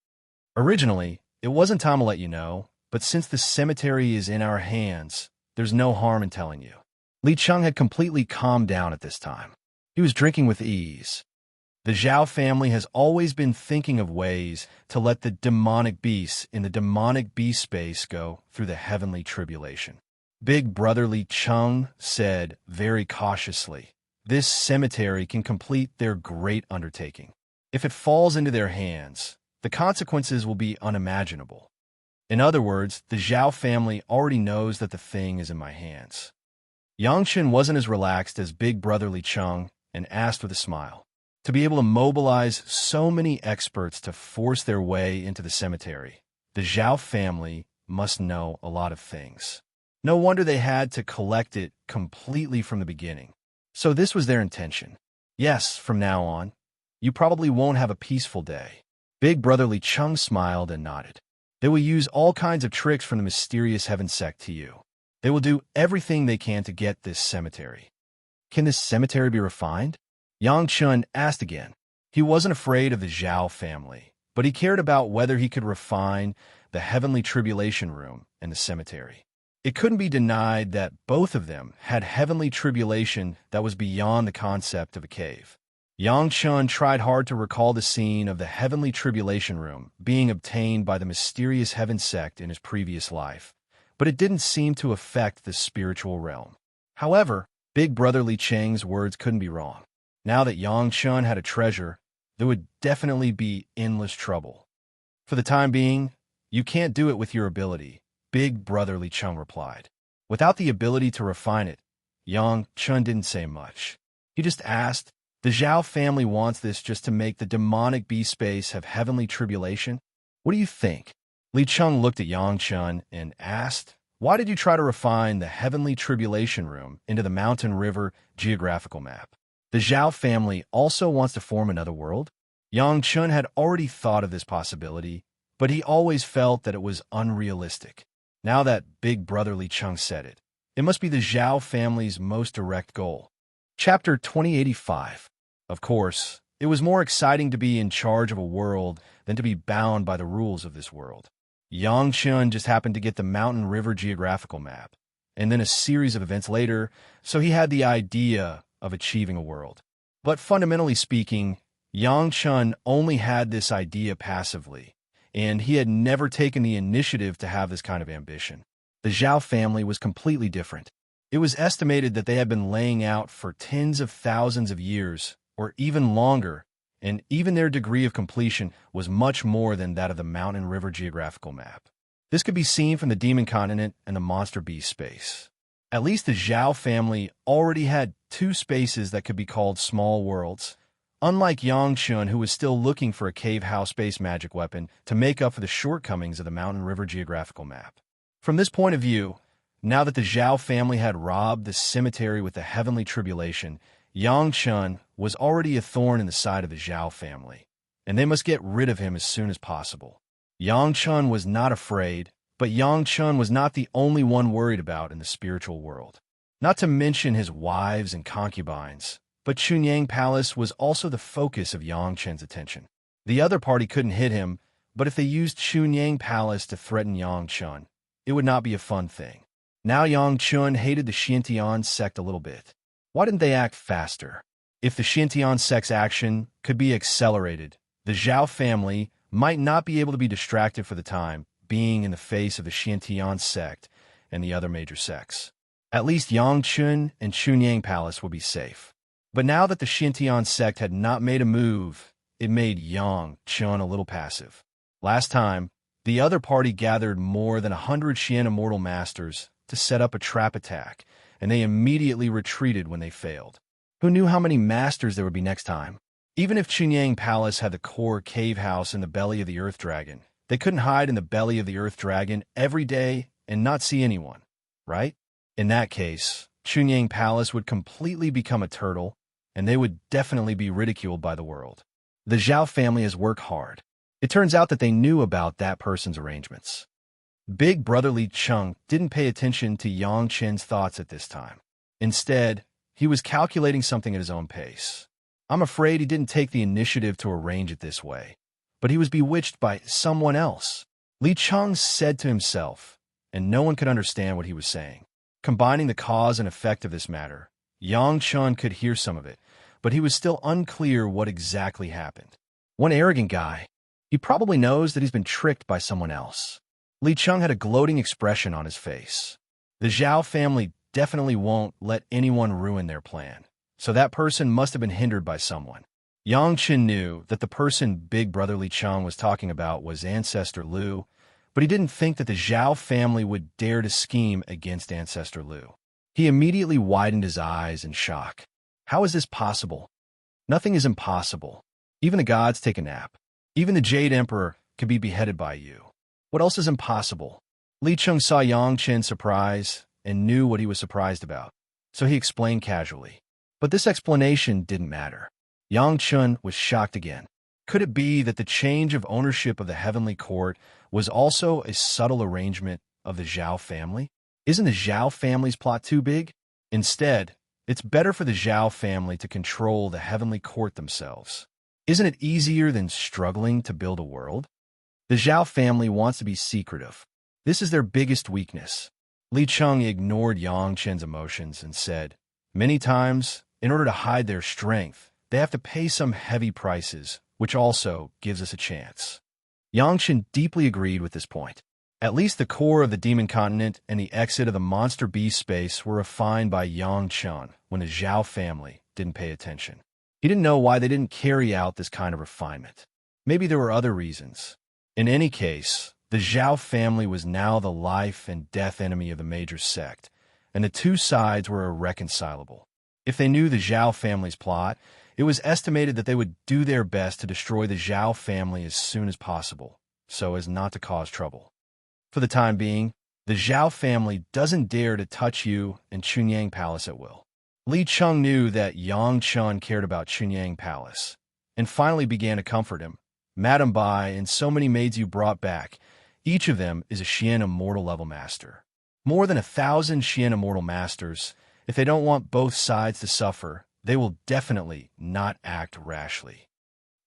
"Originally, it wasn't time to let you know, but since the cemetery is in our hands, there's no harm in telling you." Li Cheng had completely calmed down at this time. He was drinking with ease. The Zhao family has always been thinking of ways to let the demonic beasts in the demonic beast space go through the heavenly tribulation. Big Brother Li Cheng said very cautiously, "This cemetery can complete their great undertaking. If it falls into their hands, the consequences will be unimaginable. In other words, the Zhao family already knows that the thing is in my hands." Yang Chun wasn't as relaxed as Big Brother Li Cheng and asked with a smile. To be able to mobilize so many experts to force their way into the cemetery, the Zhao family must know a lot of things. No wonder they had to collect it completely from the beginning. So this was their intention. "Yes, from now on, you probably won't have a peaceful day." Big Brother Li Cheng smiled and nodded. They will use all kinds of tricks from the mysterious heaven sect to you. They will do everything they can to get this cemetery. Can this cemetery be refined? Yang Chun asked again. He wasn't afraid of the Zhao family, but he cared about whether he could refine the heavenly tribulation room and the cemetery. It couldn't be denied that both of them had heavenly tribulation that was beyond the concept of a cave. Yang Chun tried hard to recall the scene of the heavenly tribulation room being obtained by the mysterious heaven sect in his previous life, but it didn't seem to affect the spiritual realm. However, Big Brother Li Cheng's words couldn't be wrong. Now that Yang Chun had a treasure, there would definitely be endless trouble. For the time being, you can't do it with your ability, Big Brother Li Cheng replied. Without the ability to refine it, Yang Chun didn't say much. He just asked, the Zhao family wants this just to make the demonic bee space have heavenly tribulation? What do you think? Li Cheng looked at Yang Chun and asked, why did you try to refine the heavenly tribulation room into the mountain river geographical map? The Zhao family also wants to form another world? Yang Chun had already thought of this possibility, but he always felt that it was unrealistic. Now that Big Brother Li Cheng said it, it must be the Zhao family's most direct goal. Chapter 2085. Of course, it was more exciting to be in charge of a world than to be bound by the rules of this world. Yang Chun just happened to get the mountain river geographical map, and then a series of events later, so he had the idea of achieving a world. But fundamentally speaking, Yang Chun only had this idea passively, and he had never taken the initiative to have this kind of ambition. The Zhao family was completely different. It was estimated that they had been laying out for tens of thousands of years, or even longer, and even their degree of completion was much more than that of the mountain river geographical map. This could be seen from the demon continent and the monster beast space. At least the Zhao family already had two spaces that could be called small worlds, unlike Yang Chun, who was still looking for a cave house-based magic weapon to make up for the shortcomings of the mountain river geographical map. From this point of view, now that the Zhao family had robbed the cemetery with the heavenly tribulation, Yang Chun was already a thorn in the side of the Zhao family, and they must get rid of him as soon as possible. Yang Chun was not afraid, but Yang Chun was not the only one worried about in the spiritual world. Not to mention his wives and concubines, but Chunyang Palace was also the focus of Yang Chun's attention. The other party couldn't hit him, but if they used Chunyang Palace to threaten Yang Chun, it would not be a fun thing. Now Yang Chun hated the Xintian sect a little bit. Why didn't they act faster? If the Xintian sect's action could be accelerated, the Zhao family might not be able to be distracted for the time being in the face of the Xintian sect and the other major sects. At least Yang Chun and Chunyang Palace would be safe. But now that the Xintian sect had not made a move, it made Yang Chun a little passive. Last time, the other party gathered more than 100 Xian Immortal Masters to set up a trap attack, and they immediately retreated when they failed. Who knew how many masters there would be next time? Even if Chunyang Palace had the core cave house in the belly of the Earth Dragon, they couldn't hide in the belly of the Earth Dragon every day and not see anyone, right? In that case, Chunyang Palace would completely become a turtle, and they would definitely be ridiculed by the world. The Zhao family has worked hard. It turns out that they knew about that person's arrangements. Big Brother Li Cheng didn't pay attention to Yang Chen's thoughts at this time. Instead, he was calculating something at his own pace. I'm afraid he didn't take the initiative to arrange it this way, but he was bewitched by someone else. Li Cheng said to himself, and no one could understand what he was saying. Combining the cause and effect of this matter, Yang Chun could hear some of it, but he was still unclear what exactly happened. One arrogant guy. He probably knows that he's been tricked by someone else. Li Cheng had a gloating expression on his face. The Zhao family definitely won't let anyone ruin their plan, so that person must have been hindered by someone. Yang Chen knew that the person Big Brother Li Cheng was talking about was Ancestor Lu, but he didn't think that the Zhao family would dare to scheme against Ancestor Lu. He immediately widened his eyes in shock. How is this possible? Nothing is impossible. Even the gods take a nap. Even the Jade Emperor could be beheaded by you. What else is impossible? Li Cheng saw Yang Chen's surprise and knew what he was surprised about, so he explained casually. But this explanation didn't matter. Yang Chun was shocked again. Could it be that the change of ownership of the heavenly court was also a subtle arrangement of the Zhao family? Isn't the Zhao family's plot too big? Instead, it's better for the Zhao family to control the heavenly court themselves. Isn't it easier than struggling to build a world? The Zhao family wants to be secretive. This is their biggest weakness. Li Cheng ignored Yang Chen's emotions and said, "Many times, in order to hide their strength, they have to pay some heavy prices, which also gives us a chance." Yang Chen deeply agreed with this point. At least the core of the demon continent and the exit of the monster beast space were refined by Yang Chen when the Zhao family didn't pay attention. He didn't know why they didn't carry out this kind of refinement. Maybe there were other reasons. In any case, the Zhao family was now the life and death enemy of the major sect, and the two sides were irreconcilable. If they knew the Zhao family's plot, it was estimated that they would do their best to destroy the Zhao family as soon as possible, so as not to cause trouble. For the time being, the Zhao family doesn't dare to touch you and Chunyang Palace at will. Li Cheng knew that Yang Chen cared about Chunyang Palace, and finally began to comfort him. "Madam Bai and so many maids you brought back, each of them is a Xian Immortal level master. More than 1,000 Xian Immortal masters. If they don't want both sides to suffer, they will definitely not act rashly."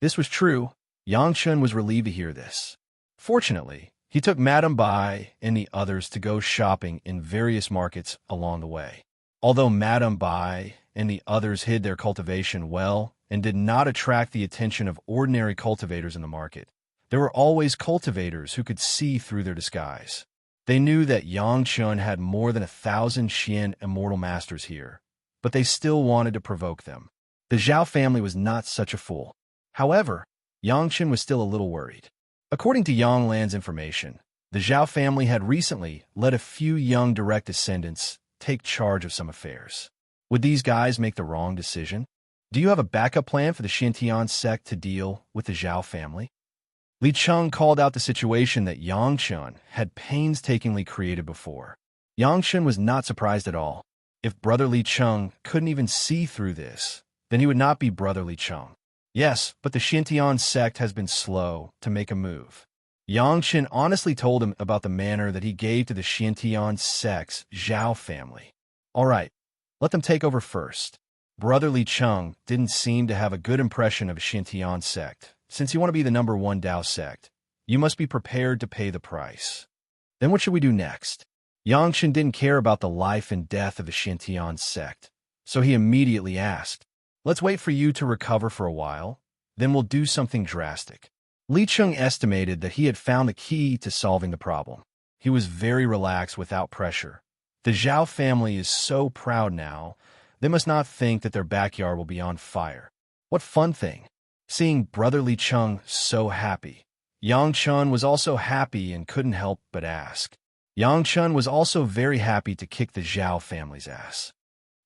This was true. Yang Chen was relieved to hear this. Fortunately, he took Madam Bai and the others to go shopping in various markets along the way. Although Madam Bai and the others hid their cultivation well and did not attract the attention of ordinary cultivators in the market, there were always cultivators who could see through their disguise. They knew that Yang Chen had more than 1,000 Xian Immortal masters here, but they still wanted to provoke them. The Zhao family was not such a fool. However, Yang Chen was still a little worried. According to Yang Lan's information, the Zhao family had recently let a few young direct descendants take charge of some affairs. Would these guys make the wrong decision? Do you have a backup plan for the Xintian sect to deal with the Zhao family? Li Cheng called out the situation that Yang Chen had painstakingly created before. Yang Chen was not surprised at all. If Brother Li Cheng couldn't even see through this, then he would not be Brother Li Cheng. Yes, but the Xintian sect has been slow to make a move. Yang Chen honestly told him about the manner that he gave to the Xintian sect's Zhao family. All right, let them take over first. Brother Li Cheng didn't seem to have a good impression of a Xintian sect. Since you want to be the #1 Dao sect, you must be prepared to pay the price. Then what should we do next? Yang Chen didn't care about the life and death of the Xintian sect, so he immediately asked, "Let's wait for you to recover for a while, then we'll do something drastic." Li Cheng estimated that he had found the key to solving the problem. He was very relaxed without pressure. The Zhao family is so proud now, they must not think that their backyard will be on fire. What fun thing! Seeing Brother Li Cheng so happy. Yang Chen was also happy and couldn't help but ask. Yang Chen was also very happy to kick the Zhao family's ass.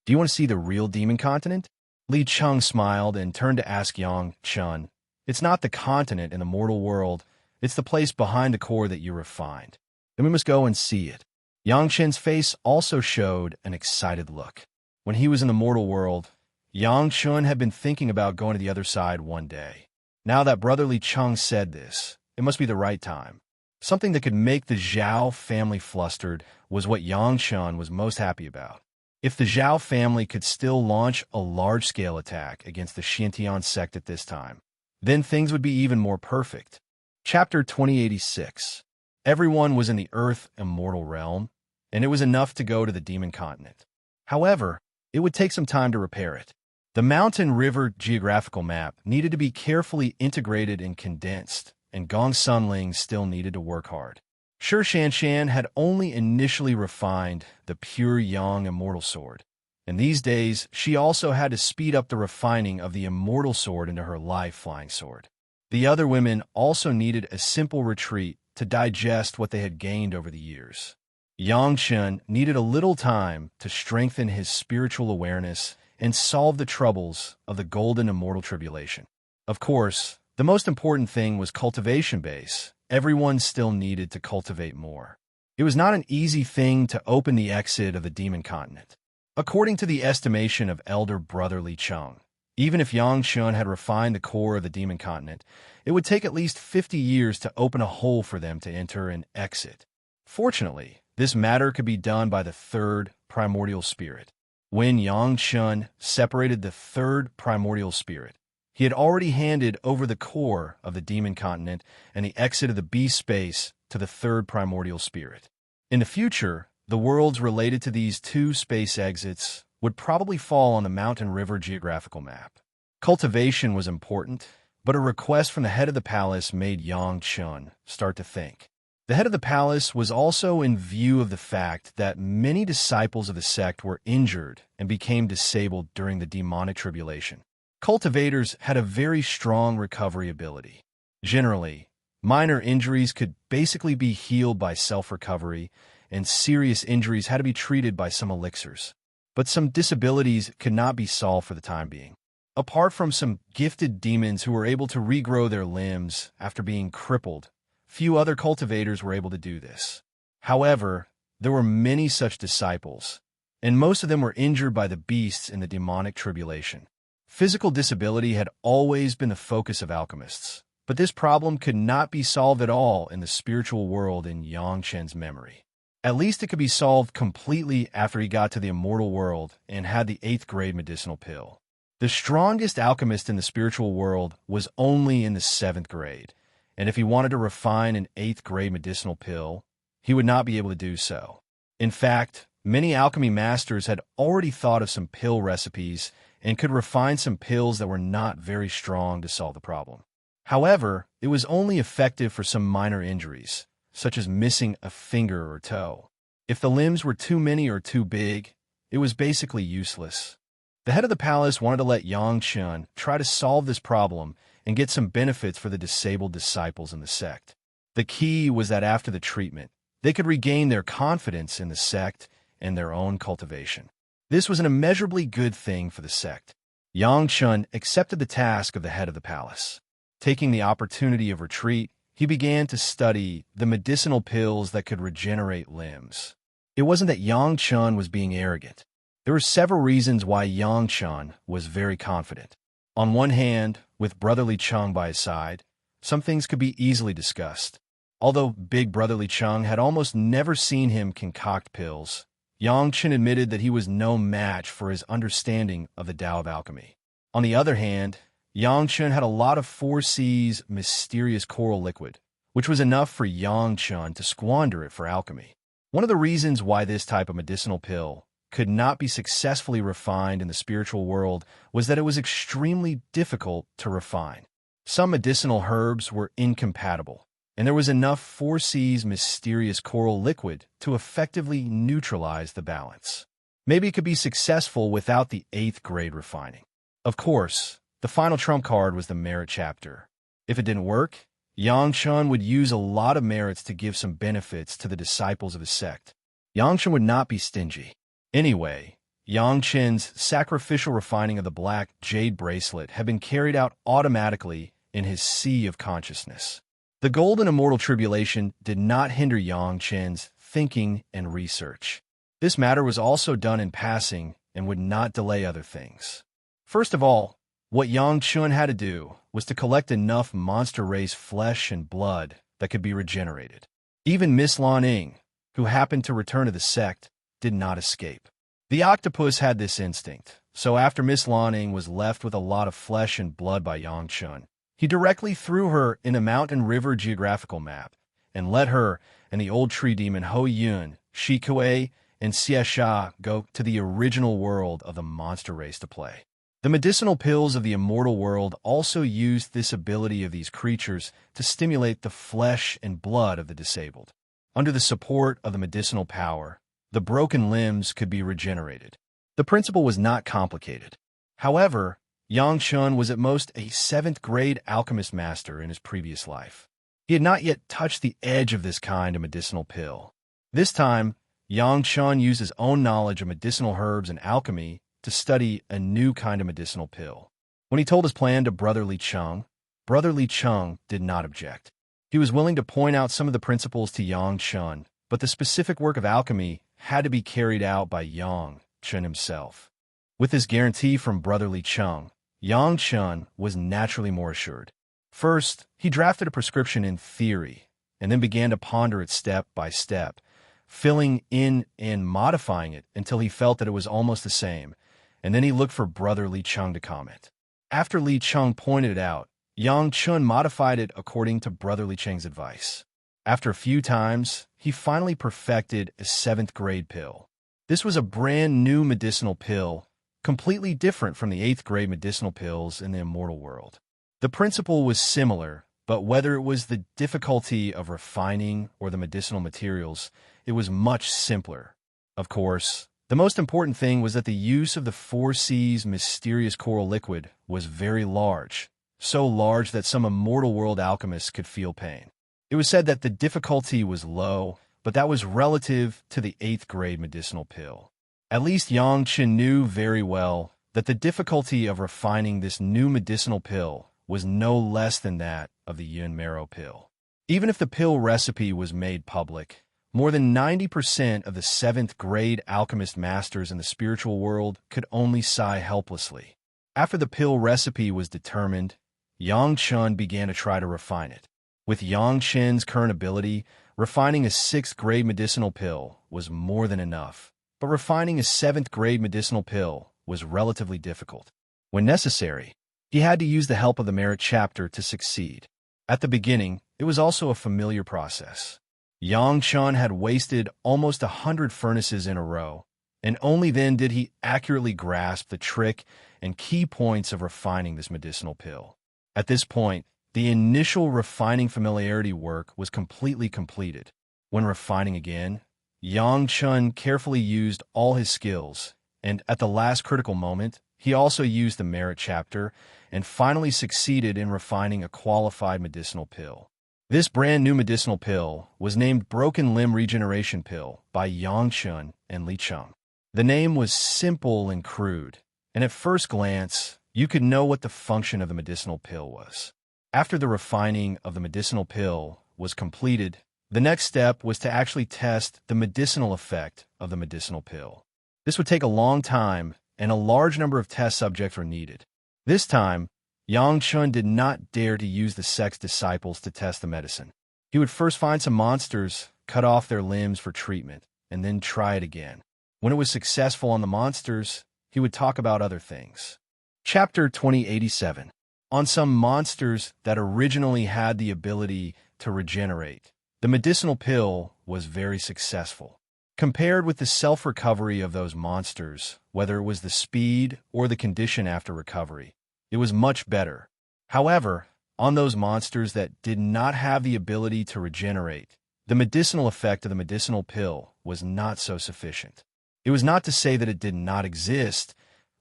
"Do you want to see the real demon continent?" Li Cheng smiled and turned to ask Yang Chen. "It's not the continent in the mortal world, it's the place behind the core that you refined. Then we must go and see it." Yang Chen's face also showed an excited look. When he was in the mortal world, Yang Chen had been thinking about going to the other side one day. Now that Brother Li Cheng said this, it must be the right time. Something that could make the Zhao family flustered was what Yang Chen was most happy about. If the Zhao family could still launch a large-scale attack against the Xintian sect at this time, then things would be even more perfect. Chapter 2086. Everyone was in the Earth Immortal realm, and it was enough to go to the Demon Continent. However, it would take some time to repair it. The mountain river geographical map needed to be carefully integrated and condensed, and Gong Sunling still needed to work hard. Shi Shanshan had only initially refined the pure Yang Immortal Sword, and these days she also had to speed up the refining of the Immortal Sword into her live flying sword. The other women also needed a simple retreat to digest what they had gained over the years. Yang Chen needed a little time to strengthen his spiritual awareness and solve the troubles of the Golden Immortal Tribulation. Of course, the most important thing was cultivation base. Everyone still needed to cultivate more. It was not an easy thing to open the exit of the Demon Continent. According to the estimation of Elder Brother Li Cheng, Even if Yang Chun had refined the core of the demon continent, it would take at least 50 years to open a hole for them to enter and exit. Fortunately, this matter could be done by the third primordial spirit. When Yang Chun separated the third primordial spirit, he had already handed over the core of the demon continent and the exit of the beast space to the third primordial spirit. In the future, the worlds related to these two space exits would probably fall on the mountain river geographical map. Cultivation was important, but a request from the head of the palace made Yang Chun start to think. The head of the palace was also in view of the fact that many disciples of the sect were injured and became disabled during the demonic tribulation. Cultivators had a very strong recovery ability. Generally, minor injuries could basically be healed by self-recovery, and serious injuries had to be treated by some elixirs. But some disabilities could not be solved for the time being. Apart from some gifted demons who were able to regrow their limbs after being crippled, few other cultivators were able to do this. However, there were many such disciples, and most of them were injured by the beasts in the demonic tribulation. Physical disability had always been the focus of alchemists, but this problem could not be solved at all in the spiritual world in Yang Chen's memory. At least it could be solved completely after he got to the immortal world and had the 8th grade medicinal pill. The strongest alchemist in the spiritual world was only in the 7th grade, and if he wanted to refine an 8th grade medicinal pill, he would not be able to do so. In fact, many alchemy masters had already thought of some pill recipes and could refine some pills that were not very strong to solve the problem. However, it was only effective for some minor injuries, such as missing a finger or toe. If the limbs were too many or too big, it was basically useless. The head of the palace wanted to let Yang Chun try to solve this problem and get some benefits for the disabled disciples in the sect. The key was that after the treatment, they could regain their confidence in the sect and their own cultivation. This was an immeasurably good thing for the sect. Yang Chun accepted the task of the head of the palace. Taking the opportunity of retreat, he began to study the medicinal pills that could regenerate limbs. It wasn't that Yang Chun was being arrogant. There were several reasons why Yang Chun was very confident. On one hand, with Brotherly Chung by his side, some things could be easily discussed. Although Big Brotherly Chung had almost never seen him concoct pills, Yang Chun admitted that he was no match for his understanding of the Tao of alchemy. On the other hand, Yang Chun had a lot of 4C's mysterious coral liquid, which was enough for Yang Chun to squander it for alchemy. One of the reasons why this type of medicinal pill could not be successfully refined in the spiritual world was that it was extremely difficult to refine. Some medicinal herbs were incompatible, and there was enough 4C's mysterious coral liquid to effectively neutralize the balance. Maybe it could be successful without the 8th grade refining. Of course, the final trump card was the merit chapter. If it didn't work, Yang Chun would use a lot of merits to give some benefits to the disciples of his sect. Yang Chun would not be stingy. Anyway, Yang Chen's sacrificial refining of the black jade bracelet had been carried out automatically in his sea of consciousness. The golden immortal tribulation did not hinder Yang Chen's thinking and research. This matter was also done in passing and would not delay other things. First of all, what Yang Chun had to do was to collect enough monster race flesh and blood that could be regenerated. Even Miss Lan Ing, who happened to return to the sect, did not escape. The octopus had this instinct, so after Miss Lan Ing was left with a lot of flesh and blood by Yang Chun, he directly threw her in a mountain river geographical map and let her and the old tree demon Ho Yun, Shi Kuei, and Xie Sha go to the original world of the monster race to play. The medicinal pills of the immortal world also used this ability of these creatures to stimulate the flesh and blood of the disabled. Under the support of the medicinal power, the broken limbs could be regenerated. The principle was not complicated. However, Yang Chun was at most a 7th grade alchemist master in his previous life. He had not yet touched the edge of this kind of medicinal pill. This time, Yang Chun used his own knowledge of medicinal herbs and alchemy to study a new kind of medicinal pill. When he told his plan to Brotherly Chung did not object. He was willing to point out some of the principles to Yang Chun, but the specific work of alchemy had to be carried out by Yang Chun himself. With this guarantee from Brotherly Chung, Yang Chun was naturally more assured. First, he drafted a prescription in theory, and then began to ponder it step by step, filling in and modifying it until he felt that it was almost the same, and then he looked for brother Li Chung to comment. After Li Chung pointed it out, Yang Chun modified it according to brother Li Cheng's advice. After a few times, he finally perfected a 7th grade pill. This was a brand new medicinal pill, completely different from the 8th grade medicinal pills in the Immortal world. The principle was similar, but whether it was the difficulty of refining or the medicinal materials, it was much simpler. Of course, the most important thing was that the use of the 4 C's mysterious coral liquid was very large, so large that some Immortal world alchemists could feel pain. It was said that the difficulty was low, but that was relative to the 8th grade medicinal pill. At least Yang Chen knew very well that the difficulty of refining this new medicinal pill was no less than that of the Yun Marrow pill. Even if the pill recipe was made public, more than 90% of the 7th grade alchemist masters in the spiritual world could only sigh helplessly. After the pill recipe was determined, Yang Chun began to try to refine it. With Yang Chen's current ability, refining a 6th grade medicinal pill was more than enough, but refining a 7th grade medicinal pill was relatively difficult. When necessary, he had to use the help of the merit chapter to succeed. At the beginning, it was also a familiar process. Yang Chun had wasted almost 100 furnaces in a row, and only then did he accurately grasp the trick and key points of refining this medicinal pill. At this point, the initial refining familiarity work was completely completed. When refining again, Yang Chun carefully used all his skills, and at the last critical moment, he also used the merit chapter and finally succeeded in refining a qualified medicinal pill. This brand new medicinal pill was named Broken Limb Regeneration Pill by Yang Chun and Li Chung. The name was simple and crude, and at first glance, you could know what the function of the medicinal pill was. After the refining of the medicinal pill was completed, the next step was to actually test the medicinal effect of the medicinal pill. This would take a long time, and a large number of test subjects were needed. This time, Yang Chun did not dare to use the sex disciples to test the medicine. He would first find some monsters, cut off their limbs for treatment, and then try it again. When it was successful on the monsters, he would talk about other things. Chapter 2087. On some monsters that originally had the ability to regenerate, the medicinal pill was very successful. Compared with the self-recovery of those monsters, whether it was the speed or the condition after recovery, it was much better. However, on those monsters that did not have the ability to regenerate, the medicinal effect of the medicinal pill was not so sufficient. It was not to say that it did not exist,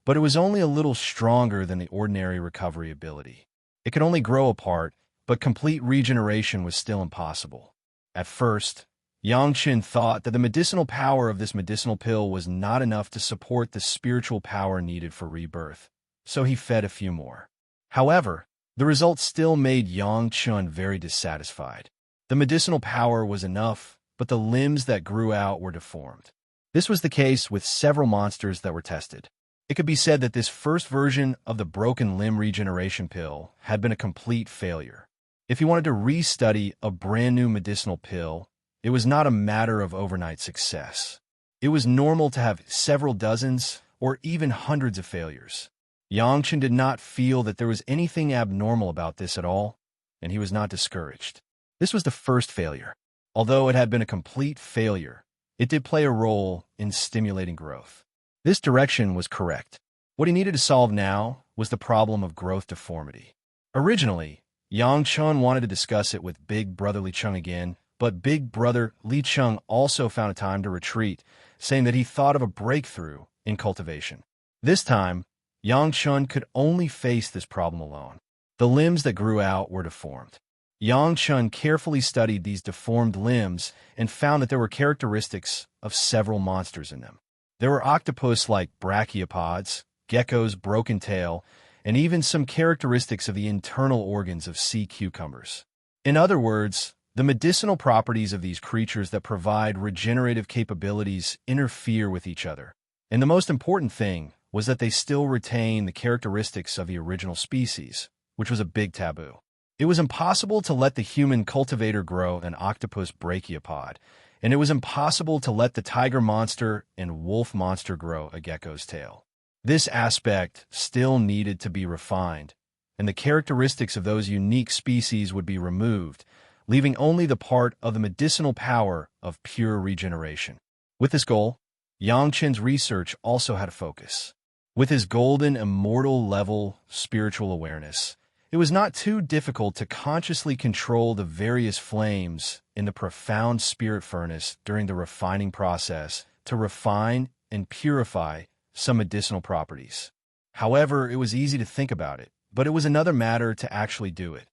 but it was only a little stronger than the ordinary recovery ability. It could only grow apart, but complete regeneration was still impossible. At first, Yang Chen thought that the medicinal power of this medicinal pill was not enough to support the spiritual power needed for rebirth, so he fed a few more. However, the results still made Yang Chun very dissatisfied. The medicinal power was enough, but the limbs that grew out were deformed. This was the case with several monsters that were tested. It could be said that this first version of the Broken Limb Regeneration Pill had been a complete failure. If he wanted to restudy a brand new medicinal pill, it was not a matter of overnight success. It was normal to have several dozens or even hundreds of failures. Yang Chen did not feel that there was anything abnormal about this at all, and he was not discouraged. This was the first failure. Although it had been a complete failure, it did play a role in stimulating growth. This direction was correct. What he needed to solve now was the problem of growth deformity. Originally, Yang Chun wanted to discuss it with Big Brother Li Chung again, but Big Brother Li Chung also found a time to retreat, saying that he thought of a breakthrough in cultivation. This time, Yang Chun could only face this problem alone. The limbs that grew out were deformed. Yang Chun carefully studied these deformed limbs and found that there were characteristics of several monsters in them. There were octopus-like brachiopods, gecko's broken tail, and even some characteristics of the internal organs of sea cucumbers. In other words, the medicinal properties of these creatures that provide regenerative capabilities interfere with each other. And the most important thing was that they still retained the characteristics of the original species, which was a big taboo. It was impossible to let the human cultivator grow an octopus brachiopod, and it was impossible to let the tiger monster and wolf monster grow a gecko's tail. This aspect still needed to be refined, and the characteristics of those unique species would be removed, leaving only the part of the medicinal power of pure regeneration. With this goal, Yangchen's research also had a focus. With his golden immortal level spiritual awareness, it was not too difficult to consciously control the various flames in the profound spirit furnace during the refining process to refine and purify some medicinal properties. However, it was easy to think about it, but it was another matter to actually do it.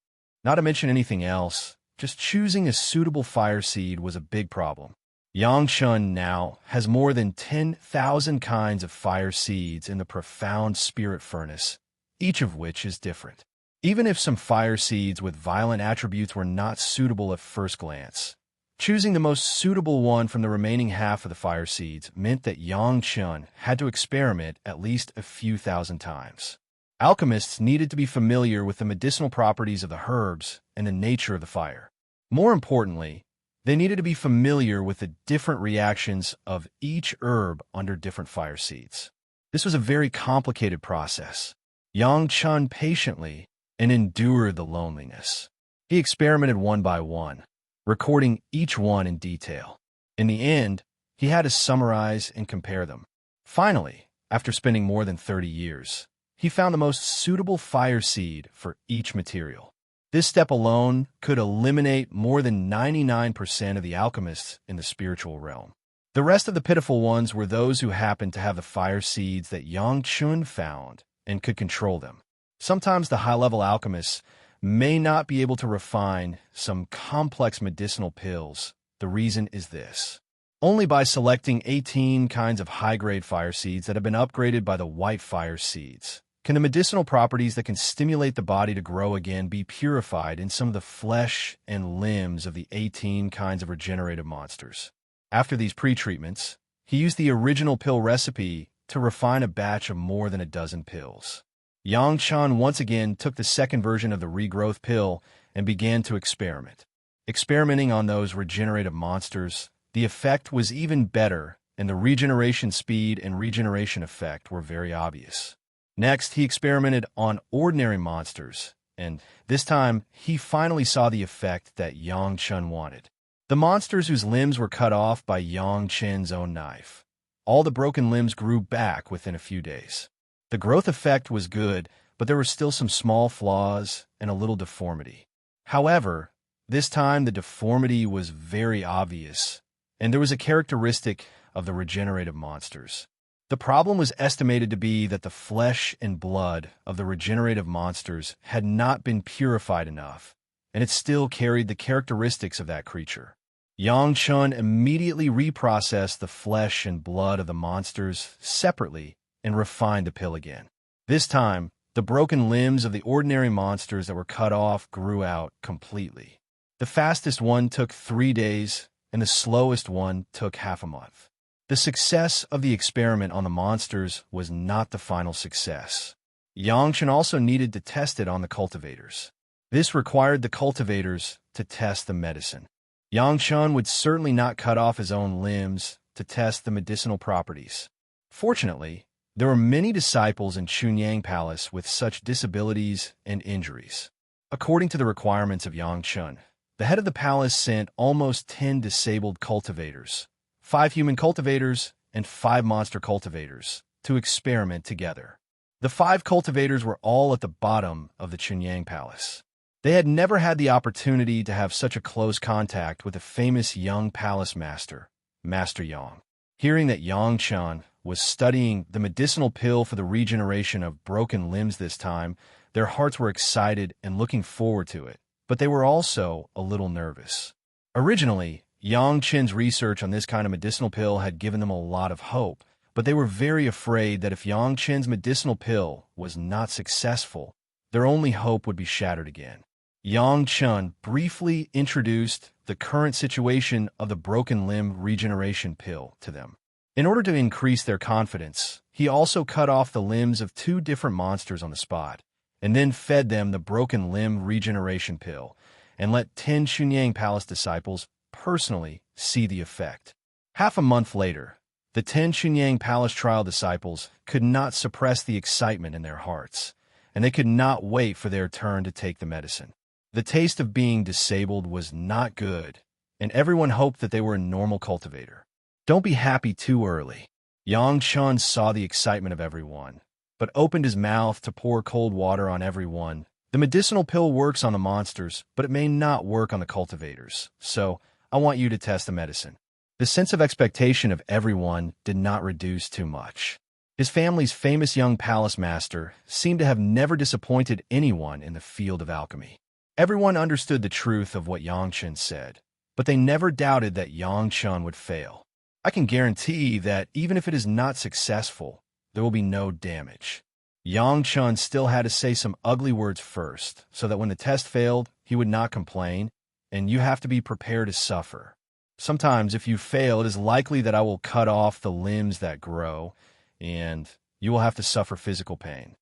Not to mention anything else, just choosing a suitable fire seed was a big problem. Yangchun now has more than 10,000 kinds of fire seeds in the profound spirit furnace, each of which is different. Even if some fire seeds with violent attributes were not suitable at first glance, choosing the most suitable one from the remaining half of the fire seeds meant that Yangchun had to experiment at least a few thousand times. Alchemists needed to be familiar with the medicinal properties of the herbs and the nature of the fire. More importantly, they needed to be familiar with the different reactions of each herb under different fire seeds. This was a very complicated process. Yangchun patiently and endured the loneliness. He experimented one by one, recording each one in detail. In the end, he had to summarize and compare them. Finally, after spending more than 30 years, he found the most suitable fire seed for each material. This step alone could eliminate more than 99% of the alchemists in the spiritual realm. The rest of the pitiful ones were those who happened to have the fire seeds that Yangchun found and could control them. Sometimes the high-level alchemists may not be able to refine some complex medicinal pills. The reason is this. Only by selecting 18 kinds of high-grade fire seeds that have been upgraded by the white fire seeds can the medicinal properties that can stimulate the body to grow again be purified in some of the flesh and limbs of the 18 kinds of regenerative monsters. After these pre-treatments, he used the original pill recipe to refine a batch of more than a dozen pills. Yangchun once again took the second version of the regrowth pill and began to experiment. Experimenting on those regenerative monsters, the effect was even better, and the regeneration speed and regeneration effect were very obvious. Next, he experimented on ordinary monsters, and this time, he finally saw the effect that Yangchun wanted. The monsters whose limbs were cut off by Yangchun's own knife. All the broken limbs grew back within a few days. The growth effect was good, but there were still some small flaws and a little deformity. However, this time the deformity was very obvious, and there was a characteristic of the regenerative monsters. The problem was estimated to be that the flesh and blood of the regenerative monsters had not been purified enough, and it still carried the characteristics of that creature. Yangchun immediately reprocessed the flesh and blood of the monsters separately and refined the pill again. This time, the broken limbs of the ordinary monsters that were cut off grew out completely. The fastest one took 3 days, and the slowest one took half a month. The success of the experiment on the monsters was not the final success. Yangchun also needed to test it on the cultivators. This required the cultivators to test the medicine. Yangchun would certainly not cut off his own limbs to test the medicinal properties. Fortunately, there were many disciples in Chunyang Palace with such disabilities and injuries. According to the requirements of Yangchun, the head of the palace sent almost 10 disabled cultivators, 5 human cultivators, and 5 monster cultivators, to experiment together. The 5 cultivators were all at the bottom of the Chunyang Palace. They had never had the opportunity to have such a close contact with the famous young palace master, Master Yang. Hearing that Yangchun was studying the medicinal pill for the regeneration of broken limbs this time, their hearts were excited and looking forward to it, but they were also a little nervous. Originally, Yangchun's research on this kind of medicinal pill had given them a lot of hope, but they were very afraid that if Yangchun's medicinal pill was not successful, their only hope would be shattered again. Yangchun briefly introduced the current situation of the broken limb regeneration pill to them. In order to increase their confidence, he also cut off the limbs of 2 different monsters on the spot, and then fed them the broken limb regeneration pill, and let 10 Xunyang Palace disciples personally see the effect. Half a month later, the 10 Xunyang Palace trial disciples could not suppress the excitement in their hearts, and they could not wait for their turn to take the medicine. The taste of being disabled was not good, and everyone hoped that they were a normal cultivator. Don't be happy too early. Yang Chun saw the excitement of everyone, but opened his mouth to pour cold water on everyone. The medicinal pill works on the monsters, but it may not work on the cultivators, so I want you to test the medicine. The sense of expectation of everyone did not reduce too much. His family's famous young palace master seemed to have never disappointed anyone in the field of alchemy. Everyone understood the truth of what Yang Chun said, but they never doubted that Yang Chun would fail. I can guarantee that even if it is not successful, there will be no damage. Yang Chun still had to say some ugly words first, so that when the test failed, he would not complain, and you have to be prepared to suffer. Sometimes, if you fail, it is likely that I will cut off the limbs that grow, and you will have to suffer physical pain.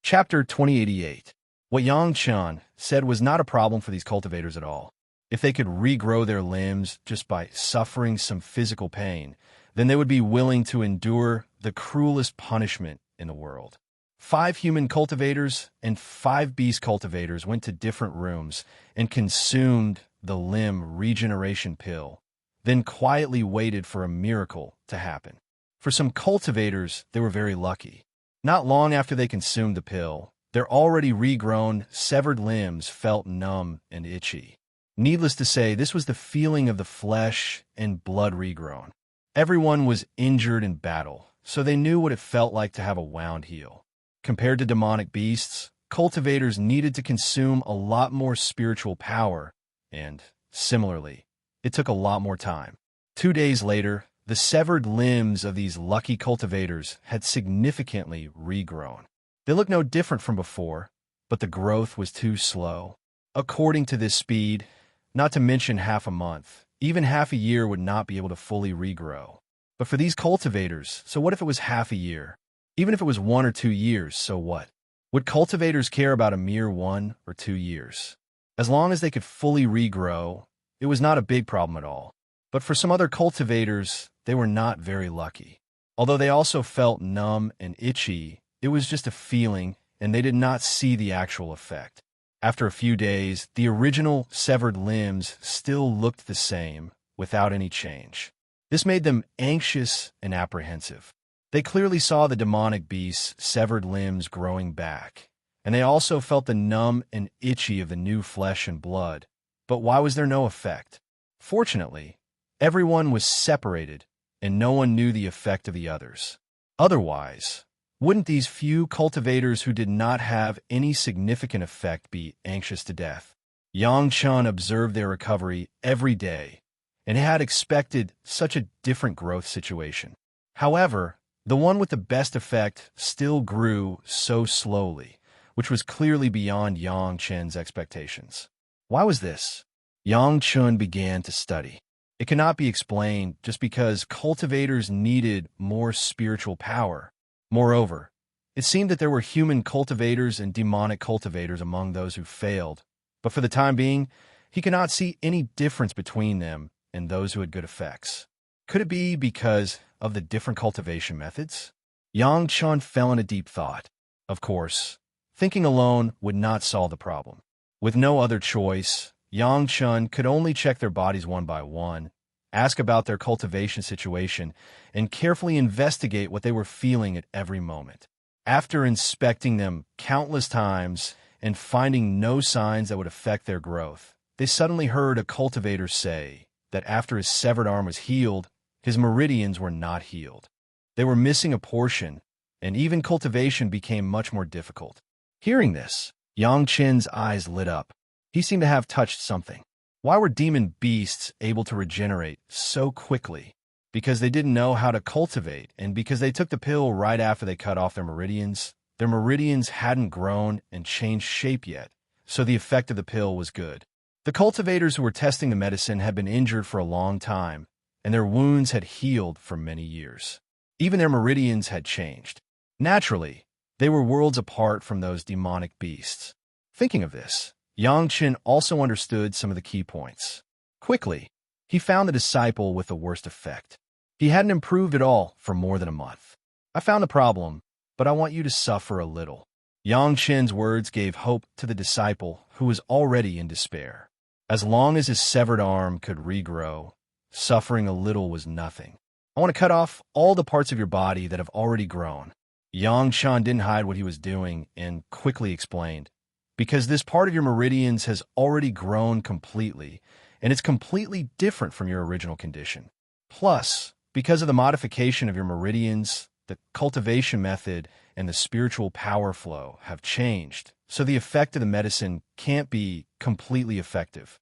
Chapter 2088. What Yang Chun said was not a problem for these cultivators at all. If they could regrow their limbs just by suffering some physical pain, then they would be willing to endure the cruelest punishment in the world. 5 human cultivators and 5 beast cultivators went to different rooms and consumed the limb regeneration pill, then quietly waited for a miracle to happen. For some cultivators, they were very lucky. Not long after they consumed the pill, their already regrown, severed limbs felt numb and itchy. Needless to say, this was the feeling of the flesh and blood regrown. Everyone was injured in battle, so they knew what it felt like to have a wound heal. Compared to demonic beasts, cultivators needed to consume a lot more spiritual power, and, similarly, it took a lot more time. 2 days later, the severed limbs of these lucky cultivators had significantly regrown. They looked no different from before, but the growth was too slow. According to this speed, not to mention half a month, even half a year would not be able to fully regrow. But for these cultivators, so what if it was half a year? Even if it was 1 or 2 years, so what? Would cultivators care about a mere 1 or 2 years? As long as they could fully regrow, it was not a big problem at all. But for some other cultivators, they were not very lucky. Although they also felt numb and itchy, it was just a feeling, and they did not see the actual effect. After a few days, the original severed limbs still looked the same, without any change. This made them anxious and apprehensive. They clearly saw the demonic beast's severed limbs growing back, and they also felt the numb and itchy of the new flesh and blood. But why was there no effect? Fortunately, everyone was separated, and no one knew the effect of the others. Otherwise, wouldn't these few cultivators who did not have any significant effect be anxious to death? Yang Chun observed their recovery every day, and had expected such a different growth situation. However, the one with the best effect still grew so slowly, which was clearly beyond Yang Chun's expectations. Why was this? Yang Chun began to study. It cannot be explained just because cultivators needed more spiritual power. Moreover, it seemed that there were human cultivators and demonic cultivators among those who failed, but for the time being, he could not see any difference between them and those who had good effects. Could it be because of the different cultivation methods? Yang Chun fell into deep thought. Of course, thinking alone would not solve the problem. With no other choice, Yang Chun could only check their bodies one by one, ask about their cultivation situation, and carefully investigate what they were feeling at every moment. After inspecting them countless times and finding no signs that would affect their growth, they suddenly heard a cultivator say that after his severed arm was healed, his meridians were not healed. They were missing a portion, and even cultivation became much more difficult. Hearing this, Yang Chun's eyes lit up. He seemed to have touched something. Why were demon beasts able to regenerate so quickly? Because they didn't know how to cultivate, and because they took the pill right after they cut off their meridians. Their meridians hadn't grown and changed shape yet, so the effect of the pill was good. The cultivators who were testing the medicine had been injured for a long time, and their wounds had healed for many years. Even their meridians had changed. Naturally, they were worlds apart from those demonic beasts. Thinking of this, Yang Chen also understood some of the key points. Quickly, he found the disciple with the worst effect. He hadn't improved at all for more than a month. I found the problem, but I want you to suffer a little. Yang Chen's words gave hope to the disciple who was already in despair. As long as his severed arm could regrow, suffering a little was nothing. I want to cut off all the parts of your body that have already grown. Yang Chen didn't hide what he was doing and quickly explained, because this part of your meridians has already grown completely, and it's completely different from your original condition. Plus, because of the modification of your meridians, the cultivation method and the spiritual power flow have changed, so the effect of the medicine can't be completely effective.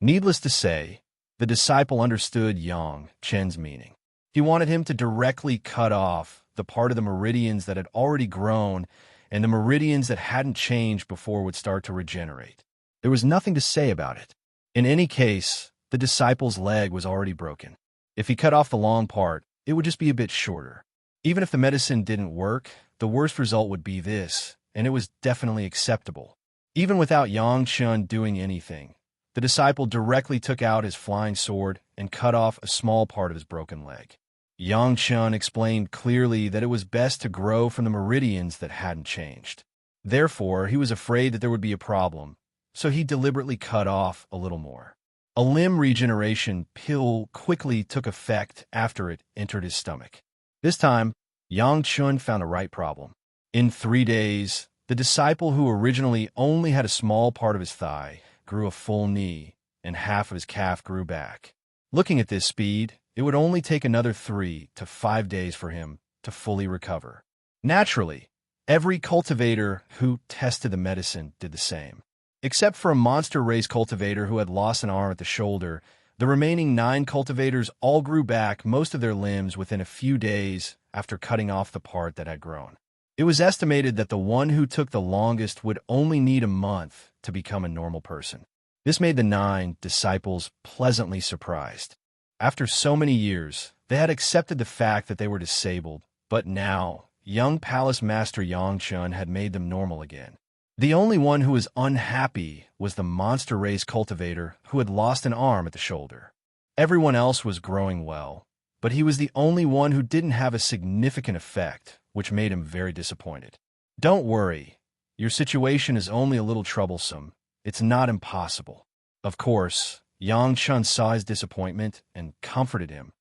Needless to say, the disciple understood Yang Chen's meaning. He wanted him to directly cut off the part of the meridians that had already grown, and the meridians that hadn't changed before would start to regenerate. There was nothing to say about it. In any case, the disciple's leg was already broken. If he cut off the long part, it would just be a bit shorter. Even if the medicine didn't work, the worst result would be this, and it was definitely acceptable. Even without Yang Chen doing anything, the disciple directly took out his flying sword and cut off a small part of his broken leg. Yang Chen explained clearly that it was best to grow from the meridians that hadn't changed. Therefore, he was afraid that there would be a problem, so he deliberately cut off a little more. A limb regeneration pill quickly took effect after it entered his stomach. This time, Yang Chen found the right problem. In 3 days, the disciple who originally only had a small part of his thigh grew a full knee, and half of his calf grew back. Looking at this speed, it would only take another 3 to 5 days for him to fully recover. Naturally, every cultivator who tested the medicine did the same. Except for a monster race cultivator who had lost an arm at the shoulder, the remaining 9 cultivators all grew back most of their limbs within a few days after cutting off the part that had grown. It was estimated that the one who took the longest would only need a month to become a normal person. This made the 9 disciples pleasantly surprised. After so many years, they had accepted the fact that they were disabled, but now, young Palace Master Yang Chen had made them normal again. The only one who was unhappy was the monster race cultivator who had lost an arm at the shoulder. Everyone else was growing well, but he was the only one who didn't have a significant effect, which made him very disappointed. Don't worry, your situation is only a little troublesome. It's not impossible. Of course, Yang Chen saw his disappointment and comforted him.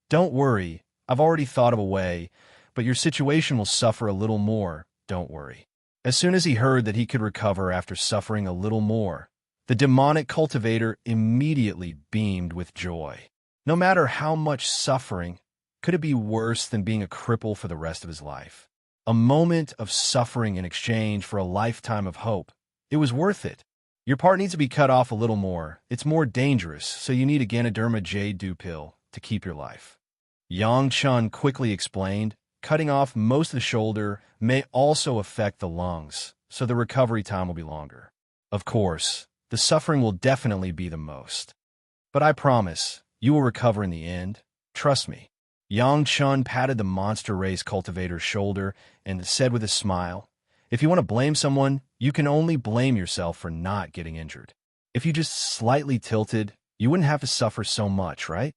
Don't worry, I've already thought of a way, but your situation will suffer a little more, don't worry. As soon as he heard that he could recover after suffering a little more, the demonic cultivator immediately beamed with joy. No matter how much suffering, could it be worse than being a cripple for the rest of his life? A moment of suffering in exchange for a lifetime of hope. It was worth it. Your part needs to be cut off a little more. It's more dangerous, so you need a Ganoderma Jade Dew pill to keep your life. Yang Chen quickly explained, cutting off most of the shoulder may also affect the lungs, so the recovery time will be longer. Of course, the suffering will definitely be the most. But I promise, you will recover in the end. Trust me. Yang Chen patted the monster race cultivator's shoulder and said with a smile, if you want to blame someone, you can only blame yourself for not getting injured. If you just slightly tilted, you wouldn't have to suffer so much, right?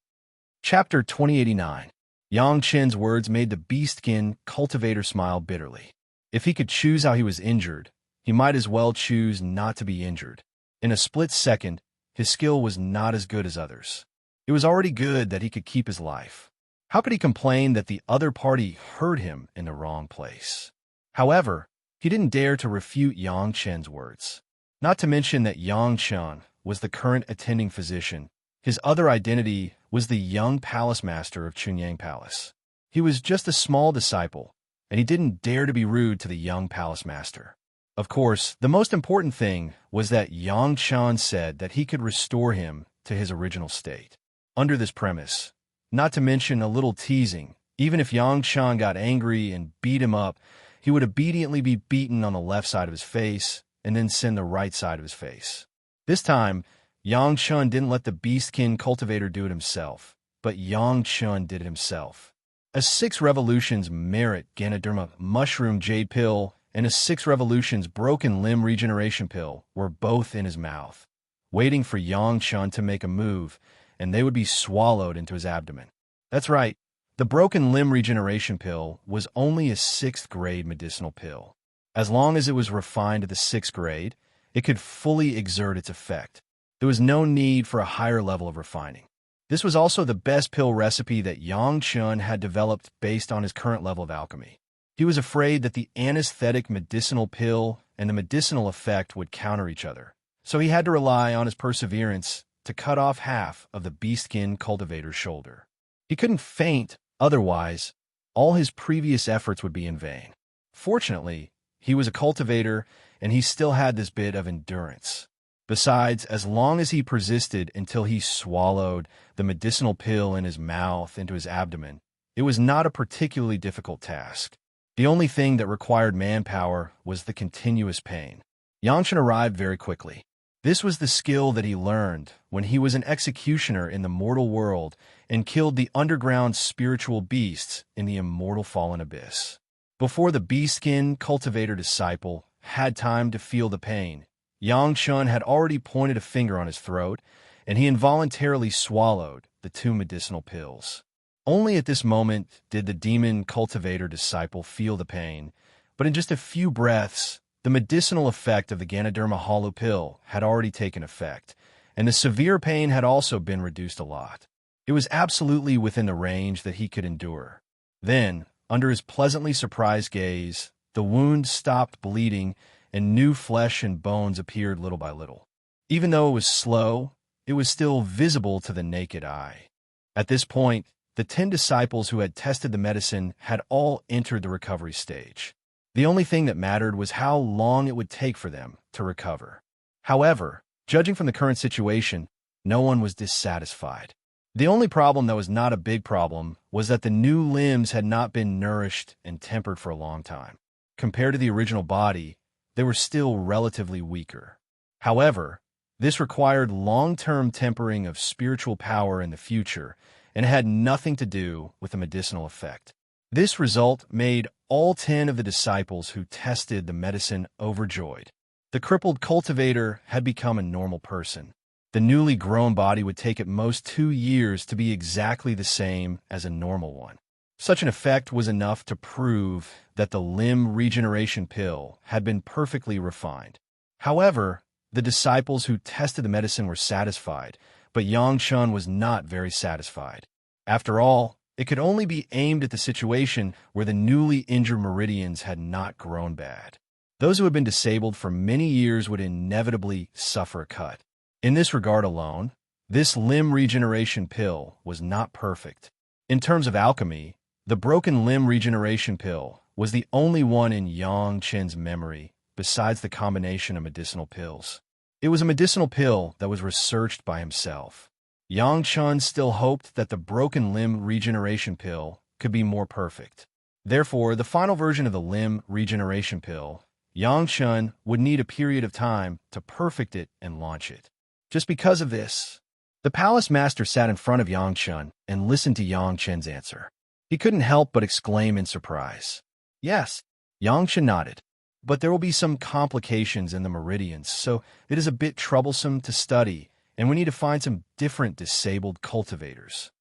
Chapter 2089. Yang Chen's words made the beast-skin cultivator smile bitterly. If he could choose how he was injured, he might as well choose not to be injured. In a split second, his skill was not as good as others. It was already good that he could keep his life. How could he complain that the other party hurt him in the wrong place? However, he didn't dare to refute Yang Chen's words. Not to mention that Yang Chen was the current attending physician. His other identity was the young palace master of Chunyang Palace. He was just a small disciple, and he didn't dare to be rude to the young palace master. Of course, the most important thing was that Yang Chen said that he could restore him to his original state. Under this premise, not to mention a little teasing, even if Yang Chen got angry and beat him up, he would obediently be beaten on the left side of his face and then send the right side of his face. This time, Yang Chen didn't let the beastkin cultivator do it himself, but Yang Chun did it himself. A 6 Revolutions Merit Ganoderma Mushroom Jade Pill and a 6 Revolutions Broken Limb Regeneration Pill were both in his mouth, waiting for Yang Chun to make a move, and they would be swallowed into his abdomen. That's right, the Broken Limb Regeneration Pill was only a 6th grade medicinal pill. As long as it was refined to the 6th grade, it could fully exert its effect. There was no need for a higher level of refining. This was also the best pill recipe that Yang Chun had developed based on his current level of alchemy. He was afraid that the anesthetic medicinal pill and the medicinal effect would counter each other, so he had to rely on his perseverance to cut off half of the beastskin cultivator's shoulder. He couldn't faint, otherwise, all his previous efforts would be in vain. Fortunately, he was a cultivator, and he still had this bit of endurance. Besides, as long as he persisted until he swallowed the medicinal pill in his mouth into his abdomen, it was not a particularly difficult task. The only thing that required manpower was the continuous pain. Yang Chun arrived very quickly. This was the skill that he learned when he was an executioner in the mortal world and killed the underground spiritual beasts in the immortal fallen abyss. Before the beastskin cultivator disciple had time to feel the pain, Yang Chun had already pointed a finger on his throat, and he involuntarily swallowed the 2 medicinal pills. Only at this moment did the demon cultivator disciple feel the pain, but in just a few breaths, the medicinal effect of the Ganoderma hollow pill had already taken effect, and the severe pain had also been reduced a lot. It was absolutely within the range that he could endure. Then, under his pleasantly surprised gaze, the wound stopped bleeding, and new flesh and bones appeared little by little. Even though it was slow, it was still visible to the naked eye. At this point, the 10 disciples who had tested the medicine had all entered the recovery stage. The only thing that mattered was how long it would take for them to recover. However, judging from the current situation, no one was dissatisfied. The only problem that was not a big problem was that the new limbs had not been nourished and tempered for a long time. Compared to the original body, they were still relatively weaker. However, this required long-term tempering of spiritual power in the future, and had nothing to do with the medicinal effect. This result made all 10 of the disciples who tested the medicine overjoyed. The crippled cultivator had become a normal person. The newly grown body would take at most 2 years to be exactly the same as a normal one. Such an effect was enough to prove that the limb regeneration pill had been perfectly refined. However, the disciples who tested the medicine were satisfied, but Yang Chun was not very satisfied. After all, it could only be aimed at the situation where the newly injured meridians had not grown bad. Those who had been disabled for many years would inevitably suffer a cut. In this regard alone, this limb regeneration pill was not perfect. In terms of alchemy, the broken limb regeneration pill was the only one in Yang Chun's memory besides the combination of medicinal pills. It was a medicinal pill that was researched by himself. Yang Chun still hoped that the broken limb regeneration pill could be more perfect. Therefore, the final version of the limb regeneration pill, Yang Chun would need a period of time to perfect it and launch it. Just because of this, the palace master sat in front of Yang Chun and listened to Yang Chun's answer. He couldn't help but exclaim in surprise. Yes, Yang Chun nodded. But there will be some complications in the meridians, so it is a bit troublesome to study, and we need to find some different disabled cultivators.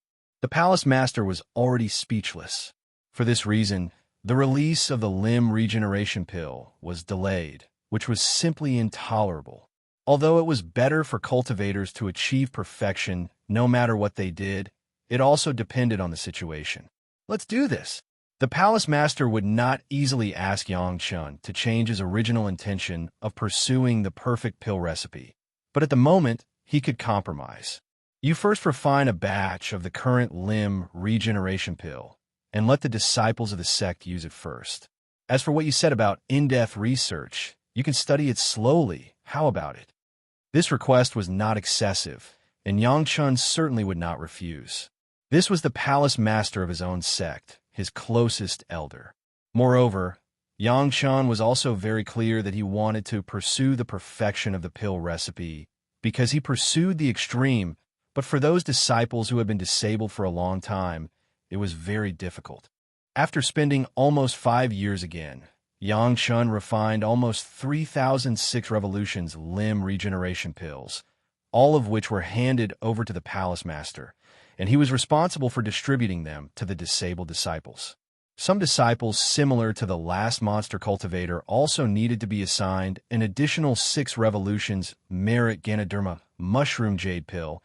The palace master was already speechless. For this reason, the release of the limb regeneration pill was delayed, which was simply intolerable. Although it was better for cultivators to achieve perfection no matter what they did, it also depended on the situation. Let's do this. The palace master would not easily ask Yang Chun to change his original intention of pursuing the perfect pill recipe, but at the moment, he could compromise. You first refine a batch of the current limb regeneration pill, and let the disciples of the sect use it first. As for what you said about in-depth research, you can study it slowly. How about it? This request was not excessive, and Yang Chun certainly would not refuse. This was the palace master of his own sect, his closest elder. Moreover, Yang Chun was also very clear that he wanted to pursue the perfection of the pill recipe because he pursued the extreme But for those disciples who had been disabled for a long time, it was very difficult. After spending almost 5 years again, Yang Chun refined almost 3,006 revolutions limb regeneration pills, all of which were handed over to the palace master, and he was responsible for distributing them to the disabled disciples. Some disciples similar to the last monster cultivator also needed to be assigned an additional 6 revolutions merit Ganoderma mushroom jade pill,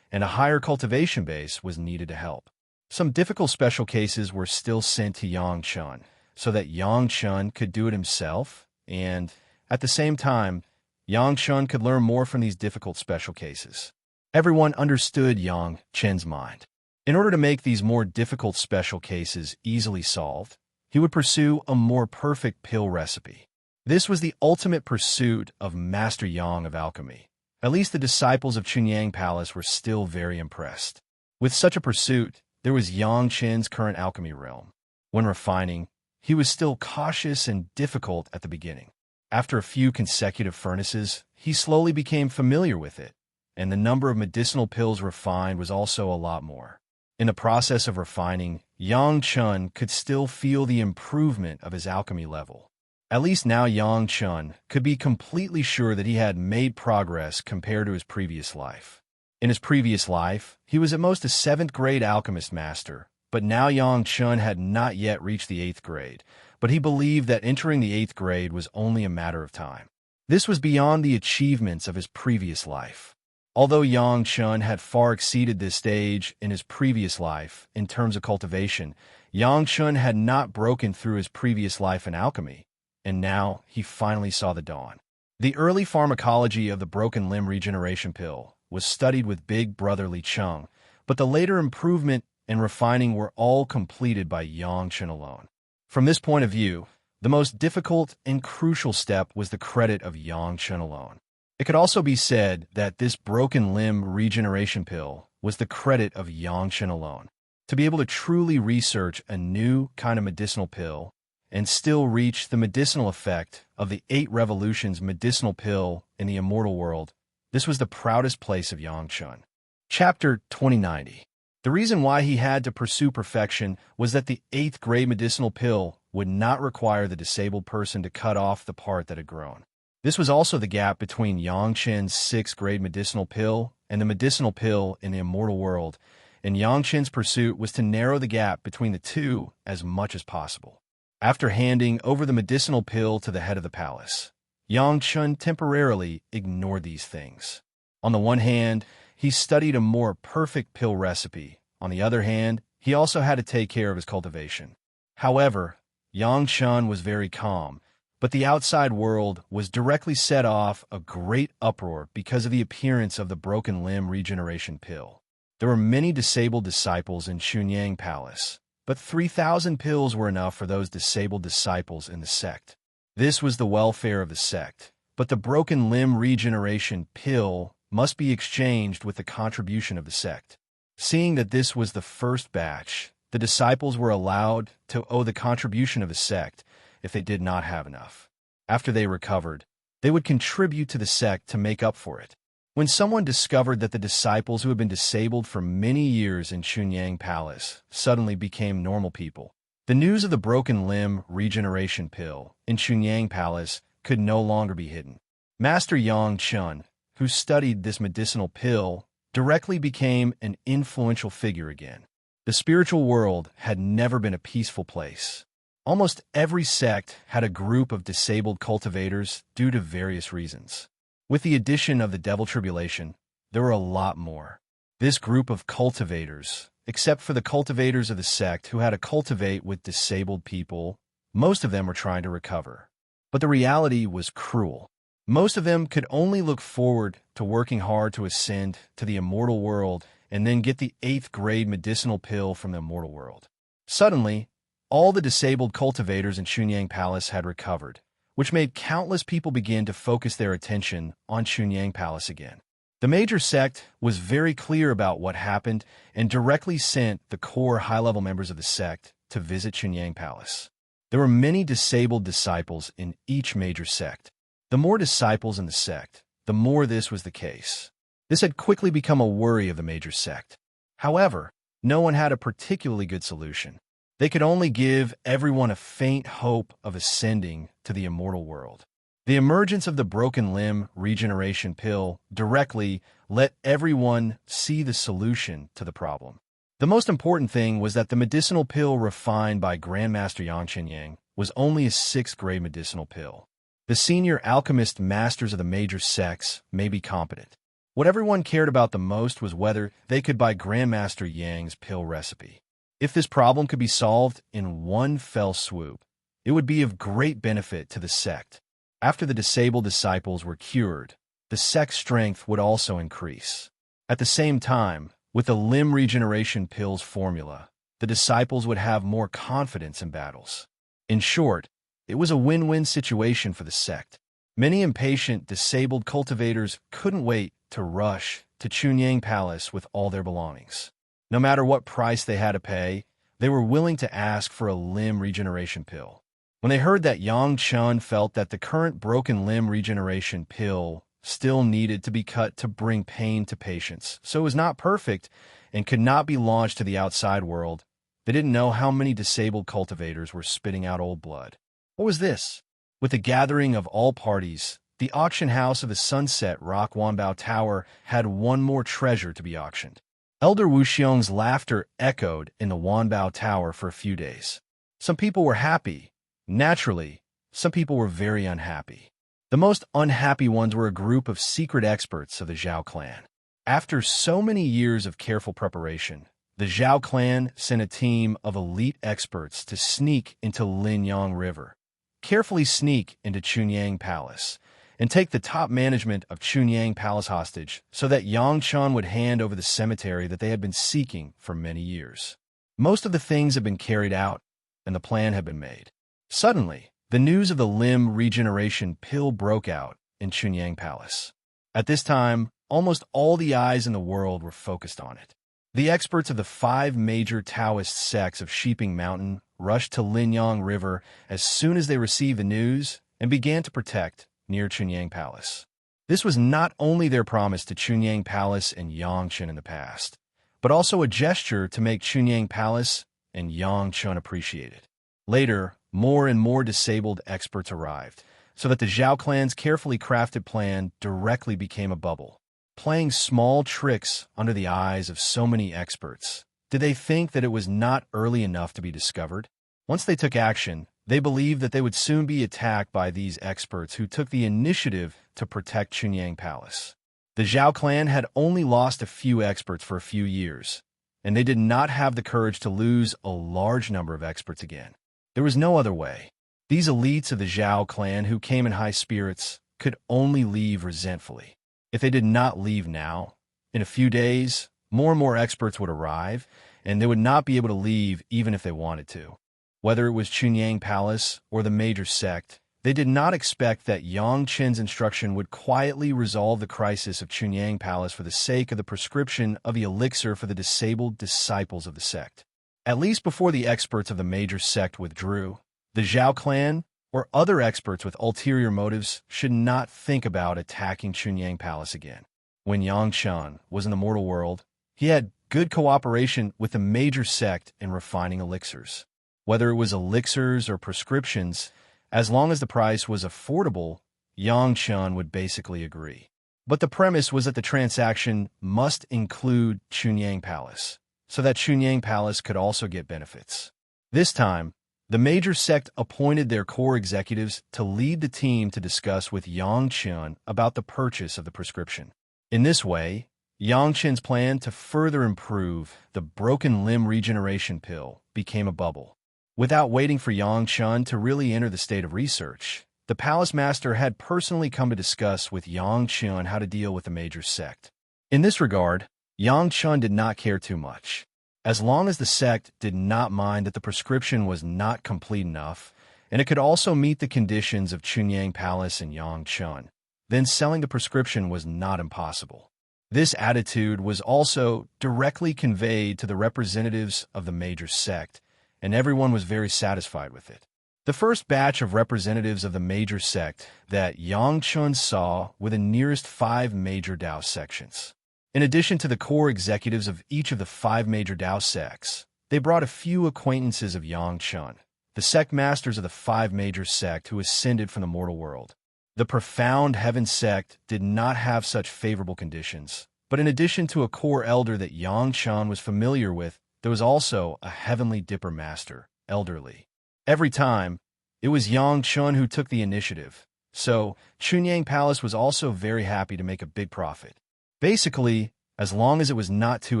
and a higher cultivation base was needed to help. Some difficult special cases were still sent to Yang Chun, so that Yang Chun could do it himself, and, at the same time, Yang Chun could learn more from these difficult special cases. Everyone understood Yang Chun's mind. In order to make these more difficult special cases easily solved, he would pursue a more perfect pill recipe. This was the ultimate pursuit of Master Yang of alchemy. At least the disciples of Chunyang Palace were still very impressed. With such a pursuit, there was Yang Chun's current alchemy realm. When refining, he was still cautious and difficult at the beginning. After a few consecutive furnaces, he slowly became familiar with it, and the number of medicinal pills refined was also a lot more. In the process of refining, Yang Chun could still feel the improvement of his alchemy level. At least now Yang Chun could be completely sure that he had made progress compared to his previous life. In his previous life, he was at most a 7th grade alchemist master, but now Yang Chun had not yet reached the 8th grade, but he believed that entering the 8th grade was only a matter of time. This was beyond the achievements of his previous life. Although Yang Chun had far exceeded this stage in his previous life in terms of cultivation, Yang Chun had not broken through his previous life in alchemy, and now he finally saw the dawn. The early pharmacology of the broken limb regeneration pill was studied with Big Brother Li Chung, but the later improvement and refining were all completed by Yang Chun alone. From this point of view, the most difficult and crucial step was the credit of Yang Chun alone. It could also be said that this broken limb regeneration pill was the credit of Yang Chun alone. To be able to truly research a new kind of medicinal pill and still reach the medicinal effect of the 8 revolutions medicinal pill in the immortal world, this was the proudest place of Yang Chun. Chapter 2090. The reason why he had to pursue perfection was that the 8th grade medicinal pill would not require the disabled person to cut off the part that had grown. This was also the gap between Yang Chun's 6th grade medicinal pill and the medicinal pill in the immortal world, and Yang Chun's pursuit was to narrow the gap between the two as much as possible. After handing over the medicinal pill to the head of the palace, Yang Chun temporarily ignored these things. On the one hand, he studied a more perfect pill recipe. On the other hand, he also had to take care of his cultivation. However, Yang Chun was very calm, but the outside world was directly set off a great uproar because of the appearance of the broken limb regeneration pill. There were many disabled disciples in Chunyang Palace, but 3,000 pills were enough for those disabled disciples in the sect. This was the welfare of the sect, but the broken limb regeneration pill must be exchanged with the contribution of the sect. Seeing that this was the first batch, the disciples were allowed to owe the contribution of the sect if they did not have enough. After they recovered, they would contribute to the sect to make up for it. When someone discovered that the disciples who had been disabled for many years in Chunyang Palace suddenly became normal people, the news of the broken limb regeneration pill in Chunyang Palace could no longer be hidden. Master Yang Chun, who studied this medicinal pill, directly became an influential figure again. The spiritual world had never been a peaceful place. Almost every sect had a group of disabled cultivators due to various reasons. With the addition of the Devil Tribulation, there were a lot more. This group of cultivators, except for the cultivators of the sect who had to cultivate with disabled people, most of them were trying to recover. But the reality was cruel. Most of them could only look forward to working hard to ascend to the immortal world and then get the 8th grade medicinal pill from the immortal world. Suddenly, all the disabled cultivators in Chunyang Palace had recovered, which made countless people begin to focus their attention on Chunyang Palace again. The major sect was very clear about what happened and directly sent the core high-level members of the sect to visit Chunyang Palace. There were many disabled disciples in each major sect. The more disciples in the sect, the more this was the case. This had quickly become a worry of the major sect. However, no one had a particularly good solution. They could only give everyone a faint hope of ascending to the immortal world. The emergence of the broken limb regeneration pill directly let everyone see the solution to the problem. The most important thing was that the medicinal pill refined by Grandmaster Yang Qinyang was only a 6th-grade medicinal pill. The senior alchemist masters of the major sects may be competent. What everyone cared about the most was whether they could buy Grandmaster Yang's pill recipe. If this problem could be solved in one fell swoop, it would be of great benefit to the sect. After the disabled disciples were cured, the sect's strength would also increase. At the same time, with the limb regeneration pill's formula, the disciples would have more confidence in battles. In short, it was a win-win situation for the sect. Many impatient, disabled cultivators couldn't wait to rush to Chunyang Palace with all their belongings. No matter what price they had to pay, they were willing to ask for a limb regeneration pill. When they heard that Yang Chun felt that the current broken limb regeneration pill still needed to be cut to bring pain to patients, so it was not perfect and could not be launched to the outside world, they didn't know how many disabled cultivators were spitting out old blood. What was this? With the gathering of all parties, the auction house of the Sunset Rock Wanbao Tower had one more treasure to be auctioned. Elder Wu Xiong's laughter echoed in the Wanbao Tower for a few days. Some people were happy. Naturally, some people were very unhappy. The most unhappy ones were a group of secret experts of the Zhao clan. After so many years of careful preparation, the Zhao clan sent a team of elite experts to sneak into Linyang River, carefully sneak into Chunyang Palace, and take the top management of Chunyang Palace hostage so that Yang Chun would hand over the cemetery that they had been seeking for many years. Most of the things had been carried out, and the plan had been made. Suddenly, the news of the limb regeneration pill broke out in Chunyang Palace. At this time, almost all the eyes in the world were focused on it. The experts of the 5 major Taoist sects of Sheeping Mountain rushed to Linyang River as soon as they received the news and began to protect near Chunyang Palace. This was not only their promise to Chunyang Palace and Yangchun in the past, but also a gesture to make Chunyang Palace and Yangchun appreciated. Later, more and more disabled experts arrived, so that the Zhao clan's carefully crafted plan directly became a bubble. Playing small tricks under the eyes of so many experts, did they think that it was not early enough to be discovered? Once they took action, they believed that they would soon be attacked by these experts who took the initiative to protect Chunyang Palace. The Zhao clan had only lost a few experts for a few years, and they did not have the courage to lose a large number of experts again. There was no other way. These elites of the Zhao clan who came in high spirits could only leave resentfully. If they did not leave now, in a few days, more and more experts would arrive, and they would not be able to leave even if they wanted to. Whether it was Chunyang Palace or the major sect, they did not expect that Yang Chen's instruction would quietly resolve the crisis of Chunyang Palace for the sake of the prescription of the elixir for the disabled disciples of the sect. At least before the experts of the major sect withdrew, the Zhao clan or other experts with ulterior motives should not think about attacking Chunyang Palace again. When Yang Chen was in the mortal world, he had good cooperation with the major sect in refining elixirs. Whether it was elixirs or prescriptions, as long as the price was affordable, Yang Chen would basically agree. But the premise was that the transaction must include Chunyang Palace, so that Chunyang Palace could also get benefits. This time, the major sect appointed their core executives to lead the team to discuss with Yang Chen about the purchase of the prescription. In this way, Yang Chen's plan to further improve the broken limb regeneration pill became a bubble. Without waiting for Yang Chen to really enter the state of research, the palace master had personally come to discuss with Yang Chen how to deal with the major sect. In this regard, Yang Chen did not care too much. As long as the sect did not mind that the prescription was not complete enough, and it could also meet the conditions of Chunyang Palace and Yang Chen, then selling the prescription was not impossible. This attitude was also directly conveyed to the representatives of the major sect, and everyone was very satisfied with it. The first batch of representatives of the major sect that Yang Chen saw were the nearest 5 major Dao sections. In addition to the core executives of each of the 5 major Tao sects, they brought a few acquaintances of Yang Chun, the sect masters of the 5 major sect who ascended from the mortal world. The profound heaven sect did not have such favorable conditions, but in addition to a core elder that Yang Chun was familiar with, there was also a heavenly dipper master, elderly. Every time, it was Yang Chun who took the initiative, so Chunyang Palace was also very happy to make a big profit. Basically, as long as it was not too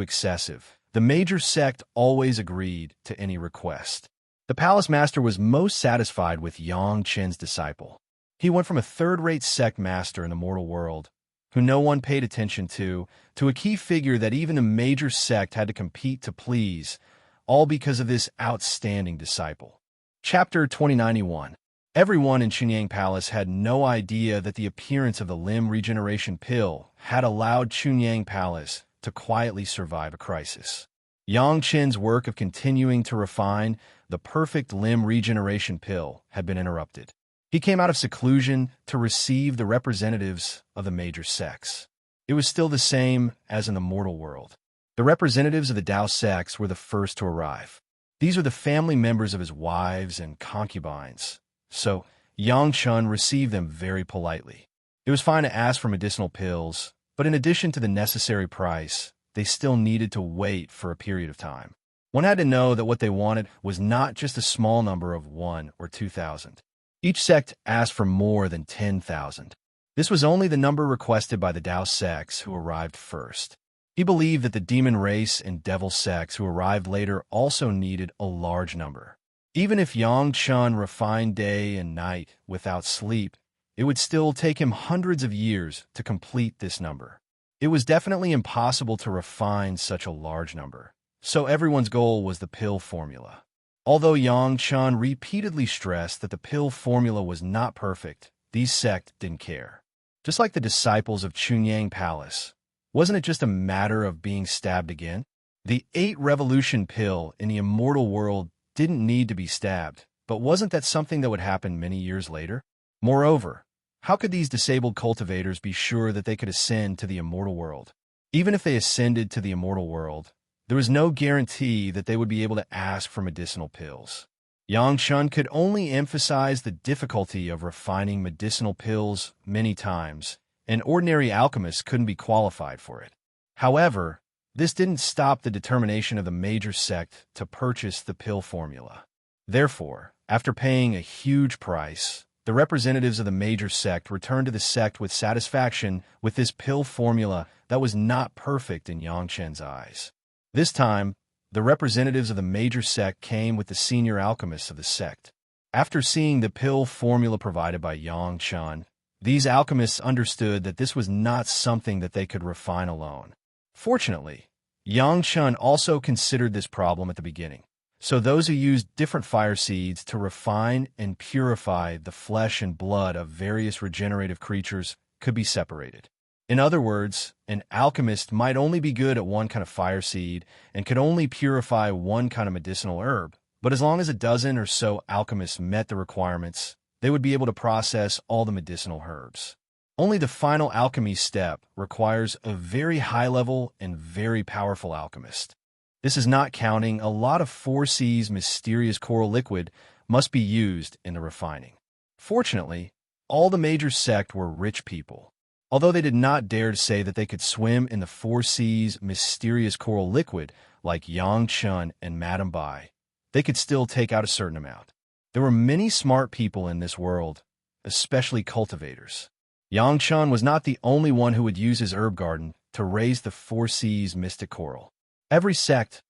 excessive, the major sect always agreed to any request. The palace master was most satisfied with Yang Chen's disciple. He went from a third-rate sect master in the mortal world, who no one paid attention to a key figure that even the major sect had to compete to please, all because of this outstanding disciple. Chapter 2091. Everyone in Chunyang Palace had no idea that the appearance of the limb regeneration pill had allowed Chunyang Palace to quietly survive a crisis. Yang Chen's work of continuing to refine the perfect limb regeneration pill had been interrupted. He came out of seclusion to receive the representatives of the major sects. It was still the same as in the mortal world. The representatives of the Tao sects were the first to arrive. These were the family members of his wives and concubines, so Yang Chun received them very politely. It was fine to ask for medicinal pills, but in addition to the necessary price, they still needed to wait for a period of time. One had to know that what they wanted was not just a small number of 1 or 2,000. Each sect asked for more than 10,000. This was only the number requested by the Tao sects who arrived first. He believed that the demon race and devil sects who arrived later also needed a large number. Even if Yang Chun refined day and night without sleep, it would still take him hundreds of years to complete this number. It was definitely impossible to refine such a large number, so everyone's goal was the pill formula. Although Yang Chun repeatedly stressed that the pill formula was not perfect, these sects didn't care. Just like the disciples of Chunyang Palace, wasn't it just a matter of being stabbed again? The 8 revolution pill in the immortal world didn't need to be stabbed, but wasn't that something that would happen many years later? Moreover, how could these disabled cultivators be sure that they could ascend to the immortal world? Even if they ascended to the immortal world, there was no guarantee that they would be able to ask for medicinal pills. Yang Chun could only emphasize the difficulty of refining medicinal pills many times, and ordinary alchemists couldn't be qualified for it. However, this didn't stop the determination of the major sect to purchase the pill formula. Therefore, after paying a huge price, the representatives of the major sect returned to the sect with satisfaction with this pill formula that was not perfect in Yang Chen's eyes. This time, the representatives of the major sect came with the senior alchemists of the sect. After seeing the pill formula provided by Yang Chun, these alchemists understood that this was not something that they could refine alone. Fortunately, Yang Chun also considered this problem at the beginning, so those who used different fire seeds to refine and purify the flesh and blood of various regenerative creatures could be separated. In other words, an alchemist might only be good at one kind of fire seed and could only purify one kind of medicinal herb, but as long as a dozen or so alchemists met the requirements, they would be able to process all the medicinal herbs. Only the final alchemy step requires a very high-level and very powerful alchemist. This is not counting a lot of 4C's mysterious coral liquid must be used in the refining. Fortunately, all the major sect were rich people. Although they did not dare to say that they could swim in the 4C's mysterious coral liquid like Yang Chun and Madame Bai, they could still take out a certain amount. There were many smart people in this world, especially cultivators. Yang Chun was not the only one who would use his herb garden to raise the 4C's mystic coral. Every sect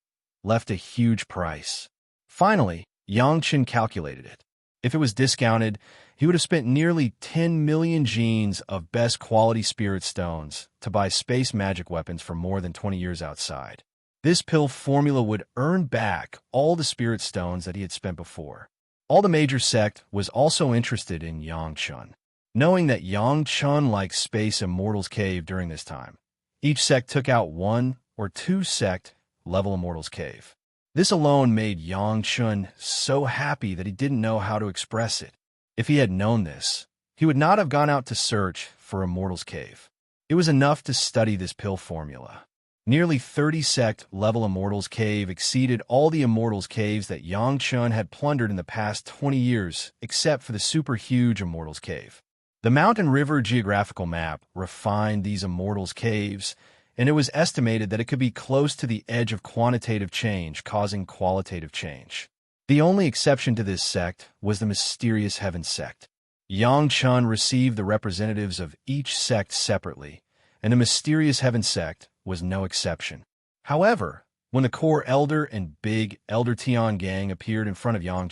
left a huge price. Finally, Yang Chun calculated it. If it was discounted, he would have spent nearly 10 million genes of best quality spirit stones to buy space magic weapons for more than 20 years outside. This pill formula would earn back all the spirit stones that he had spent before. All the major sect was also interested in Yang Chun. Knowing that Yang Chun liked Space Immortal's Cave during this time, each sect took out 1 or 2 sect-level Immortal's Cave. This alone made Yang Chun so happy that he didn't know how to express it. If he had known this, he would not have gone out to search for Immortal's Cave. It was enough to study this pill formula. Nearly 30 sect-level Immortals cave exceeded all the Immortals caves that Yang Chun had plundered in the past 20 years, except for the super-huge Immortals cave. The Mountain River geographical map refined these Immortals caves, and it was estimated that it could be close to the edge of quantitative change, causing qualitative change. The only exception to this sect was the Mysterious Heaven sect. Yang Chun received the representatives of each sect separately, and the Mysterious Heaven sect was no exception. However, when the Core Elder and Big Elder Tian gang appeared in front of Yang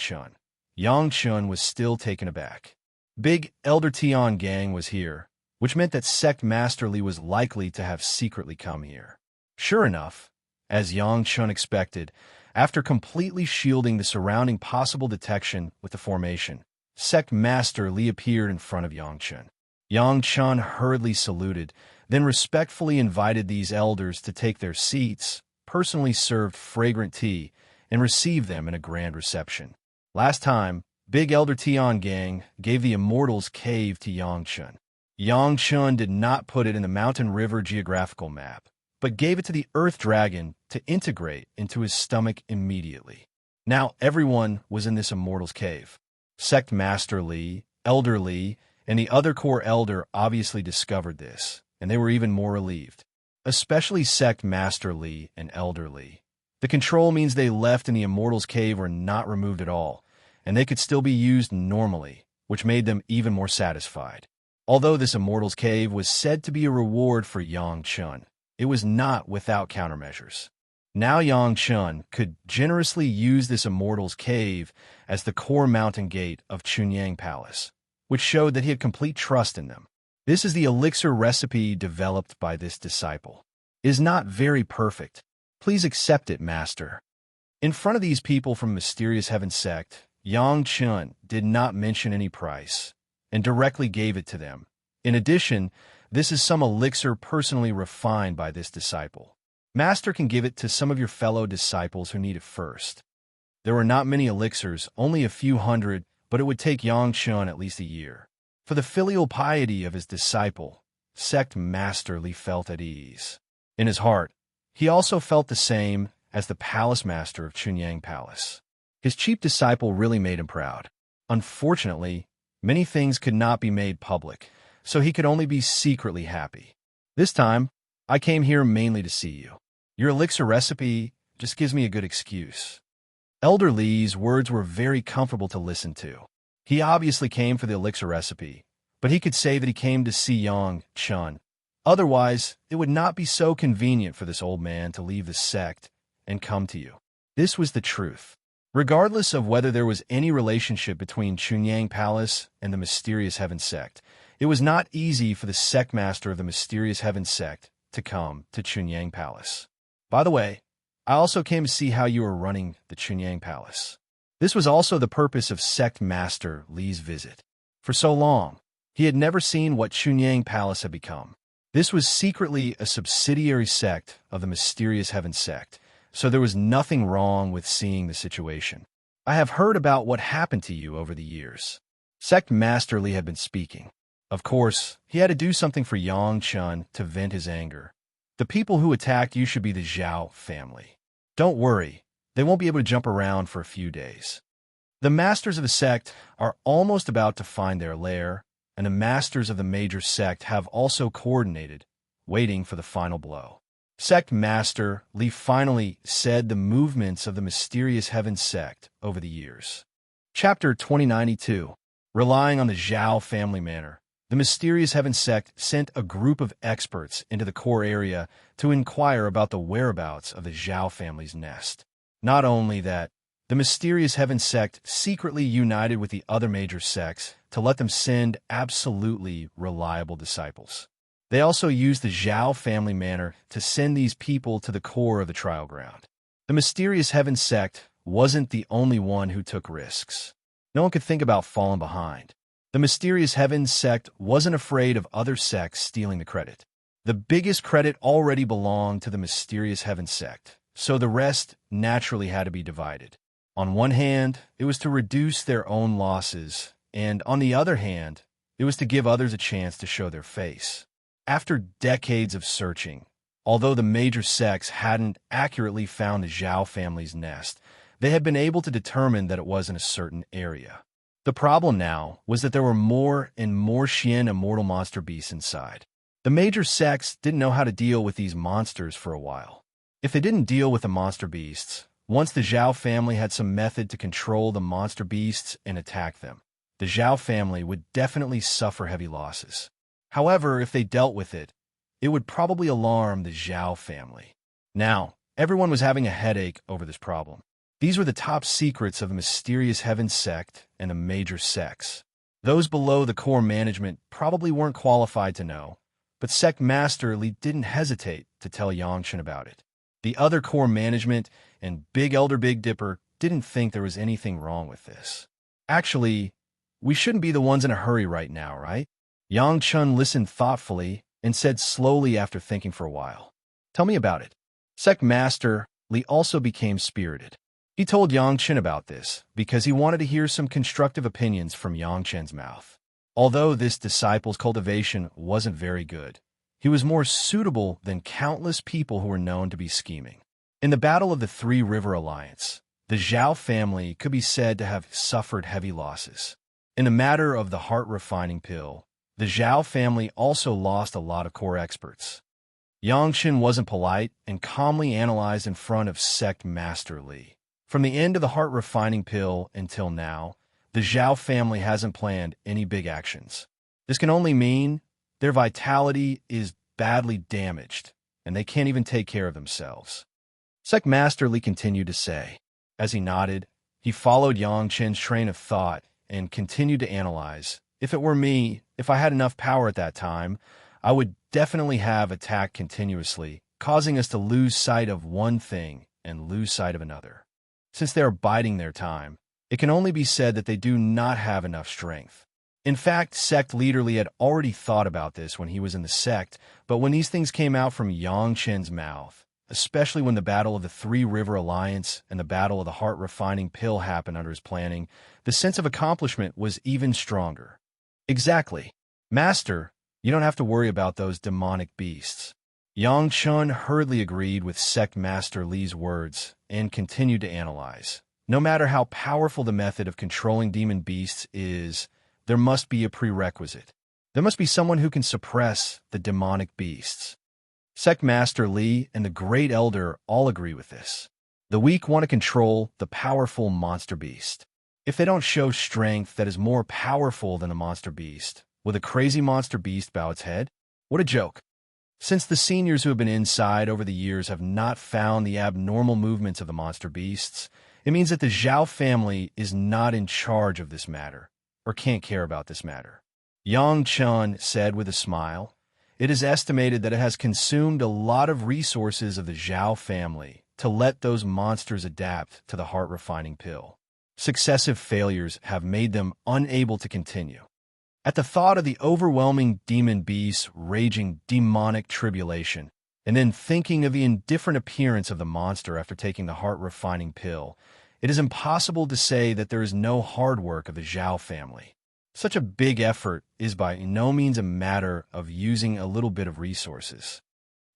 Chun was still taken aback. Big Elder Tian gang was here, which meant that Sect Master Li was likely to have secretly come here. Sure enough, as Yang Chun expected, after completely shielding the surrounding possible detection with the formation, Sect Master Li appeared in front of Yang Chun. Yang Chun hurriedly saluted, then respectfully invited these elders to take their seats, personally served fragrant tea, and received them in a grand reception. Last time, Big Elder Tian gang gave the Immortals cave to Yang Chun. Yang Chun did not put it in the Mountain River geographical map, but gave it to the Earth Dragon to integrate into his stomach immediately. Now everyone was in this Immortals cave. Sect Master Li, Elder Li, and the other Core Elder obviously discovered this, and they were even more relieved. Especially Sect Master Li and Elder Li. The control means they left in the Immortals cave were not removed at all, and they could still be used normally, which made them even more satisfied. Although this Immortals cave was said to be a reward for Yang Chun, it was not without countermeasures. Now Yang Chun could generously use this Immortals cave as the core mountain gate of Chunyang Palace, which showed that he had complete trust in them. This is the elixir recipe developed by this disciple. It is not very perfect. Please accept it, Master. In front of these people from Mysterious Heaven sect, Yang Chun did not mention any price, and directly gave it to them. In addition, this is some elixir personally refined by this disciple. Master can give it to some of your fellow disciples who need it first. There were not many elixirs, only a few hundred, but it would take Yang Chun at least a year. For the filial piety of his disciple, Sect Master Li felt at ease. In his heart, he also felt the same as the Palace Master of Chunyang Palace. His cheap disciple really made him proud. Unfortunately, many things could not be made public, so he could only be secretly happy. This time, I came here mainly to see you. Your elixir recipe just gives me a good excuse. Elder Li's words were very comfortable to listen to. He obviously came for the elixir recipe, but he could say that he came to see Yang Chun. Otherwise, it would not be so convenient for this old man to leave the sect and come to you. This was the truth. Regardless of whether there was any relationship between Chunyang Palace and the Mysterious Heaven sect, it was not easy for the sect master of the Mysterious Heaven sect to come to Chunyang Palace. By the way, I also came to see how you were running the Chunyang Palace. This was also the purpose of Sect Master Li's visit. For so long, he had never seen what Chunyang Palace had become. This was secretly a subsidiary sect of the Mysterious Heaven sect, so there was nothing wrong with seeing the situation. I have heard about what happened to you over the years. Sect Master Li had been speaking. Of course, he had to do something for Yang Chun to vent his anger. The people who attacked you should be the Zhao family. Don't worry, they won't be able to jump around for a few days. The masters of the sect are almost about to find their lair, and the masters of the major sect have also coordinated, waiting for the final blow. Sect Master Li finally said the movements of the Mysterious Heaven sect over the years. Chapter 2092. Relying on the Zhao family manor, the Mysterious Heaven sect sent a group of experts into the core area to inquire about the whereabouts of the Zhao family's nest. Not only that, the Mysterious Heaven sect secretly united with the other major sects to let them send absolutely reliable disciples. They also used the Zhao family manor to send these people to the core of the trial ground. The Mysterious Heaven sect wasn't the only one who took risks. No one could think about falling behind. The Mysterious Heaven sect wasn't afraid of other sects stealing the credit. The biggest credit already belonged to the Mysterious Heaven sect, so the rest naturally had to be divided. On one hand, it was to reduce their own losses, and on the other hand, it was to give others a chance to show their face. After decades of searching, although the major sects hadn't accurately found the Zhao family's nest, they had been able to determine that it was in a certain area. The problem now was that there were more and more Xian immortal monster beasts inside. The major sects didn't know how to deal with these monsters for a while. If they didn't deal with the monster beasts, once the Zhao family had some method to control the monster beasts and attack them, the Zhao family would definitely suffer heavy losses. However, if they dealt with it, it would probably alarm the Zhao family. Now, everyone was having a headache over this problem. These were the top secrets of the mysterious Heaven sect and the major sects. Those below the core management probably weren't qualified to know, but Sect Master Li didn't hesitate to tell Yangchen about it. The other core management and Big Elder Big Dipper didn't think there was anything wrong with this. Actually, we shouldn't be the ones in a hurry right now, right? Yangchen listened thoughtfully and said slowly after thinking for a while. Tell me about it. Sect Master Li also became spirited. He told Yangchen about this because he wanted to hear some constructive opinions from Yangchen's mouth. Although this disciple's cultivation wasn't very good, he was more suitable than countless people who were known to be scheming. In the Battle of the Three River Alliance, the Zhao family could be said to have suffered heavy losses. In the matter of the heart-refining pill, the Zhao family also lost a lot of core experts. Yangchen wasn't polite and calmly analyzed in front of Sect Master Li. From the end of the heart-refining pill until now, the Zhao family hasn't planned any big actions. This can only mean their vitality is badly damaged, and they can't even take care of themselves. Sect Master Li continued to say. As he nodded, he followed Yangchen's train of thought and continued to analyze. If it were me, if I had enough power at that time, I would definitely have attacked continuously, causing us to lose sight of one thing and lose sight of another. Since they are biding their time, it can only be said that they do not have enough strength. In fact, Sect Leader Li had already thought about this when he was in the sect, but when these things came out from Yangchen's mouth, especially when the Battle of the Three River Alliance and the Battle of the Heart-Refining Pill happened under his planning, the sense of accomplishment was even stronger. Exactly. Master, you don't have to worry about those demonic beasts. Yangchen hurriedly agreed with Sect Master Li's words and continued to analyze. No matter how powerful the method of controlling demon beasts is, there must be a prerequisite. There must be someone who can suppress the demonic beasts. Sect Master Li and the Great Elder all agree with this. The weak want to control the powerful monster beast. If they don't show strength that is more powerful than the monster beast, will the crazy monster beast bow its head? What a joke. Since the seniors who have been inside over the years have not found the abnormal movements of the monster beasts, it means that the Zhao family is not in charge of this matter, or can't care about this matter. Yangchen said with a smile, it is estimated that it has consumed a lot of resources of the Zhao family to let those monsters adapt to the heart-refining pill. Successive failures have made them unable to continue. At the thought of the overwhelming demon beasts raging demonic tribulation, and then thinking of the indifferent appearance of the monster after taking the heart-refining pill, it is impossible to say that there is no hard work of the Zhao family. Such a big effort is by no means a matter of using a little bit of resources.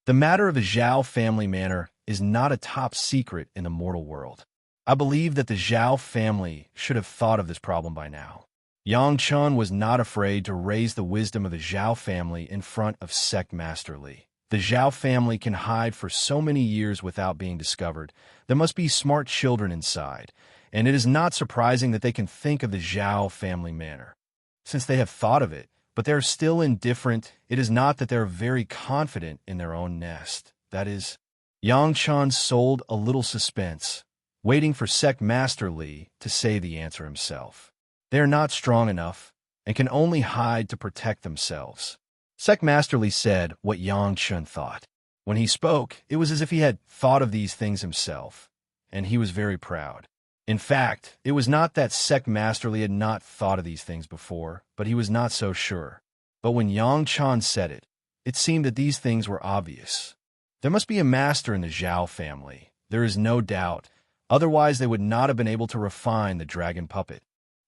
The matter of the Zhao family manor is not a top secret in the mortal world. I believe that the Zhao family should have thought of this problem by now. Yangchen was not afraid to raise the wisdom of the Zhao family in front of Sect Master Li. The Zhao family can hide for so many years without being discovered. There must be smart children inside, and it is not surprising that they can think of the Zhao family manor. Since they have thought of it, but they are still indifferent, it is not that they are very confident in their own nest. That is, Yangchen sold a little suspense, waiting for Sect Master Li to say the answer himself. They are not strong enough and can only hide to protect themselves. Sect Master Li said what Yangchen thought. When he spoke, it was as if he had thought of these things himself, and he was very proud. In fact, it was not that Sect Master Li had not thought of these things before, but he was not so sure. But when Yangchen said it, it seemed that these things were obvious. There must be a master in the Zhao family, there is no doubt, otherwise they would not have been able to refine the dragon puppet.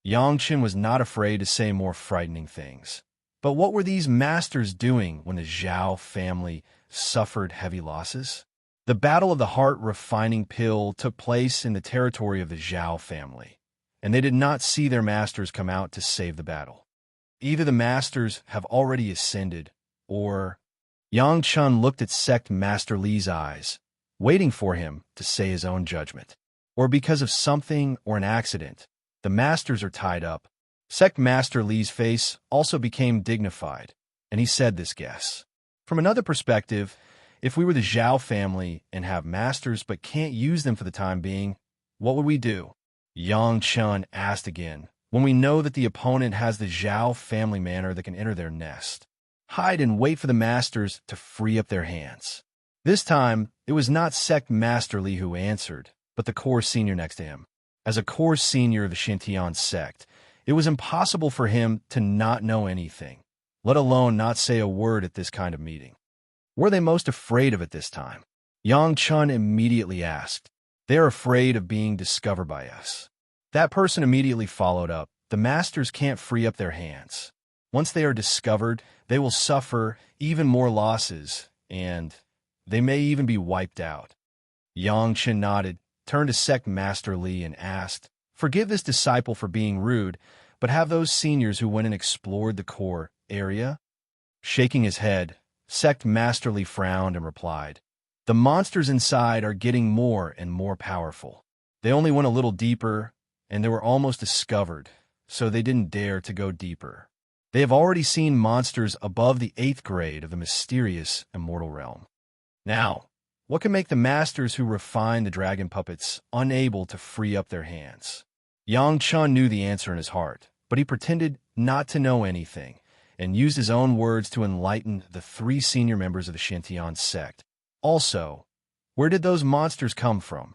Yangchen was not afraid to say more frightening things. But what were these masters doing when the Zhao family suffered heavy losses? The Battle of the Heart Refining Pill took place in the territory of the Zhao family, and they did not see their masters come out to save the battle. Either the masters have already ascended, or... Yang Chun looked at Sect Master Li's eyes, waiting for him to say his own judgment. Or because of something or an accident, the masters are tied up. Sect Master Li's face also became dignified, and he said this guess. From another perspective, if we were the Zhao family and have masters but can't use them for the time being, what would we do? Yang Chun asked again, when we know that the opponent has the Zhao family manner that can enter their nest. Hide and wait for the masters to free up their hands. This time, it was not Sect Master Li who answered, but the core senior next to him. As a core senior of the Shintian sect, it was impossible for him to not know anything, let alone not say a word at this kind of meeting. Were they most afraid of at this time? Yang Chun immediately asked. They are afraid of being discovered by us. That person immediately followed up. The masters can't free up their hands. Once they are discovered, they will suffer even more losses, and they may even be wiped out. Yang Chen nodded, turned to Sect Master Li and asked, forgive this disciple for being rude, but have those seniors who went and explored the core area? Shaking his head, Sect Master Li frowned and replied, the monsters inside are getting more and more powerful. They only went a little deeper, and they were almost discovered, so they didn't dare to go deeper. They have already seen monsters above the 8th grade of the mysterious Immortal realm. Now, what can make the masters who refine the dragon puppets unable to free up their hands? Yang Chun knew the answer in his heart, but he pretended not to know anything and used his own words to enlighten the 3 senior members of the Shintian sect. Also, where did those monsters come from?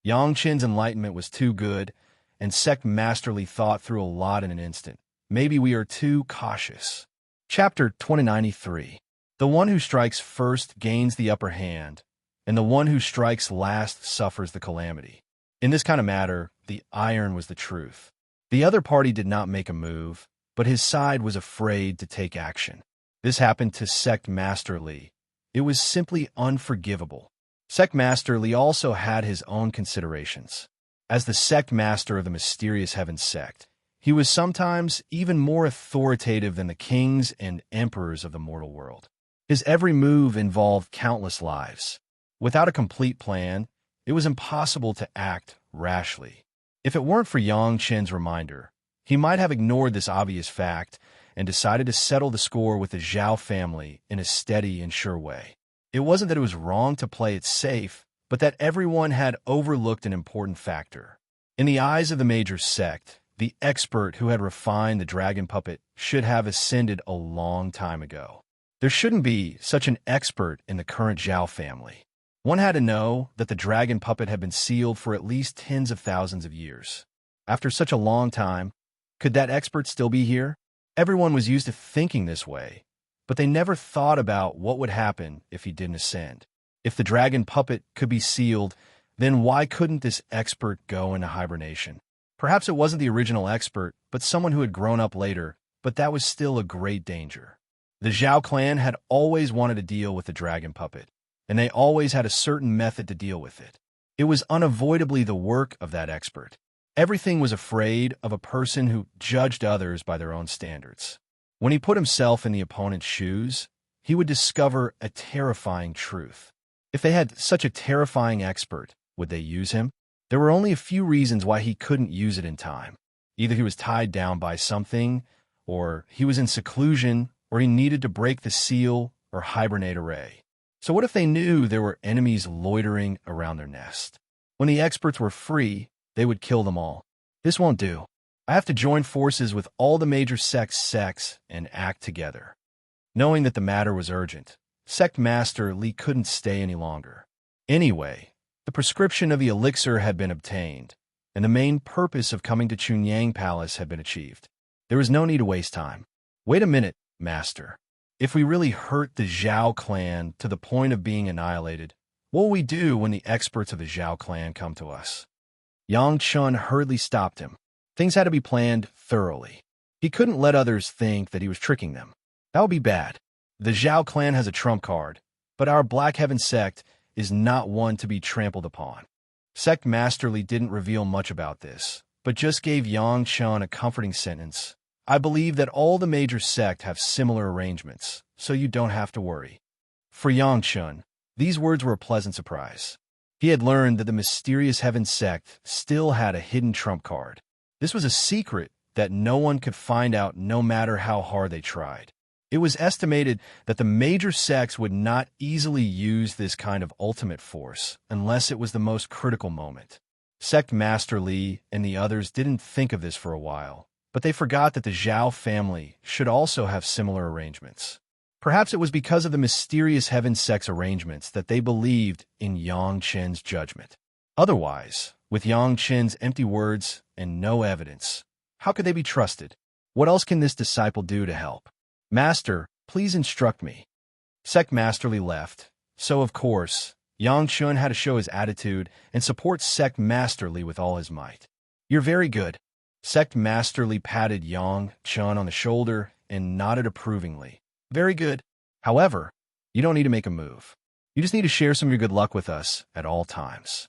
Yang Chen's enlightenment was too good, and Sect Master Li thought through a lot in an instant. Maybe we are too cautious. Chapter 2093. The one who strikes first gains the upper hand, and the one who strikes last suffers the calamity. In this kind of matter, the iron was the truth. The other party did not make a move, but his side was afraid to take action. This happened to Sect Master Li. It was simply unforgivable. Sect Master Li also had his own considerations. As the sect master of the mysterious Heaven sect, he was sometimes even more authoritative than the kings and emperors of the mortal world. His every move involved countless lives. Without a complete plan, it was impossible to act rashly. If it weren't for Yang Chen's reminder, he might have ignored this obvious fact and decided to settle the score with the Zhao family in a steady and sure way. It wasn't that it was wrong to play it safe, but that everyone had overlooked an important factor. In the eyes of the major sect, the expert who had refined the dragon puppet should have ascended a long time ago. There shouldn't be such an expert in the current Zhao family. One had to know that the dragon puppet had been sealed for at least tens of thousands of years. After such a long time, could that expert still be here? Everyone was used to thinking this way, but they never thought about what would happen if he didn't ascend. If the dragon puppet could be sealed, then why couldn't this expert go into hibernation? Perhaps it wasn't the original expert, but someone who had grown up later, but that was still a great danger. The Zhao clan had always wanted to deal with the dragon puppet, and they always had a certain method to deal with it. It was unavoidably the work of that expert. Everything was afraid of a person who judged others by their own standards. When he put himself in the opponent's shoes, he would discover a terrifying truth. If they had such a terrifying expert, would they use him? There were only a few reasons why he couldn't use it in time. Either he was tied down by something, or he was in seclusion, or he needed to break the seal or hibernate array. So what if they knew there were enemies loitering around their nest? When the experts were free, they would kill them all. This won't do. I have to join forces with all the major sects and act together. Knowing that the matter was urgent, Sect Master Li couldn't stay any longer. Anyway, the prescription of the elixir had been obtained, and the main purpose of coming to Chunyang Palace had been achieved. There was no need to waste time. Wait a minute, Master. If we really hurt the Zhao clan to the point of being annihilated, what will we do when the experts of the Zhao clan come to us? Yang Chun hurriedly stopped him. Things had to be planned thoroughly. He couldn't let others think that he was tricking them. That would be bad. The Zhao clan has a trump card, but our Black Heaven sect is not one to be trampled upon. Sect Masterly didn't reveal much about this, but just gave Yang Chun a comforting sentence. I believe that all the major sects have similar arrangements, so you don't have to worry. For Yang Chun, these words were a pleasant surprise. He had learned that the mysterious Heaven sect still had a hidden trump card. This was a secret that no one could find out no matter how hard they tried. It was estimated that the major sects would not easily use this kind of ultimate force unless it was the most critical moment. Sect Master Li and the others didn't think of this for a while, but they forgot that the Zhao family should also have similar arrangements. Perhaps it was because of the mysterious Heaven sect's arrangements that they believed in Yang Chen's judgment. Otherwise, with Yang Chen's empty words and no evidence, how could they be trusted? What else can this disciple do to help? Master, please instruct me. Sect Masterly left, so of course, Yang Chun had to show his attitude and support Sect Masterly with all his might. You're very good. Sect Masterly patted Yang Chun on the shoulder and nodded approvingly. Very good. However, you don't need to make a move. You just need to share some of your good luck with us at all times.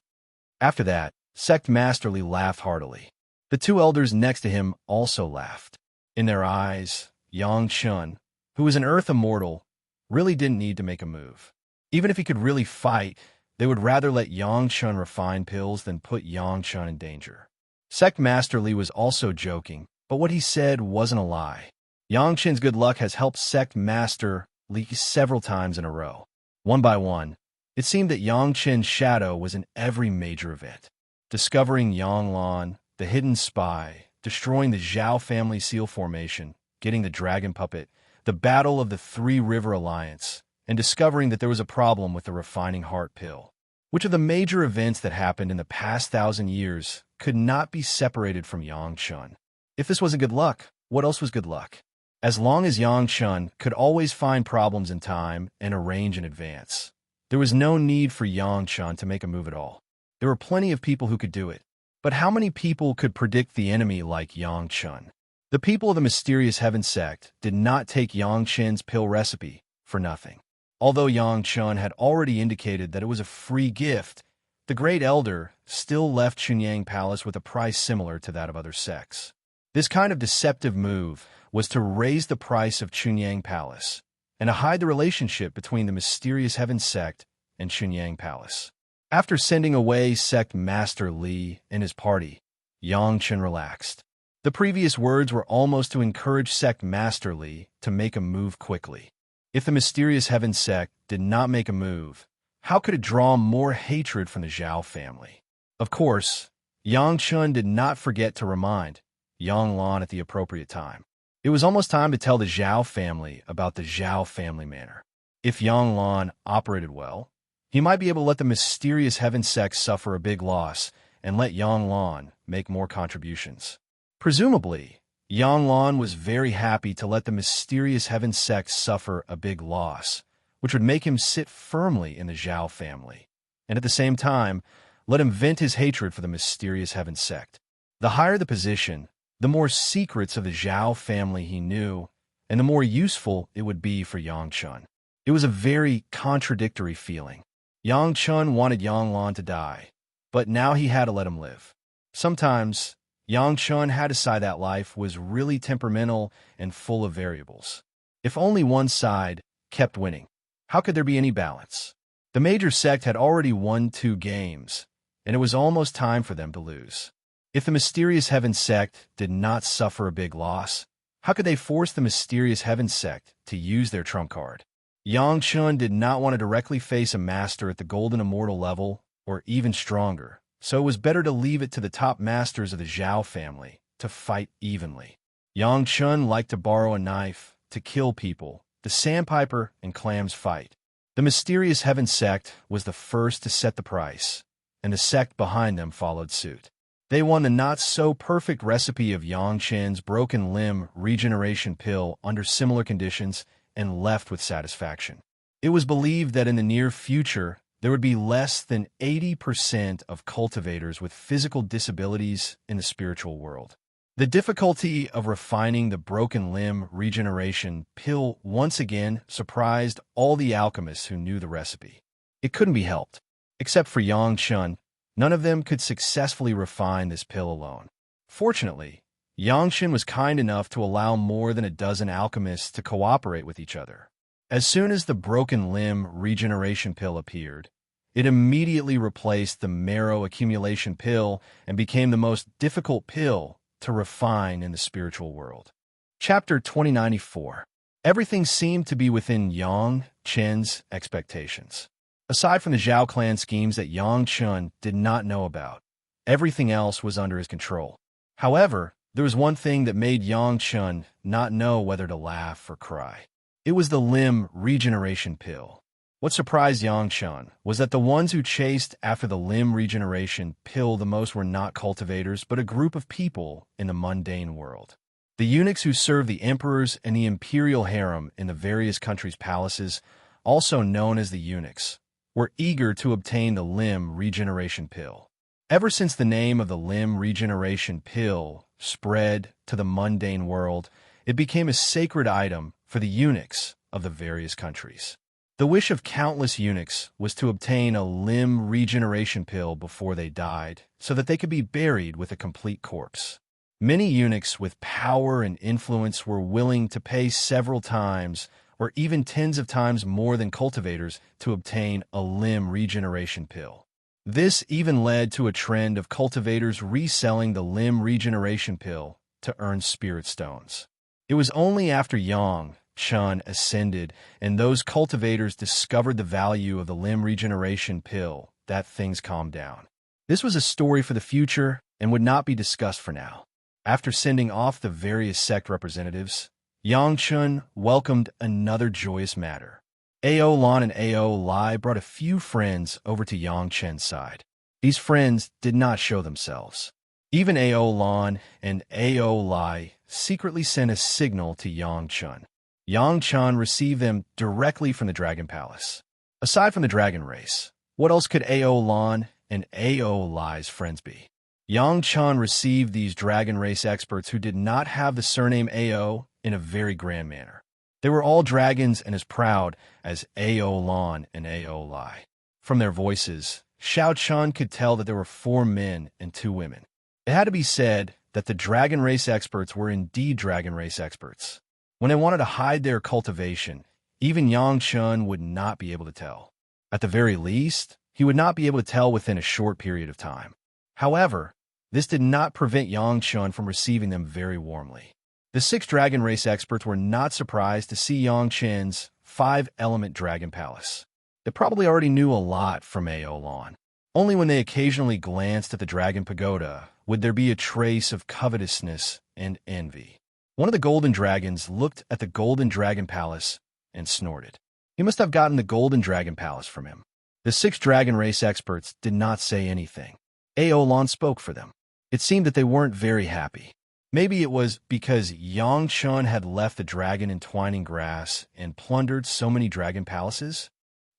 After that, Sect Masterly laughed heartily. The two elders next to him also laughed. In their eyes, Yang Chun, who was an Earth Immortal, really didn't need to make a move. Even if he could really fight, they would rather let Yang Chun refine pills than put Yang Chun in danger. Sect Master Li was also joking, but what he said wasn't a lie. Yang Chen's good luck has helped Sect Master Li several times in a row. One by one, it seemed that Yang Chen's shadow was in every major event. Discovering Yang Lan, the hidden spy, destroying the Zhao family seal formation, getting the dragon puppet, the battle of the Three River Alliance, and discovering that there was a problem with the refining heart pill. Which of the major events that happened in the past 1,000 years could not be separated from Yang Chun? If this wasn't good luck, what else was good luck? As long as Yang Chun could always find problems in time and arrange in advance, there was no need for Yang Chun to make a move at all. There were plenty of people who could do it. But how many people could predict the enemy like Yang Chun? The people of the mysterious Heaven sect did not take Yang Chen's pill recipe for nothing. Although Yang Chun had already indicated that it was a free gift, the Great Elder still left Chunyang Palace with a price similar to that of other sects. This kind of deceptive move was to raise the price of Chunyang Palace and to hide the relationship between the mysterious Heaven sect and Chunyang Palace. After sending away Sect Master Li and his party, Yang Chun relaxed. The previous words were almost to encourage Sect Master Li to make a move quickly. If the mysterious Heaven sect did not make a move, how could it draw more hatred from the Zhao family? Of course, Yang Chun did not forget to remind Yang Lan at the appropriate time. It was almost time to tell the Zhao family about the Zhao family manor. If Yang Lan operated well, he might be able to let the mysterious Heaven sect suffer a big loss and let Yang Lan make more contributions. Presumably, Yang Lan was very happy to let the mysterious Heaven sect suffer a big loss, which would make him sit firmly in the Zhao family, and at the same time, let him vent his hatred for the mysterious Heaven sect. The higher the position, the more secrets of the Zhao family he knew, and the more useful it would be for Yang Chun. It was a very contradictory feeling. Yang Chun wanted Yang Lan to die, but now he had to let him live. Sometimes, Yang Chun had to decide that life was really temperamental and full of variables. If only one side kept winning, how could there be any balance? The major sect had already won 2 games, and it was almost time for them to lose. If the mysterious Heaven sect did not suffer a big loss, how could they force the mysterious Heaven sect to use their trump card? Yang Chun did not want to directly face a master at the Golden Immortal level, or even stronger, so it was better to leave it to the top masters of the Zhao family to fight evenly. Yang Chun liked to borrow a knife to kill people. The Sandpiper and Clams fight. The mysterious Heaven sect was the first to set the price, and the sect behind them followed suit. They won the not-so-perfect recipe of Yang Chen's broken limb regeneration pill under similar conditions and left with satisfaction. It was believed that in the near future, there would be less than 80% of cultivators with physical disabilities in the spiritual world. The difficulty of refining the broken limb regeneration pill once again surprised all the alchemists who knew the recipe. It couldn't be helped. Except for Yang Chun, none of them could successfully refine this pill alone. Fortunately, Yang Chun was kind enough to allow more than a dozen alchemists to cooperate with each other. As soon as the broken limb regeneration pill appeared, it immediately replaced the marrow accumulation pill and became the most difficult pill to refine in the spiritual world. Chapter 2094. Everything seemed to be within Yang Chen's expectations. Aside from the Zhao clan schemes that Yang Chun did not know about, everything else was under his control. However, there was one thing that made Yang Chun not know whether to laugh or cry. It was the limb regeneration pill. What surprised Yang Chun was that the ones who chased after the limb regeneration pill the most were not cultivators, but a group of people in the mundane world. The eunuchs who served the emperors and the imperial harem in the various countries' palaces, also known as the eunuchs, were eager to obtain the limb regeneration pill. Ever since the name of the limb regeneration pill spread to the mundane world, it became a sacred item for the eunuchs of the various countries. The wish of countless eunuchs was to obtain a limb regeneration pill before they died, so that they could be buried with a complete corpse. Many eunuchs with power and influence were willing to pay several times or even tens of times more than cultivators to obtain a limb regeneration pill. This even led to a trend of cultivators reselling the limb regeneration pill to earn spirit stones. It was only after Yang Chun ascended and those cultivators discovered the value of the limb regeneration pill that things calmed down. This was a story for the future and would not be discussed for now. After sending off the various sect representatives, Yang Chun welcomed another joyous matter. Ao Lan and Ao Lai brought a few friends over to Yang Chen's side. These friends did not show themselves. Even Ao Lan and Ao Lai secretly sent a signal to Yang Chun. Yang Chun received them directly from the Dragon Palace. Aside from the dragon race, what else could Ao Lan and Ao Lai's friends be? Yang Chun received these dragon race experts who did not have the surname Ao in a very grand manner. They were all dragons and as proud as Ao Lan and Ao Lai. From their voices, Xiao Chun could tell that there were 4 men and 2 women. It had to be said that the dragon race experts were indeed dragon race experts. When they wanted to hide their cultivation, even Yang Chun would not be able to tell. At the very least, he would not be able to tell within a short period of time. However, this did not prevent Yang Chun from receiving them very warmly. The 6 dragon race experts were not surprised to see Yang Chen's 5-element dragon palace. They probably already knew a lot from Ao Lan. Only when they occasionally glanced at the dragon pagoda would there be a trace of covetousness and envy. One of the golden dragons looked at the golden dragon palace and snorted. He must have gotten the golden dragon palace from him. The 6 dragon race experts did not say anything. Ao Lan spoke for them. It seemed that they weren't very happy. Maybe it was because Yang Chun had left the dragon entwining grass and plundered so many dragon palaces.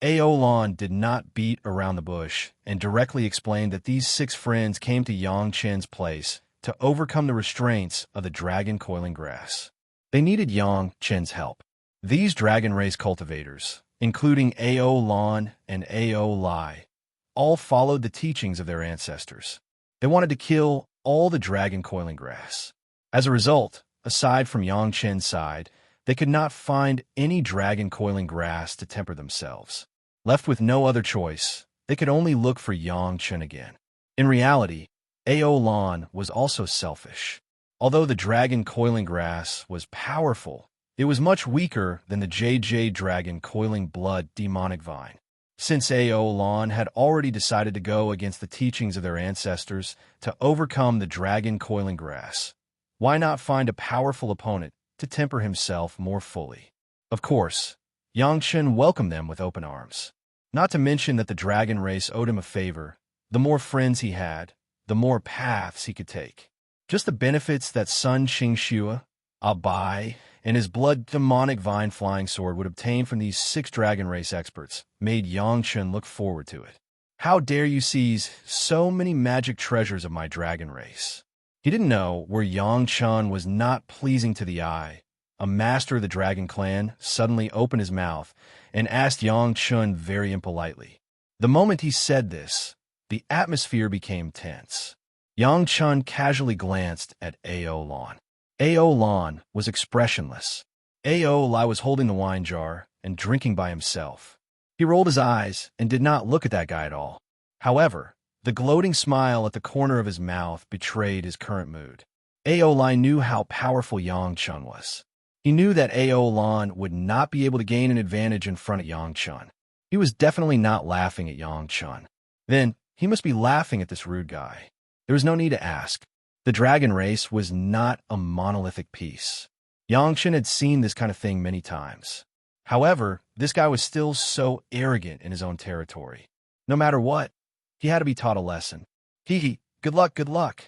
Ao Lan did not beat around the bush and directly explained that these 6 friends came to Yang Chen's place to overcome the restraints of the dragon coiling grass. They needed Yang Chen's help. These dragon race cultivators, including Ao Lan and Ao Lai, all followed the teachings of their ancestors. They wanted to kill all the dragon coiling grass. As a result, aside from Yang Chen's side, they could not find any dragon coiling grass to temper themselves. Left with no other choice, they could only look for Yang Chen again. In reality, Ao Lan was also selfish. Although the dragon coiling grass was powerful, it was much weaker than the JJ dragon coiling blood demonic vine. Since Ao Lan had already decided to go against the teachings of their ancestors to overcome the dragon coiling grass, why not find a powerful opponent to temper himself more fully? Of course, Yang Chen welcomed them with open arms. Not to mention that the dragon race owed him a favor. The more friends he had, the more paths he could take. Just the benefits that Sun Qingxue, Abai, and his blood demonic vine flying sword would obtain from these 6 dragon race experts made Yang Chen look forward to it. How dare you seize so many magic treasures of my dragon race? He didn't know where Yang Chun was not pleasing to the eye. A master of the Dragon Clan suddenly opened his mouth and asked Yang Chun very impolitely. The moment he said this, the atmosphere became tense. Yang Chun casually glanced at Ao Lan. Ao Lan was expressionless. Ao Lai was holding the wine jar and drinking by himself. He rolled his eyes and did not look at that guy at all. However, the gloating smile at the corner of his mouth betrayed his current mood. Ao Lai knew how powerful Yang Chun was. He knew that Ao Lan would not be able to gain an advantage in front of Yang Chun. He was definitely not laughing at Yang Chun. Then, he must be laughing at this rude guy. There was no need to ask. The dragon race was not a monolithic piece. Yang Chun had seen this kind of thing many times. However, this guy was still so arrogant in his own territory. No matter what, he had to be taught a lesson. Hee, good luck, good luck.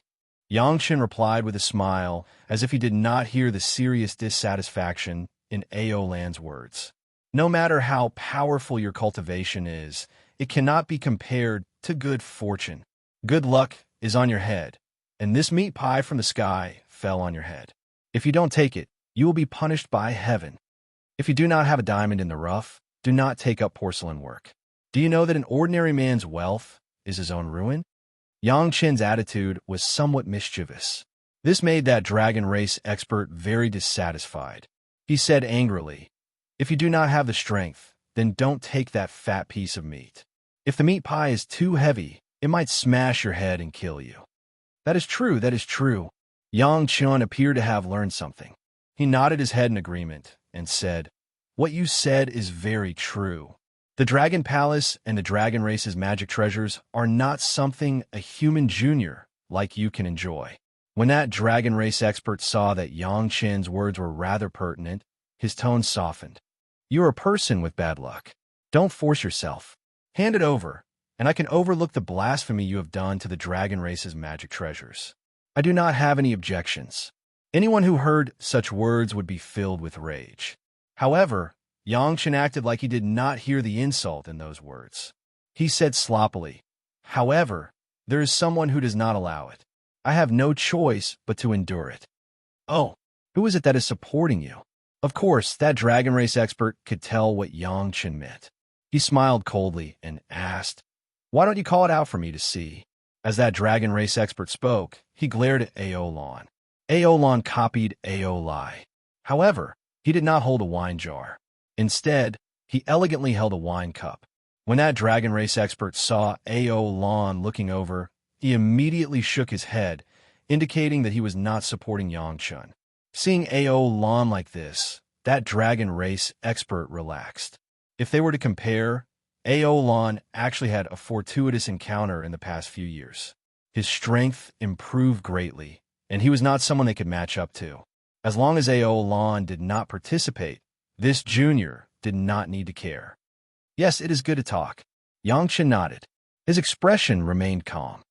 Yang Chun replied with a smile, as if he did not hear the serious dissatisfaction in Ao Lan's words. No matter how powerful your cultivation is, it cannot be compared to good fortune. Good luck is on your head, and this meat pie from the sky fell on your head. If you don't take it, you will be punished by heaven. If you do not have a diamond in the rough, do not take up porcelain work. Do you know that an ordinary man's wealth is his own ruin? Yang Chun's attitude was somewhat mischievous. This made that dragon race expert very dissatisfied. He said angrily, "If you do not have the strength, then don't take that fat piece of meat. If the meat pie is too heavy, it might smash your head and kill you." That is true, that is true. Yang Chun appeared to have learned something. He nodded his head in agreement and said, "What you said is very true. The Dragon Palace and the Dragon Race's magic treasures are not something a human junior like you can enjoy." When that Dragon Race expert saw that Yang Chun's words were rather pertinent, his tone softened. "You're a person with bad luck. Don't force yourself. Hand it over, and I can overlook the blasphemy you have done to the Dragon Race's magic treasures. I do not have any objections." Anyone who heard such words would be filled with rage. However, Yang Chun acted like he did not hear the insult in those words. He said sloppily, "However, there is someone who does not allow it. I have no choice but to endure it." "Oh, who is it that is supporting you?" Of course, that Dragon Race expert could tell what Yang Chun meant. He smiled coldly and asked, "Why don't you call it out for me to see?" As that Dragon Race expert spoke, he glared at Ao Lan. Ao Lan copied Ao Lai. However, he did not hold a wine jar. Instead, he elegantly held a wine cup. When that Dragon Race expert saw Ao Lan looking over, he immediately shook his head, indicating that he was not supporting Yang Chun. Seeing Ao Lan like this, that Dragon Race expert relaxed. If they were to compare, Ao Lan actually had a fortuitous encounter in the past few years. His strength improved greatly, and he was not someone they could match up to. As long as Ao Lan did not participate, this junior did not need to care. "Yes, it is good to talk." Yang Chun nodded. His expression remained calm.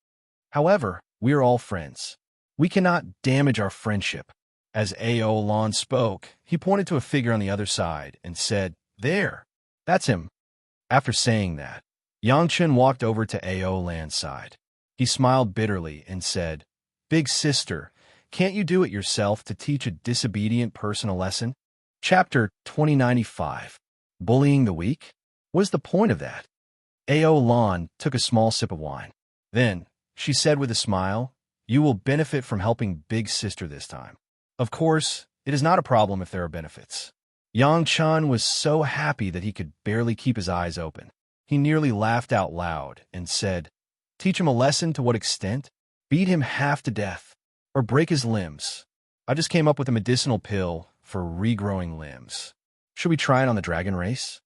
"However, we are all friends. We cannot damage our friendship." As Ao Lan spoke, he pointed to a figure on the other side and said, "There, that's him." After saying that, Yang Chun walked over to Ao Lan's side. He smiled bitterly and said, "Big sister, can't you do it yourself to teach a disobedient person a lesson?" Chapter 2095. Bullying the Weak? What is the point of that? Ao Lan took a small sip of wine. Then, she said with a smile, "You will benefit from helping Big Sister this time." Of course, it is not a problem if there are benefits. Yang Chun was so happy that he could barely keep his eyes open. He nearly laughed out loud and said, "Teach him a lesson to what extent? Beat him half to death, or break his limbs. I just came up with a medicinal pill for regrowing limbs. Should we try it on the Dragon Race?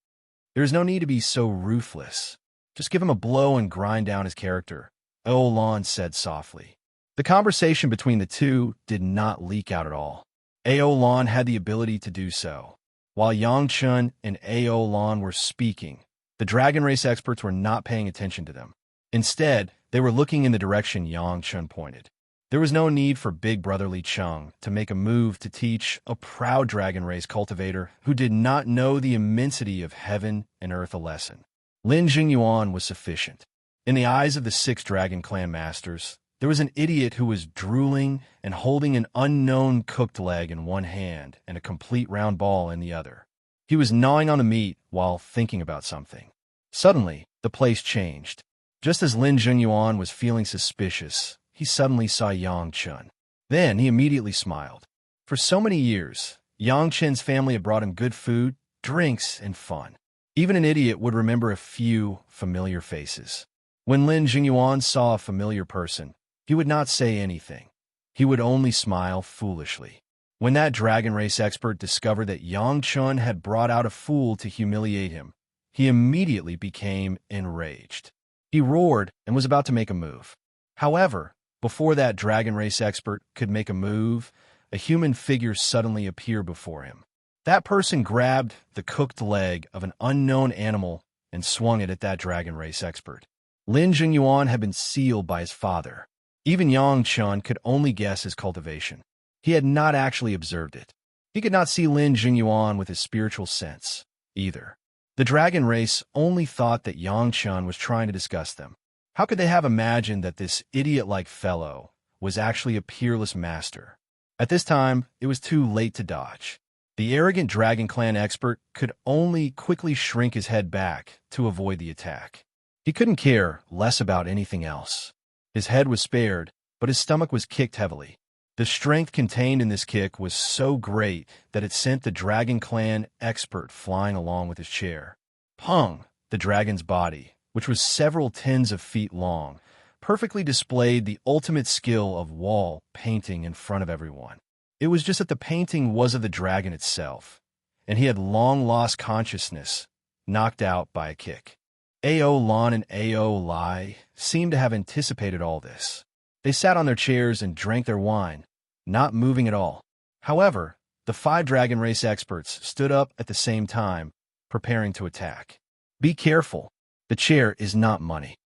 There is no need to be so ruthless. Just give him a blow and grind down his character," Ao Lan said softly. The conversation between the two did not leak out at all. Ao Lan had the ability to do so. While Yang Chun and Ao Lan were speaking, the Dragon Race experts were not paying attention to them. Instead, they were looking in the direction Yang Chun pointed. There was no need for Big Brother Li Chung to make a move to teach a proud Dragon Race cultivator who did not know the immensity of heaven and earth a lesson. Lin Jingyuan was sufficient. In the eyes of the 6 Dragon Clan masters, there was an idiot who was drooling and holding an unknown cooked leg in one hand and a complete round ball in the other. He was gnawing on the meat while thinking about something. Suddenly, the place changed. Just as Lin Jungyuan was feeling suspicious, he suddenly saw Yang Chun. Then he immediately smiled. For so many years, Yang Chen's family had brought him good food, drinks, and fun. Even an idiot would remember a few familiar faces. When Lin Jungyuan saw a familiar person, he would not say anything. He would only smile foolishly. When that dragon race expert discovered that Yang Chun had brought out a fool to humiliate him, he immediately became enraged. He roared and was about to make a move. However, before that dragon race expert could make a move, a human figure suddenly appeared before him. That person grabbed the cooked leg of an unknown animal and swung it at that dragon race expert. Lin Jungyuan had been sealed by his father. Even Yang Chun could only guess his cultivation. He had not actually observed it. He could not see Lin Jungyuan with his spiritual sense, either. The dragon race only thought that Yang Chun was trying to disgust them. How could they have imagined that this idiot-like fellow was actually a peerless master? At this time, it was too late to dodge. The arrogant Dragon Clan expert could only quickly shrink his head back to avoid the attack. He couldn't care less about anything else. His head was spared, but his stomach was kicked heavily. The strength contained in this kick was so great that it sent the Dragon Clan expert flying along with his chair. Pung, the dragon's body, which was several tens of feet long, perfectly displayed the ultimate skill of wall painting in front of everyone. It was just that the painting was of the dragon itself, and he had long lost consciousness, knocked out by a kick. Ao Lan and Ao Lai seemed to have anticipated all this. They sat on their chairs and drank their wine, not moving at all. However, the 5 dragon race experts stood up at the same time, preparing to attack. Be careful. The chair is not money.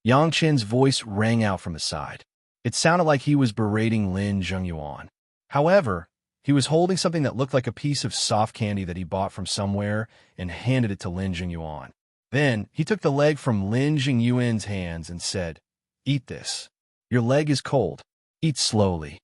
Yang Chen's voice rang out from the side. It sounded like he was berating Lin Jungyuan. However, he was holding something that looked like a piece of soft candy that he bought from somewhere and handed it to Lin Jungyuan. Then, he took the leg from Lin Jungyuan's hands and said, "Eat this. Your leg is cold. Eat slowly."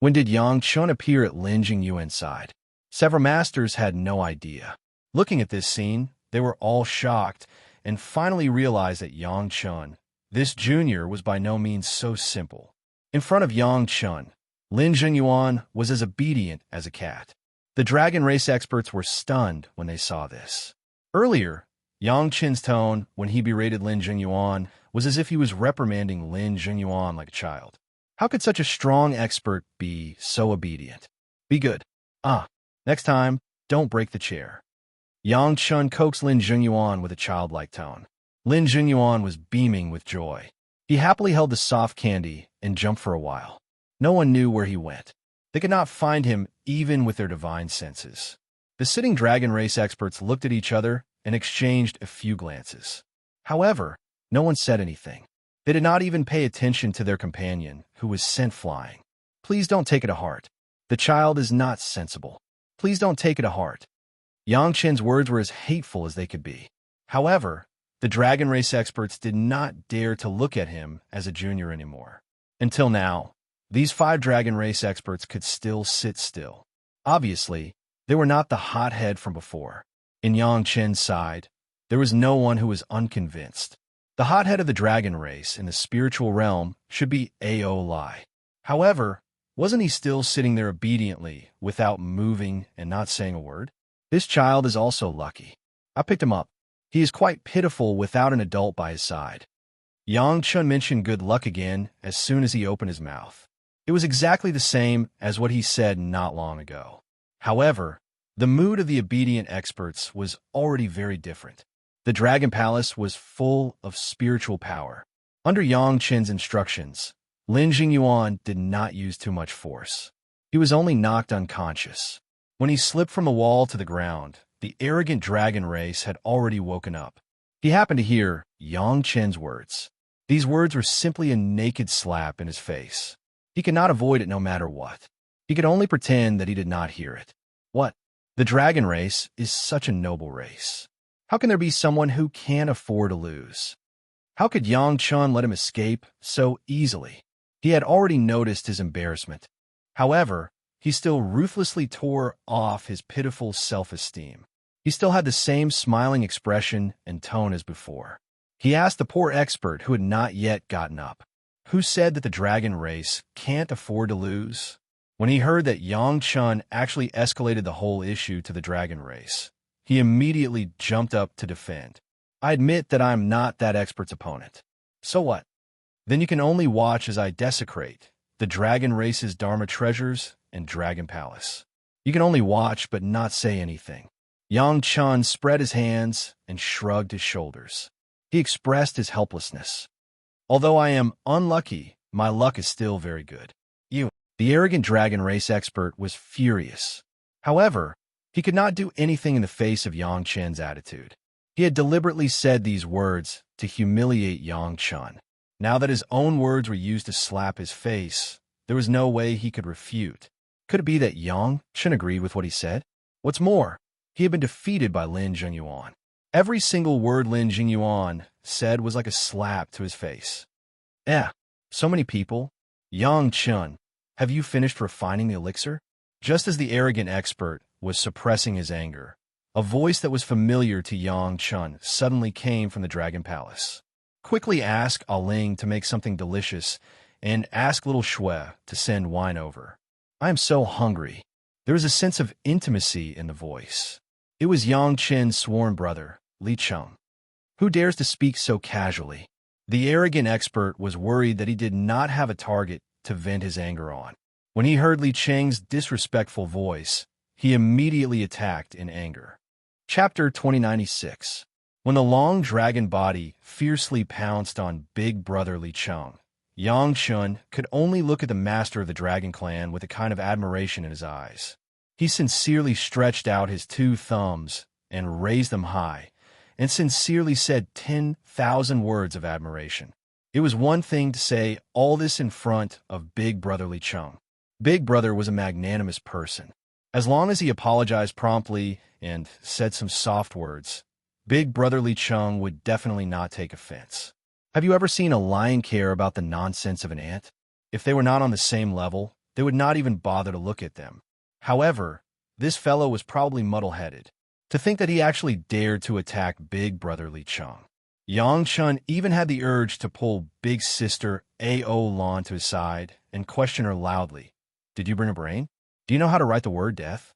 When did Yang Chun appear at Lin Jungyuan's side? Several masters had no idea. Looking at this scene, they were all shocked and finally realized that Yang Chun, this junior, was by no means so simple. In front of Yang Chun, Lin Jungyuan was as obedient as a cat. The dragon race experts were stunned when they saw this. Earlier, Yang Chen's tone when he berated Lin Jungyuan was as if he was reprimanding Lin Jungyuan like a child. How could such a strong expert be so obedient? Be good. Next time, don't break the chair. Yang Chun coaxed Lin Jungyuan with a childlike tone. Lin Jungyuan was beaming with joy. He happily held the soft candy and jumped for a while. No one knew where he went. They could not find him even with their divine senses. The sitting dragon race experts looked at each other and exchanged a few glances. However, no one said anything. They did not even pay attention to their companion, who was sent flying. Please don't take it to heart. The child is not sensible. Please don't take it to heart. Yang Chen's words were as hateful as they could be. However, the dragon race experts did not dare to look at him as a junior anymore. Until now, these 5 dragon race experts could still sit still. Obviously, they were not the hothead from before. In Yang Chen's side, there was no one who was unconvinced. The hothead of the dragon race in the spiritual realm should be Ao Lai. However, wasn't he still sitting there obediently, without moving and not saying a word? This child is also lucky. I picked him up. He is quite pitiful without an adult by his side. Yang Chun mentioned good luck again as soon as he opened his mouth. It was exactly the same as what he said not long ago. However, the mood of the obedient experts was already very different. The Dragon Palace was full of spiritual power. Under Yang Chen's instructions, Lin Jungyuan did not use too much force. He was only knocked unconscious. When he slipped from the wall to the ground, the arrogant dragon race had already woken up. He happened to hear Yang Chen's words. These words were simply a naked slap in his face. He could not avoid it no matter what. He could only pretend that he did not hear it. What? The dragon race is such a noble race. How can there be someone who can't afford to lose? How could Yang Chun let him escape so easily? He had already noticed his embarrassment. However, he still ruthlessly tore off his pitiful self-esteem. He still had the same smiling expression and tone as before. He asked the poor expert who had not yet gotten up, who said that the dragon race can't afford to lose. When he heard that Yang Chun actually escalated the whole issue to the dragon race, he immediately jumped up to defend. I admit that I'm not that expert's opponent. So what? Then you can only watch as I desecrate the dragon race's Dharma treasures and dragon palace. You can only watch but not say anything. Yang Chun spread his hands and shrugged his shoulders. He expressed his helplessness. Although I am unlucky, my luck is still very good. The arrogant dragon race expert was furious. However, he could not do anything in the face of Yang Chun's attitude. He had deliberately said these words to humiliate Yang Chun. Now that his own words were used to slap his face, there was no way he could refute. Could it be that Yang Chun agreed with what he said? What's more, he had been defeated by Lin Jingyuan. Every single word Lin Jingyuan said was like a slap to his face. So many people. Yang Chun, have you finished refining the elixir? Just as the arrogant expert was suppressing his anger, a voice that was familiar to Yang Chun suddenly came from the Dragon Palace. Quickly ask Aling to make something delicious, and ask little Shui to send wine over. I am so hungry. There was a sense of intimacy in the voice. It was Yang Chen's sworn brother, Li Cheng. Who dares to speak so casually? The arrogant expert was worried that he did not have a target to vent his anger on. When he heard Li Cheng's disrespectful voice, he immediately attacked in anger. Chapter 2096. When the long dragon body fiercely pounced on Big Brother Li Cheng, Yang Chun could only look at the master of the dragon clan with a kind of admiration in his eyes. He sincerely stretched out his two thumbs and raised them high, and sincerely said 10,000 words of admiration. It was one thing to say all this in front of Big Brother Li Cheng. Big Brother was a magnanimous person. As long as he apologized promptly and said some soft words, Big Brother Li Cheng would definitely not take offense. Have you ever seen a lion care about the nonsense of an ant? If they were not on the same level, they would not even bother to look at them. However, this fellow was probably muddle-headed. To think that he actually dared to attack Big Brother Li Cheng. Yang Chun even had the urge to pull big sister A.O. Lan to his side and question her loudly. Did you bring a brain? Do you know how to write the word death?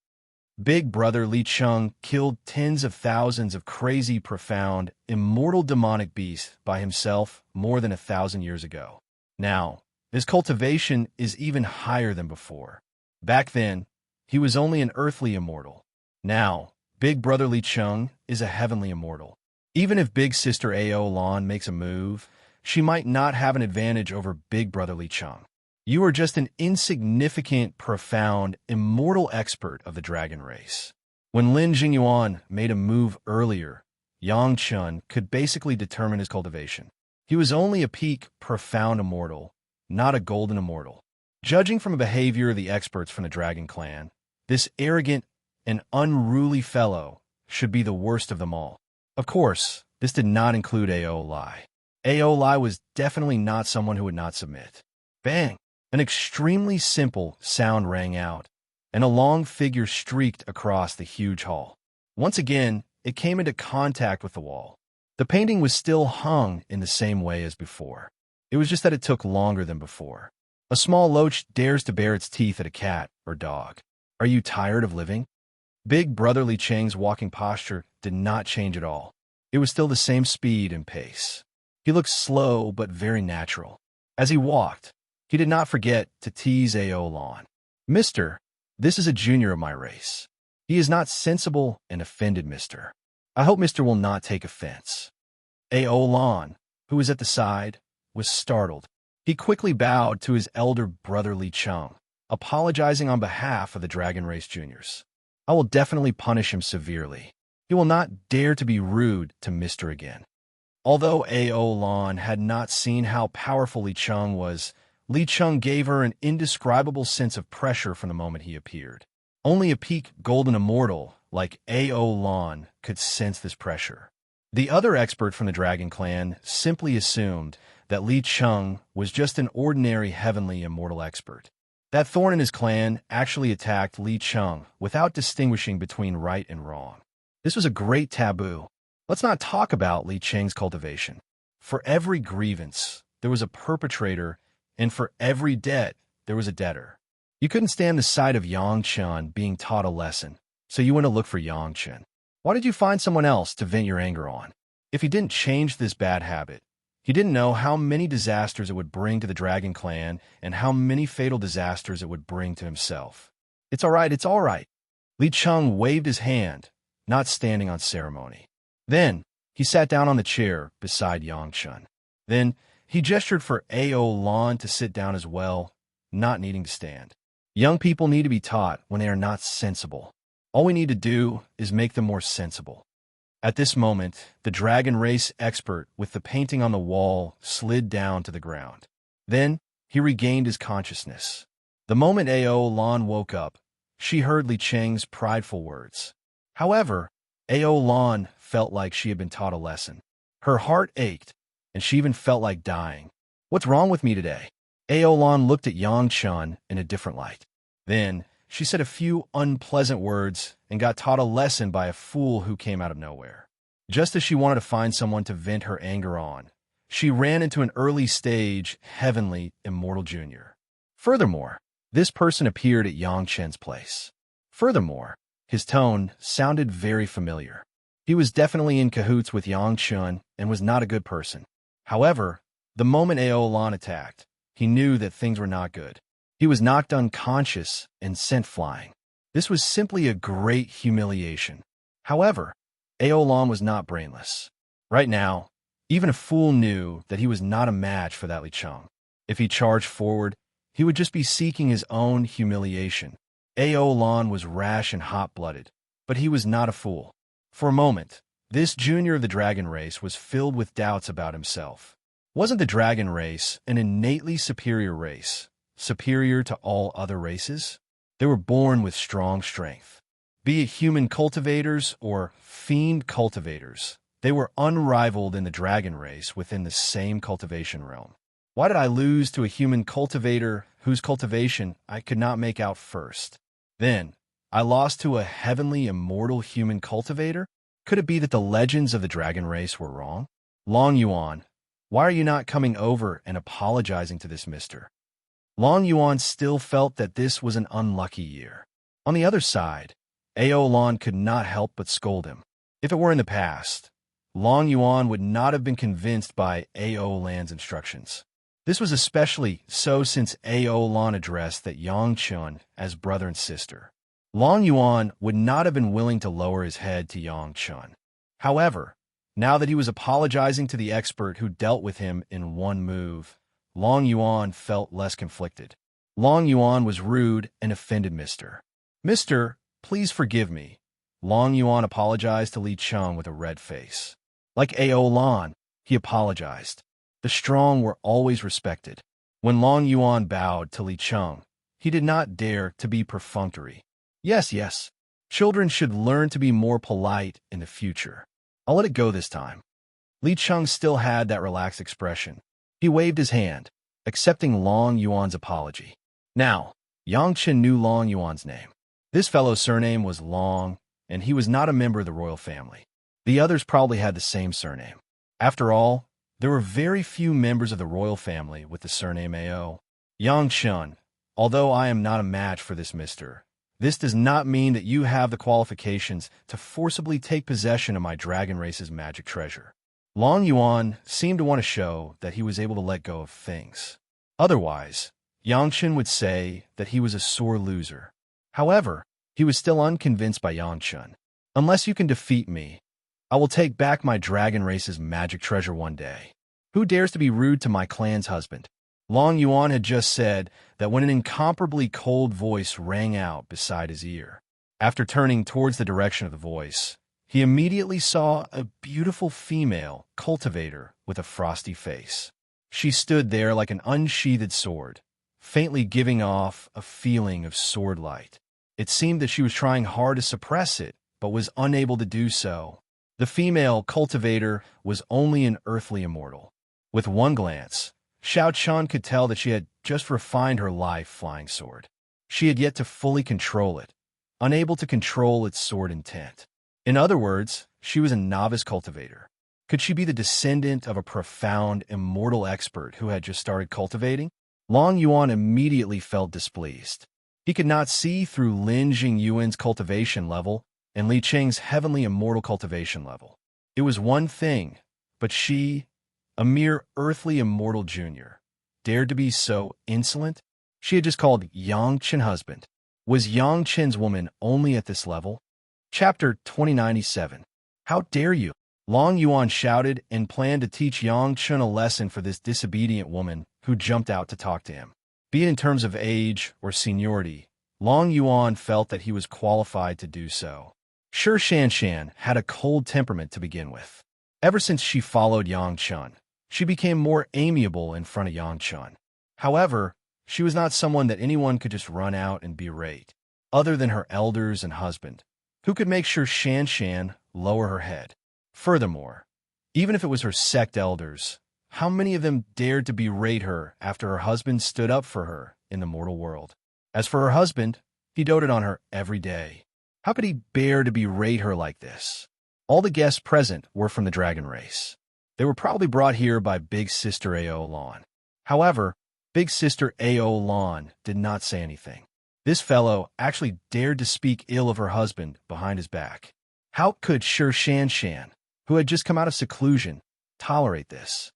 Big Brother Li Cheng killed tens of thousands of crazy, profound, immortal demonic beasts by himself more than 1,000 years ago. Now, his cultivation is even higher than before. Back then, he was only an earthly immortal. Now, Big Brother Li Cheng is a heavenly immortal. Even if Big Sister A.O. Lan makes a move, she might not have an advantage over Big Brother Li Cheng. You are just an insignificant, profound, immortal expert of the dragon race. When Lin Jingyuan made a move earlier, Yang Chun could basically determine his cultivation. He was only a peak, profound immortal, not a golden immortal. Judging from the behavior of the experts from the dragon clan, this arrogant and unruly fellow should be the worst of them all. Of course, this did not include A.O. Lai. A.O. Lai was definitely not someone who would not submit. Bang! An extremely simple sound rang out, and a long figure streaked across the huge hall. Once again, it came into contact with the wall. The painting was still hung in the same way as before. It was just that it took longer than before. A small loach dares to bare its teeth at a cat or dog. Are you tired of living? Big Brother Li Cheng's walking posture did not change at all. It was still the same speed and pace. He looked slow but very natural. As he walked, he did not forget to tease A.O. Lan. Mister, this is a junior of my race. He is not sensible and offended, mister. I hope mister will not take offense. A.O. Lan, who was at the side, was startled. He quickly bowed to his elder brother Li Cheng, apologizing on behalf of the Dragon Race Juniors. I will definitely punish him severely. He will not dare to be rude to mister again. Although A.O. Lan had not seen how powerful Li Cheng was, Li Cheng gave her an indescribable sense of pressure from the moment he appeared. Only a peak golden immortal like A.O. Lan could sense this pressure. The other expert from the Dragon Clan simply assumed that Li Cheng was just an ordinary heavenly immortal expert. That thorn in his clan actually attacked Li Cheng without distinguishing between right and wrong. This was a great taboo. Let's not talk about Li Cheng's cultivation. For every grievance, there was a perpetrator, and for every debt, there was a debtor. You couldn't stand the sight of Yang Chen being taught a lesson, so you went to look for Yang Chen. Why did you find someone else to vent your anger on? If he didn't change this bad habit, he didn't know how many disasters it would bring to the Dragon Clan and how many fatal disasters it would bring to himself. It's all right, it's all right. Li Cheng waved his hand, not standing on ceremony. Then, he sat down on the chair beside Yang Chen. Then, he gestured for Ao Lan to sit down as well, not needing to stand. Young people need to be taught when they are not sensible. All we need to do is make them more sensible. At this moment, the dragon race expert with the painting on the wall slid down to the ground. Then, he regained his consciousness. The moment Ao Lan woke up, she heard Li Cheng's prideful words. However, Ao Lan felt like she had been taught a lesson. Her heart ached, and she even felt like dying. What's wrong with me today? Ao Lan looked at Yang Chen in a different light. Then, she said a few unpleasant words and got taught a lesson by a fool who came out of nowhere. Just as she wanted to find someone to vent her anger on, she ran into an early stage, heavenly, immortal junior. Furthermore, this person appeared at Yang Chen's place. Furthermore, his tone sounded very familiar. He was definitely in cahoots with Yang Chen and was not a good person. However, the moment Ao Lan attacked, he knew that things were not good. He was knocked unconscious and sent flying. This was simply a great humiliation. However, Ao Lan was not brainless. Right now, even a fool knew that he was not a match for that Li Cheng. If he charged forward, he would just be seeking his own humiliation. Ao Lan was rash and hot-blooded, but he was not a fool. For a moment, this junior of the dragon race was filled with doubts about himself. Wasn't the dragon race an innately superior race, superior to all other races? They were born with strong strength. Be it human cultivators or fiend cultivators, they were unrivaled in the dragon race within the same cultivation realm. Why did I lose to a human cultivator whose cultivation I could not make out first? Then, I lost to a heavenly immortal human cultivator? Could it be that the legends of the dragon race were wrong? Long Yuan, why are you not coming over and apologizing to this mister? Long Yuan still felt that this was an unlucky year. On the other side, Ao Lan could not help but scold him. If it were in the past, Long Yuan would not have been convinced by Ao Lan's instructions. This was especially so since Ao Lan addressed that Yang Chen as brother and sister. Long Yuan would not have been willing to lower his head to Yang Chen. However, now that he was apologizing to the expert who dealt with him in one move, Long Yuan felt less conflicted. Long Yuan was rude and offended Mr. Mister, please forgive me. Long Yuan apologized to Li Cheng with a red face. Like Ao Lan, he apologized. The strong were always respected. When Long Yuan bowed to Li Cheng, he did not dare to be perfunctory. Yes. Children should learn to be more polite in the future. I'll let it go this time. Li Cheng still had that relaxed expression. He waved his hand, accepting Long Yuan's apology. Now, Yang Chen knew Long Yuan's name. This fellow's surname was Long, and he was not a member of the royal family. The others probably had the same surname. After all, there were very few members of the royal family with the surname Ao. Yang Chen, although I am not a match for this mister, this does not mean that you have the qualifications to forcibly take possession of my dragon race's magic treasure. Long Yuan seemed to want to show that he was able to let go of things. Otherwise, Yang Chen would say that he was a sore loser. However, he was still unconvinced by Yang Chen. Unless you can defeat me, I will take back my dragon race's magic treasure one day. Who dares to be rude to my clan's husband? Long Yuan had just said that when an incomparably cold voice rang out beside his ear. After turning towards the direction of the voice, he immediately saw a beautiful female cultivator with a frosty face. She stood there like an unsheathed sword, faintly giving off a feeling of sword light. It seemed that she was trying hard to suppress it, but was unable to do so. The female cultivator was only an earthly immortal. With one glance, Xiao Chun could tell that she had just refined her life flying sword. She had yet to fully control it, unable to control its sword intent. In other words, she was a novice cultivator. Could she be the descendant of a profound, immortal expert who had just started cultivating? Long Yuan immediately felt displeased. He could not see through Lin Jingyuan's cultivation level and Li Cheng's heavenly immortal cultivation level. It was one thing, but she, a mere earthly immortal junior, dared to be so insolent? She had just called Yang Chen husband. Was Yang Chen's woman only at this level? Chapter 2097. How dare you? Long Yuan shouted and planned to teach Yang Chen a lesson for this disobedient woman who jumped out to talk to him. Be it in terms of age or seniority, Long Yuan felt that he was qualified to do so. Shi Shanshan had a cold temperament to begin with. Ever since she followed Yang Chen, she became more amiable in front of Yang Chen. However, she was not someone that anyone could just run out and berate, other than her elders and husband, who could make sure Shanshan lower her head. Furthermore, even if it was her sect elders, how many of them dared to berate her after her husband stood up for her in the mortal world? As for her husband, he doted on her every day. How could he bear to berate her like this? All the guests present were from the dragon race. They were probably brought here by Big Sister Ao Lan. However, Big Sister Ao Lan did not say anything. This fellow actually dared to speak ill of her husband behind his back. How could Shi Shanshan, who had just come out of seclusion, tolerate this?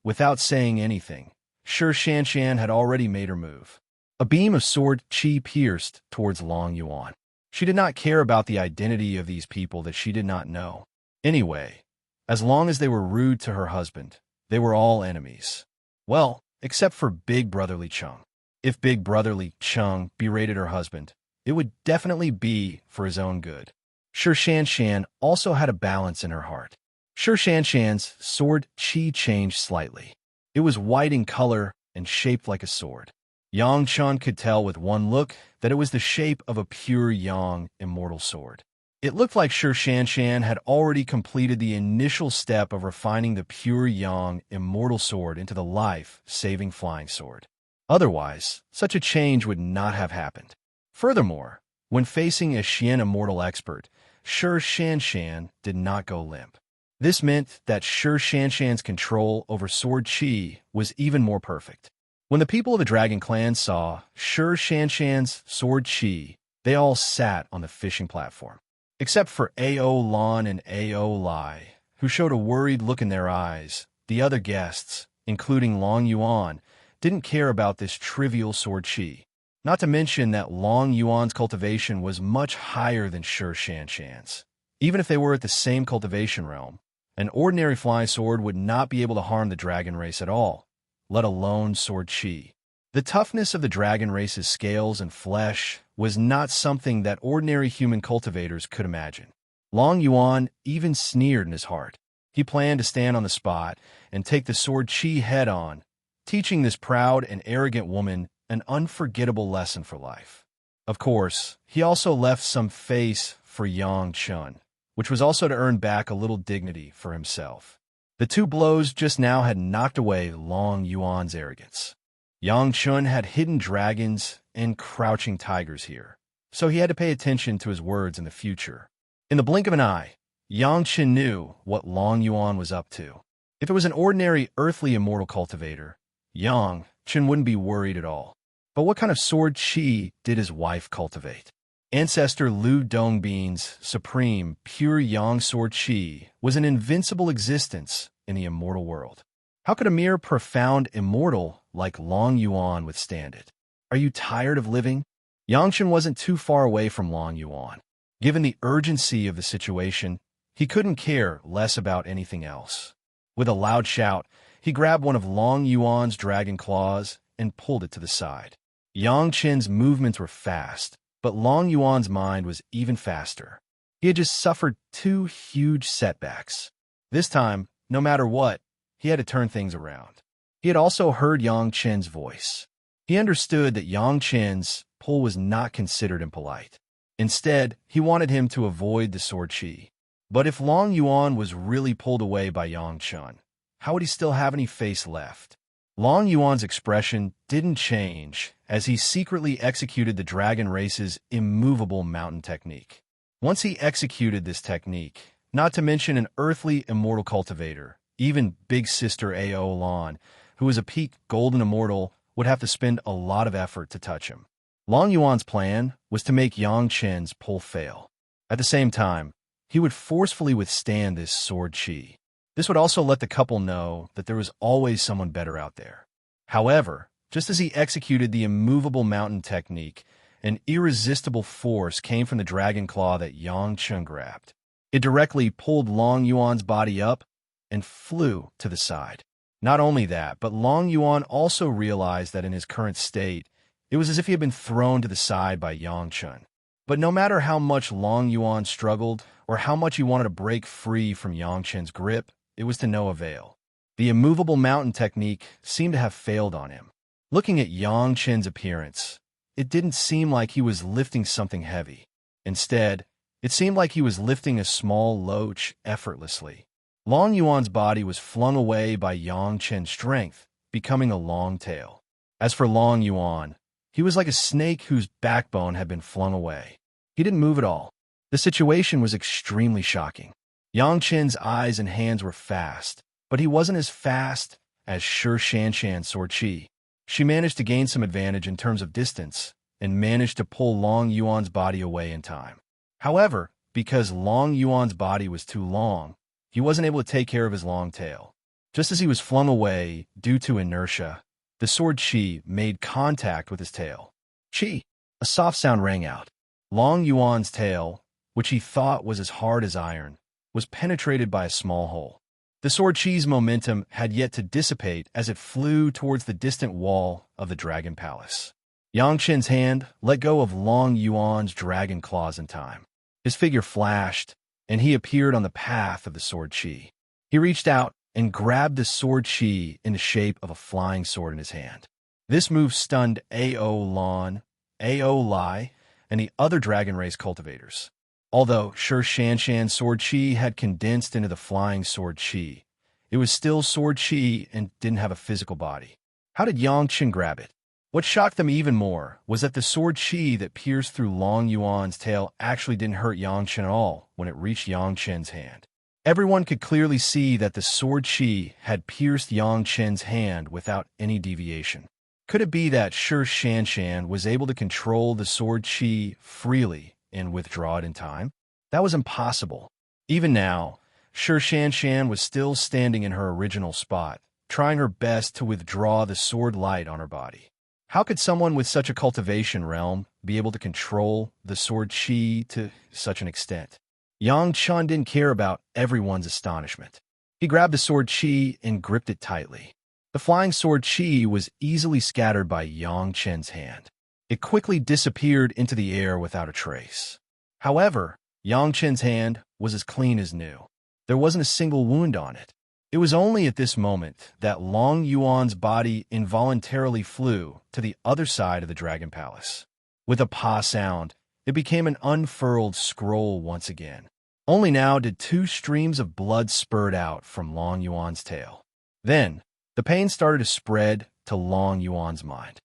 Without saying anything, Shi Shanshan had already made her move. A beam of sword qi pierced towards Long Yuan. She did not care about the identity of these people that she did not know. Anyway, as long as they were rude to her husband, they were all enemies. Well, except for Big Brotherly Chung. If Big Brotherly Chung berated her husband, it would definitely be for his own good. Shi Shanshan also had a balance in her heart. Shi Shanshan's sword qi changed slightly. It was white in color and shaped like a sword. Yang Chen could tell with one look that it was the shape of a pure Yang immortal sword. It looked like Shi Shanshan had already completed the initial step of refining the pure Yang immortal sword into the life-saving flying sword. Otherwise, such a change would not have happened. Furthermore, when facing a Xian immortal expert, Shi Shanshan did not go limp. This meant that Shi Shanshan's control over sword qi was even more perfect. When the people of the Dragon Clan saw Shi Shanshan's sword qi, they all sat on the fishing platform. Except for Ao Lan and Ao Lai, who showed a worried look in their eyes, the other guests, including Long Yuan, didn't care about this trivial sword qi. Not to mention that Long Yuan's cultivation was much higher than Shi Shanshan's. Even if they were at the same cultivation realm, an ordinary flying sword would not be able to harm the dragon race at all, let alone sword qi. The toughness of the dragon race's scales and flesh was not something that ordinary human cultivators could imagine. Long Yuan even sneered in his heart. He planned to stand on the spot and take the sword qi head-on, teaching this proud and arrogant woman an unforgettable lesson for life. Of course, he also left some face for Yang Chen, which was also to earn back a little dignity for himself. The two blows just now had knocked away Long Yuan's arrogance. Yang Chen had hidden dragons and crouching tigers here, so he had to pay attention to his words in the future. In the blink of an eye, Yang Chen knew what Long Yuan was up to. If it was an ordinary earthly immortal cultivator, Yang Chen wouldn't be worried at all. But what kind of sword qi did his wife cultivate? Ancestor Lu Dongbin's supreme, pure Yang sword qi was an invincible existence in the immortal world. How could a mere profound immortal like Long Yuan withstand it? Are you tired of living? Yang Chen wasn't too far away from Long Yuan. Given the urgency of the situation, he couldn't care less about anything else. With a loud shout, he grabbed one of Long Yuan's dragon claws and pulled it to the side. Yang Chen's movements were fast, but Long Yuan's mind was even faster. He had just suffered two huge setbacks. This time, no matter what, he had to turn things around. He had also heard Yang Chen's voice. He understood that Yang Chen's pull was not considered impolite. Instead, he wanted him to avoid the sword qi. But if Long Yuan was really pulled away by Yang Chen, how would he still have any face left? Long Yuan's expression didn't change as he secretly executed the dragon race's immovable mountain technique. Once he executed this technique, not to mention an earthly immortal cultivator, even big sister Ao Lan, who was a peak golden immortal, would have to spend a lot of effort to touch him. Long Yuan's plan was to make Yang Chen's pull fail. At the same time, he would forcefully withstand this sword chi. This would also let the couple know that there was always someone better out there. However, just as he executed the immovable mountain technique, an irresistible force came from the dragon claw that Yang Chen grabbed. It directly pulled Long Yuan's body up and flew to the side. Not only that, but Long Yuan also realized that in his current state, it was as if he had been thrown to the side by Yang Chen. But no matter how much Long Yuan struggled, or how much he wanted to break free from Yang Chen's grip, it was to no avail. The immovable mountain technique seemed to have failed on him. Looking at Yang Chen's appearance, it didn't seem like he was lifting something heavy. Instead, it seemed like he was lifting a small loach effortlessly. Long Yuan's body was flung away by Yang Chen's strength, becoming a long tail. As for Long Yuan, he was like a snake whose backbone had been flung away. He didn't move at all. The situation was extremely shocking. Yang Chen's eyes and hands were fast, but he wasn't as fast as Shi Shanshan's sword chi. She managed to gain some advantage in terms of distance and managed to pull Long Yuan's body away in time. However, because Long Yuan's body was too long, he wasn't able to take care of his long tail. Just as he was flung away due to inertia, the sword chi made contact with his tail. Chi! A soft sound rang out. Long Yuan's tail, which he thought was as hard as iron, was penetrated by a small hole. The sword chi's momentum had yet to dissipate as it flew towards the distant wall of the dragon palace. Yang Chen's hand let go of Long Yuan's dragon claws in time. His figure flashed, and he appeared on the path of the sword chi. He reached out and grabbed the sword chi in the shape of a flying sword in his hand. This move stunned Ao Lan, Ao Lai, and the other dragon race cultivators. Although Shi Shanshan's sword chi had condensed into the flying sword chi, it was still sword chi and didn't have a physical body. How did Yang Chen grab it? What shocked them even more was that the sword chi that pierced through Long Yuan's tail actually didn't hurt Yang Chen at all when it reached Yang Chen's hand. Everyone could clearly see that the sword chi had pierced Yang Chen's hand without any deviation. Could it be that Shi Shanshan was able to control the sword chi freely and withdraw it in time? That was impossible. Even now, Shi Shanshan was still standing in her original spot, trying her best to withdraw the sword light on her body. How could someone with such a cultivation realm be able to control the sword chi to such an extent? Yang Chen didn't care about everyone's astonishment. He grabbed the sword chi and gripped it tightly. The flying sword chi was easily scattered by Yang Chen's hand. It quickly disappeared into the air without a trace. However, Yang Chen's hand was as clean as new. There wasn't a single wound on it. It was only at this moment that Long Yuan's body involuntarily flew to the other side of the dragon palace. With a pa sound, it became an unfurled scroll once again. Only now did 2 streams of blood spurt out from Long Yuan's tail. Then, the pain started to spread to Long Yuan's mind.